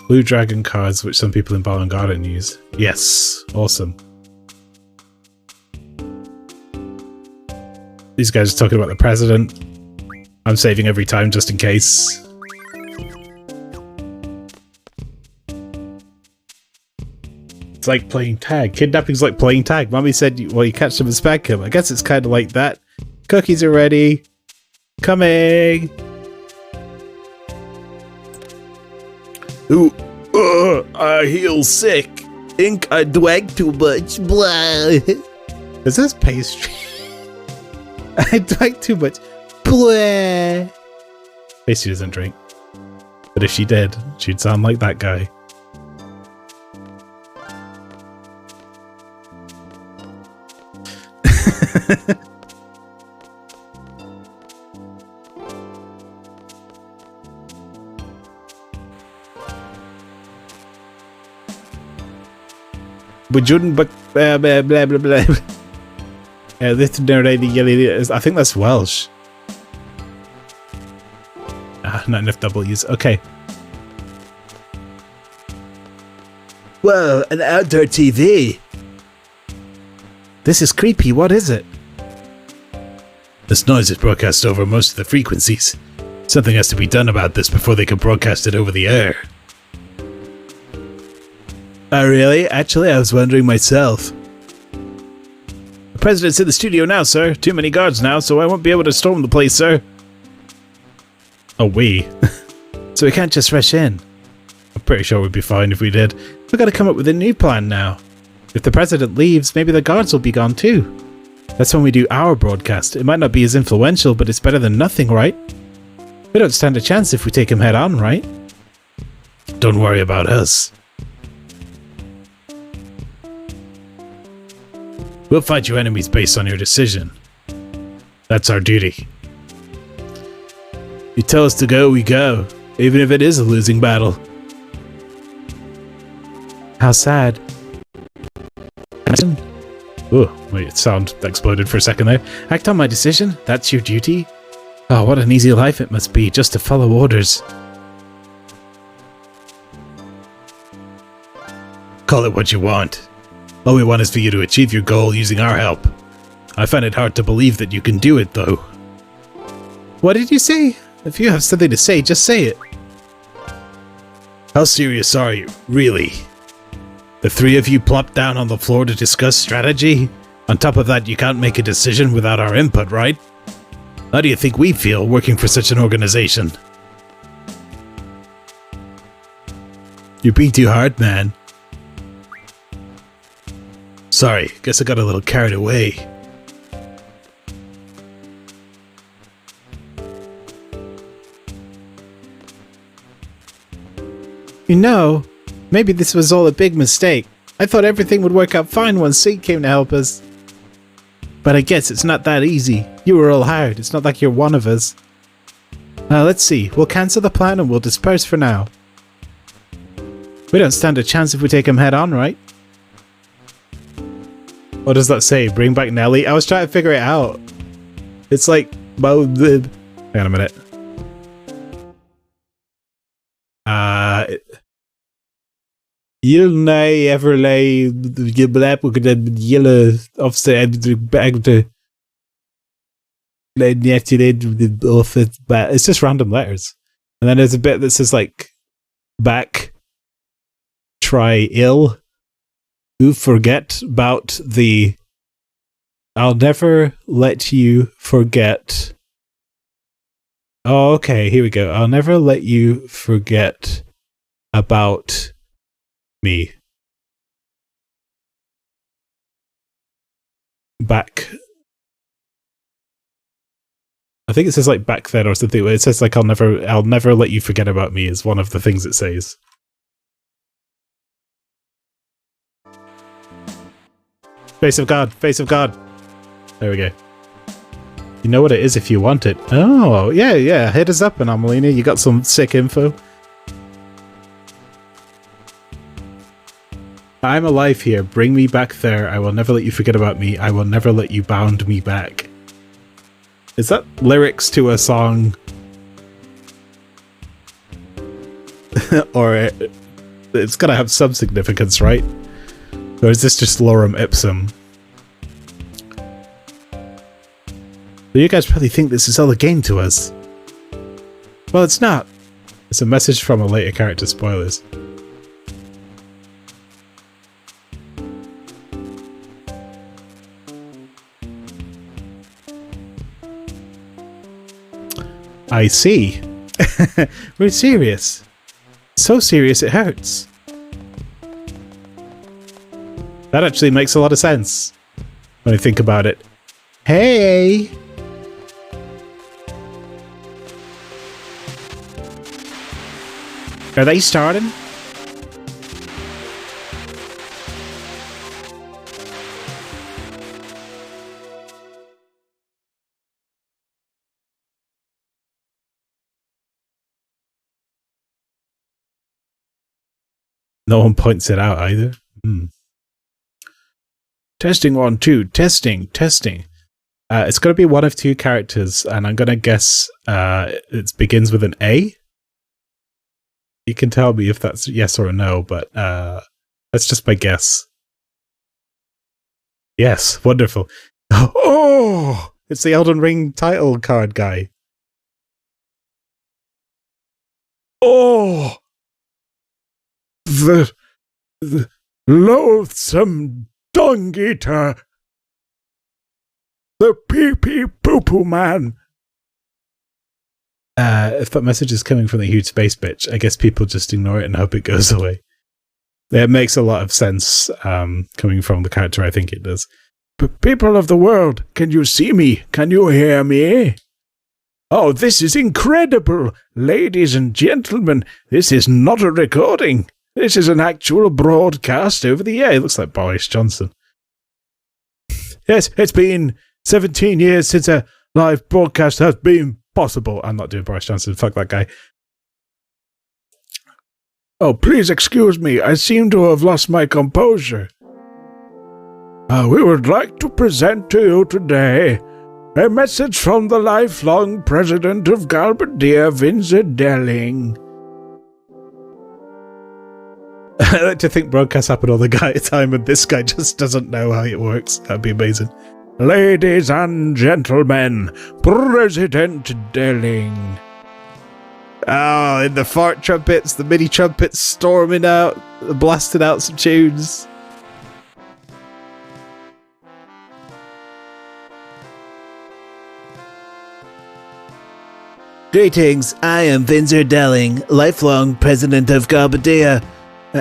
Blue dragon cards, which some people in Ballon Garden use. Yes, awesome. These guys are talking about the president. I'm saving every time just in case. It's like playing tag. Kidnapping's like playing tag. Mommy said, well, you catch them and spank him. I guess it's kind of like that. Cookies are ready. Coming. Ooh, I heal sick. Ink, I drank too much. Blah. Is this pastry? I drank too much. Blah. Pastry doesn't drink. But if she did, she'd sound like that guy. Blah, blah, blah, blah. I think that's Welsh. Not enough W's. Okay. Whoa, an outdoor TV. This is creepy. What is it? This noise is broadcast over most of the frequencies. Something has to be done about this before they can broadcast it over the air. Oh, really? Actually, I was wondering myself. The president's in the studio now, sir. Too many guards now, so I won't be able to storm the place, sir. Oh, we. So we can't just rush in. I'm pretty sure we'd be fine if we did. We've got to come up with a new plan now. If the president leaves, maybe the guards will be gone too. That's when we do our broadcast. It might not be as influential, but it's better than nothing, right? We don't stand a chance if we take him head on, right? Don't worry about us. We'll fight your enemies based on your decision. That's our duty. You tell us to go, we go. Even if it is a losing battle. How sad. Oh, wait, sound exploded for a second there. Act on my decision? That's your duty? Oh, what an easy life it must be, just to follow orders. Call it what you want. All we want is for you to achieve your goal using our help. I find it hard to believe that you can do it, though. What did you say? If you have something to say, just say it. How serious are you, really? The three of you plopped down on the floor to discuss strategy? On top of that, you can't make a decision without our input, right? How do you think we feel working for such an organization? You're being too hard, man. Sorry, guess I got a little carried away. You know, maybe this was all a big mistake. I thought everything would work out fine once Seed came to help us. But I guess it's not that easy. You were all hired. It's not like you're one of us. Let's see. We'll cancel the plan and we'll disperse for now. We don't stand a chance if we take him head on, right? What does that say? Bring back Nelly? I was trying to figure it out. It's like... Hang on a minute. Yellow Everlay yellow offset it's just random letters. And then there's a bit that says like back try ill. Who forget about the I'll never let you forget. Oh, okay, here we go. I'll never let you forget about me. Back. I think it says like back then or something. It says like I'll never let you forget about me is one of the things it says. Face of God, face of God. There we go. You know what it is if you want it. Oh, yeah. Hit us up, Anomalina. You got some sick info. I'm alive here. Bring me back there. I will never let you forget about me. I will never let you bound me back. Is that lyrics to a song? Or it's gotta have some significance, right? Or is this just lorem ipsum? You guys probably think this is all a game to us. Well, it's not. It's a message from a later character. Spoilers. I see. We're serious. So serious it hurts. That actually makes a lot of sense when I think about it. Hey! Are they starting? No one points it out either. Testing 1, 2. Testing. It's going to be one of two characters, and I'm going to guess it begins with an A. You can tell me if that's yes or a no, but that's just my guess. Yes, wonderful. Oh, it's the Elden Ring title card guy. Oh, the loathsome dung eater. The pee-pee poo-poo man. If that message is coming from the huge space bitch, I guess people just ignore it and hope it goes away. It makes a lot of sense coming from the character I think it does. People of the world, can you see me? Can you hear me? Oh, this is incredible! Ladies and gentlemen, this is not a recording. This is an actual broadcast over the air. It looks like Boris Johnson. Yes, it's been 17 years since a live broadcast has been possible. I'm not doing Boris Johnson. Fuck that guy. Oh, please excuse me. I seem to have lost my composure. We would like to present to you today a message from the lifelong president of Galbadia, Vincent Delling. I like to think broadcasts happen all the time, and this guy just doesn't know how it works. That'd be amazing. Ladies and gentlemen, President Delling. Oh, in the fart trumpets, the mini trumpets storming out, blasting out some tunes. Greetings, I am Vincent Delling, lifelong president of Galbadia.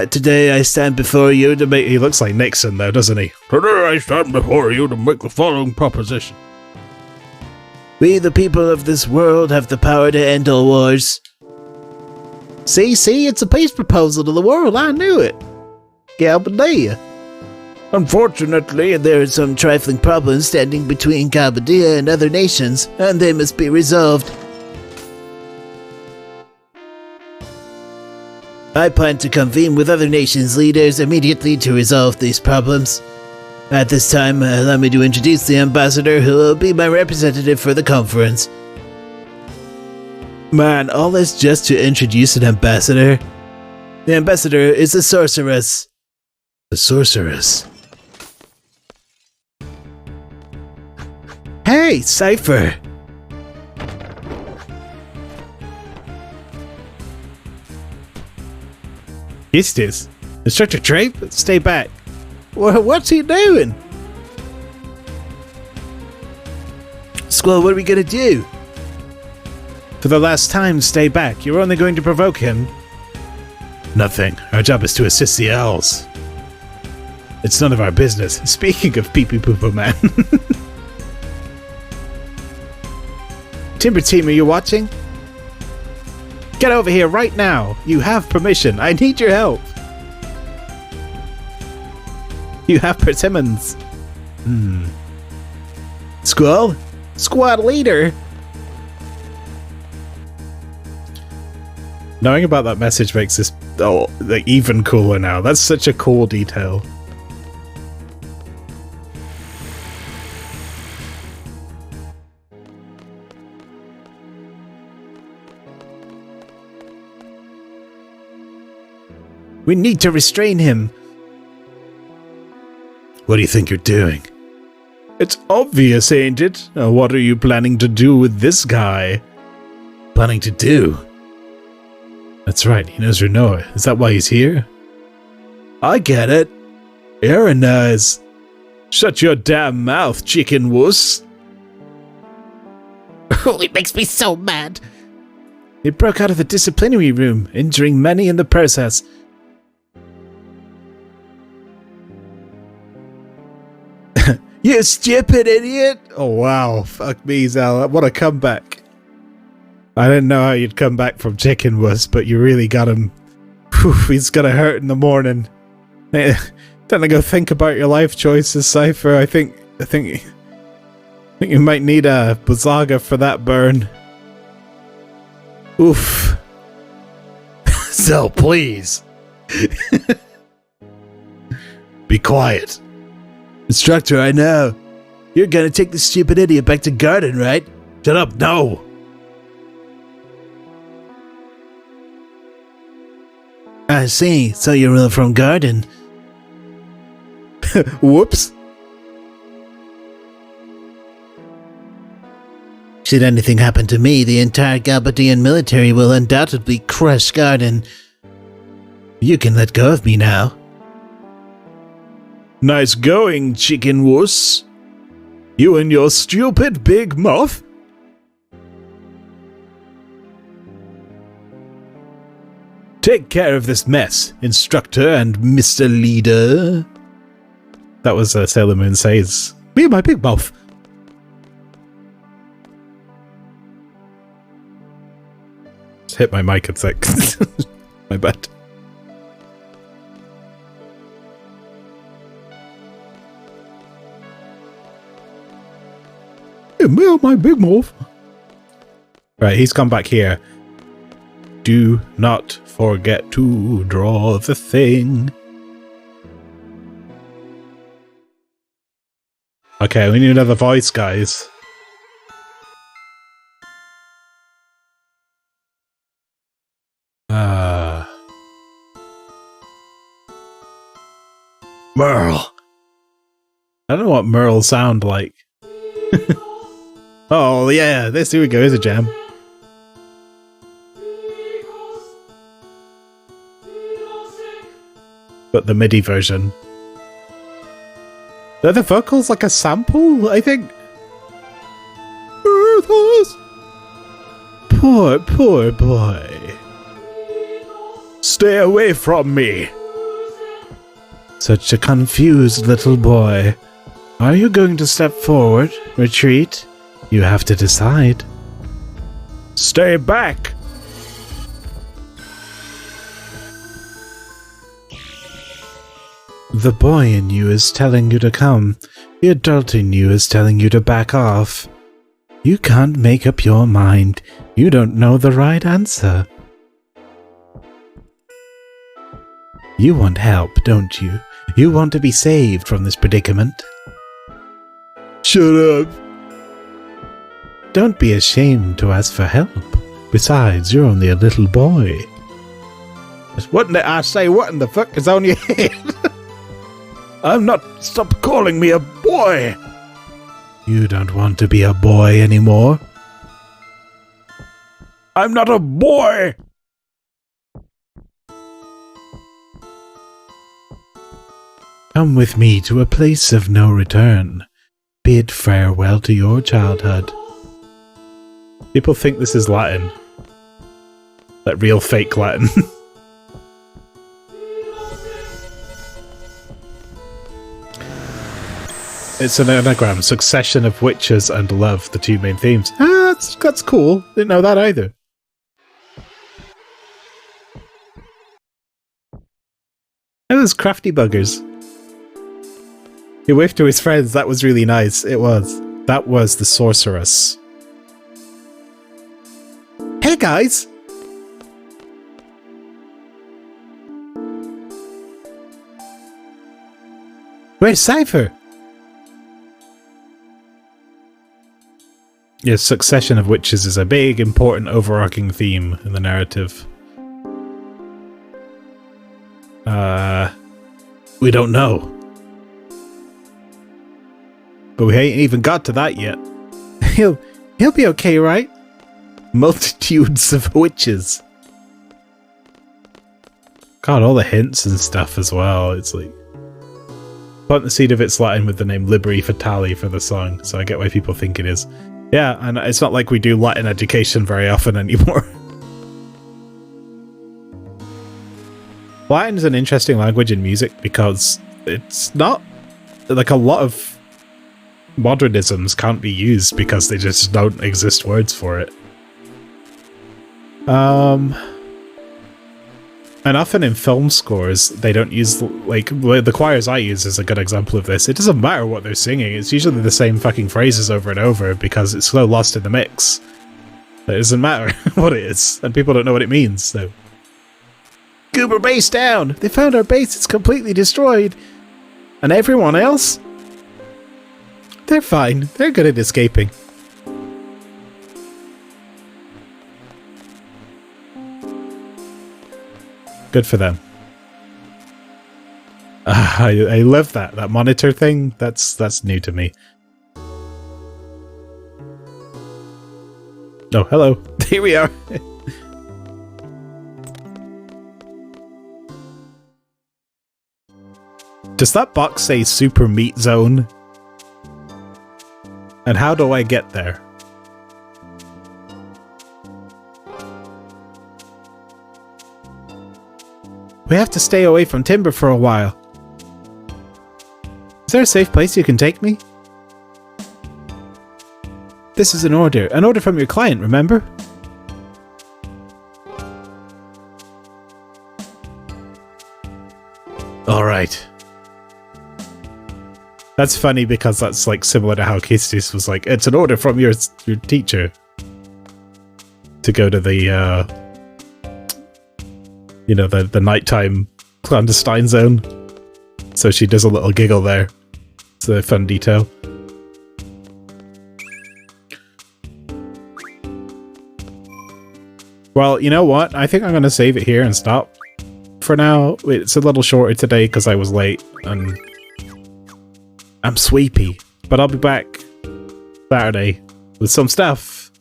Today I stand before you to make... He looks like Nixon though, doesn't he? Today I stand before you to make the following proposition. We, the people of this world, have the power to end all wars. See, it's a peace proposal to the world, I knew it. Galbadia. Unfortunately, there are some trifling problems standing between Galbadia and other nations, and they must be resolved. I plan to convene with other nations' leaders immediately to resolve these problems. At this time, allow me to introduce the ambassador who will be my representative for the conference. Man, all this just to introduce an ambassador? The ambassador is a sorceress. The sorceress? Hey, Cypher! Eustace, Instructor Trape, stay back. What's he doing? Squall, what are we gonna do? For the last time, stay back. You're only going to provoke him. Nothing. Our job is to assist the owls. It's none of our business. Speaking of pee-pee poo-poo man. Timber Team, are you watching? Get over here right now. You have permission. I need your help. You have persimmons. Squall? Squad leader? Knowing about that message makes this like even cooler now. That's such a cool detail. We need to restrain him. What do you think you're doing? It's obvious, ain't it? What are you planning to do with this guy? Planning to do? That's right, he knows Renoa. Is that why he's here? I get it. Aaron knows. Shut your damn mouth, chicken wuss. Oh, it makes me so mad. He broke out of the disciplinary room, injuring many in the process. You stupid idiot! Oh wow, fuck me, Zal. What a comeback. I didn't know how you'd come back from chicken wuss, but you really got him. Whew, he's gonna hurt in the morning. Don't go think about your life choices, Cypher. I think you might need a Bazaga for that burn. Oof. So please. Be quiet. Instructor, I know. You're gonna take this stupid idiot back to Garden, right? Shut up, no! I see, so you're from Garden. Whoops. Should anything happen to me, the entire Galbadian military will undoubtedly crush Garden. You can let go of me now. Nice going, chicken wuss. You and your stupid big mouth. Take care of this mess, instructor and Mr. Leader. That was Sailor Moon says, "Me and my big mouth." Just hit my mic, it's like, my bad. Me and my big mouth. Right, he's come back here. Do not forget to draw the thing. Okay, we need another voice, guys. Merle. I don't know what Merle sound like. Oh yeah, this, here we go, here's a jam. But the MIDI version. Are the vocals like a sample, I think? Poor boy. Stay away from me. Such a confused little boy. Are you going to step forward? Retreat? You have to decide. Stay back. The boy in you is telling you to come. The adult in you is telling you to back off. You can't make up your mind. You don't know the right answer. You want help, don't you? You want to be saved from this predicament. Shut up. Don't be ashamed to ask for help. Besides, you're only a little boy. What in the, I say, what in the fuck is on your head? I'm not. Stop calling me a boy. You don't want to be a boy anymore. I'm not a boy. Come with me to a place of no return. Bid farewell to your childhood. People think this is Latin. Like real fake Latin. It's an anagram. Succession of witches and love, the two main themes. Ah, that's cool. Didn't know that either. Oh, those crafty buggers. He waved to his friends. That was really nice. It was. That was the sorceress. Hey guys! Where's Cypher? Yes, succession of witches is a big, important, overarching theme in the narrative. We don't know. But we ain't even got to that yet. He'll be okay, right? Multitudes of witches. God, all the hints and stuff as well. It's like... Plant the seed of its Latin with the name Liberi Fatali for the song, so I get why people think it is. Yeah, and it's not like we do Latin education very often anymore. Latin is an interesting language in music because it's not... Like, a lot of modernisms can't be used because they just don't exist words for it. And often in film scores, they don't use, like, the choirs I use is a good example of this. It doesn't matter what they're singing, it's usually the same fucking phrases over and over because it's so lost in the mix. It doesn't matter what it is, and people don't know what it means, so. Goober base down! They found our base, it's completely destroyed! And everyone else? They're fine. They're good at escaping. Good for them. I love that monitor thing. That's new to me. Oh, hello. Here we are. Does that box say Super Meat Zone? And how do I get there? We have to stay away from Timber for a while. Is there a safe place you can take me? This is an order from your client, remember? Alright. That's funny because that's like similar to how Kistis was like, it's an order from your teacher to go to the you know, the nighttime clandestine zone. So she does a little giggle there. It's a fun detail. Well, you know what? I think I'm going to save it here and stop for now. It's a little shorter today because I was late and I'm sleepy. But I'll be back Saturday with some stuff.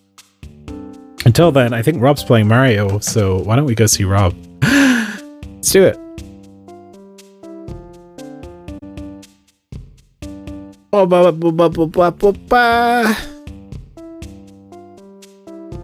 Until then, I think Rob's playing Mario, so why don't we go see Rob? Let's do it. Ba ba ba ba ba ba ba.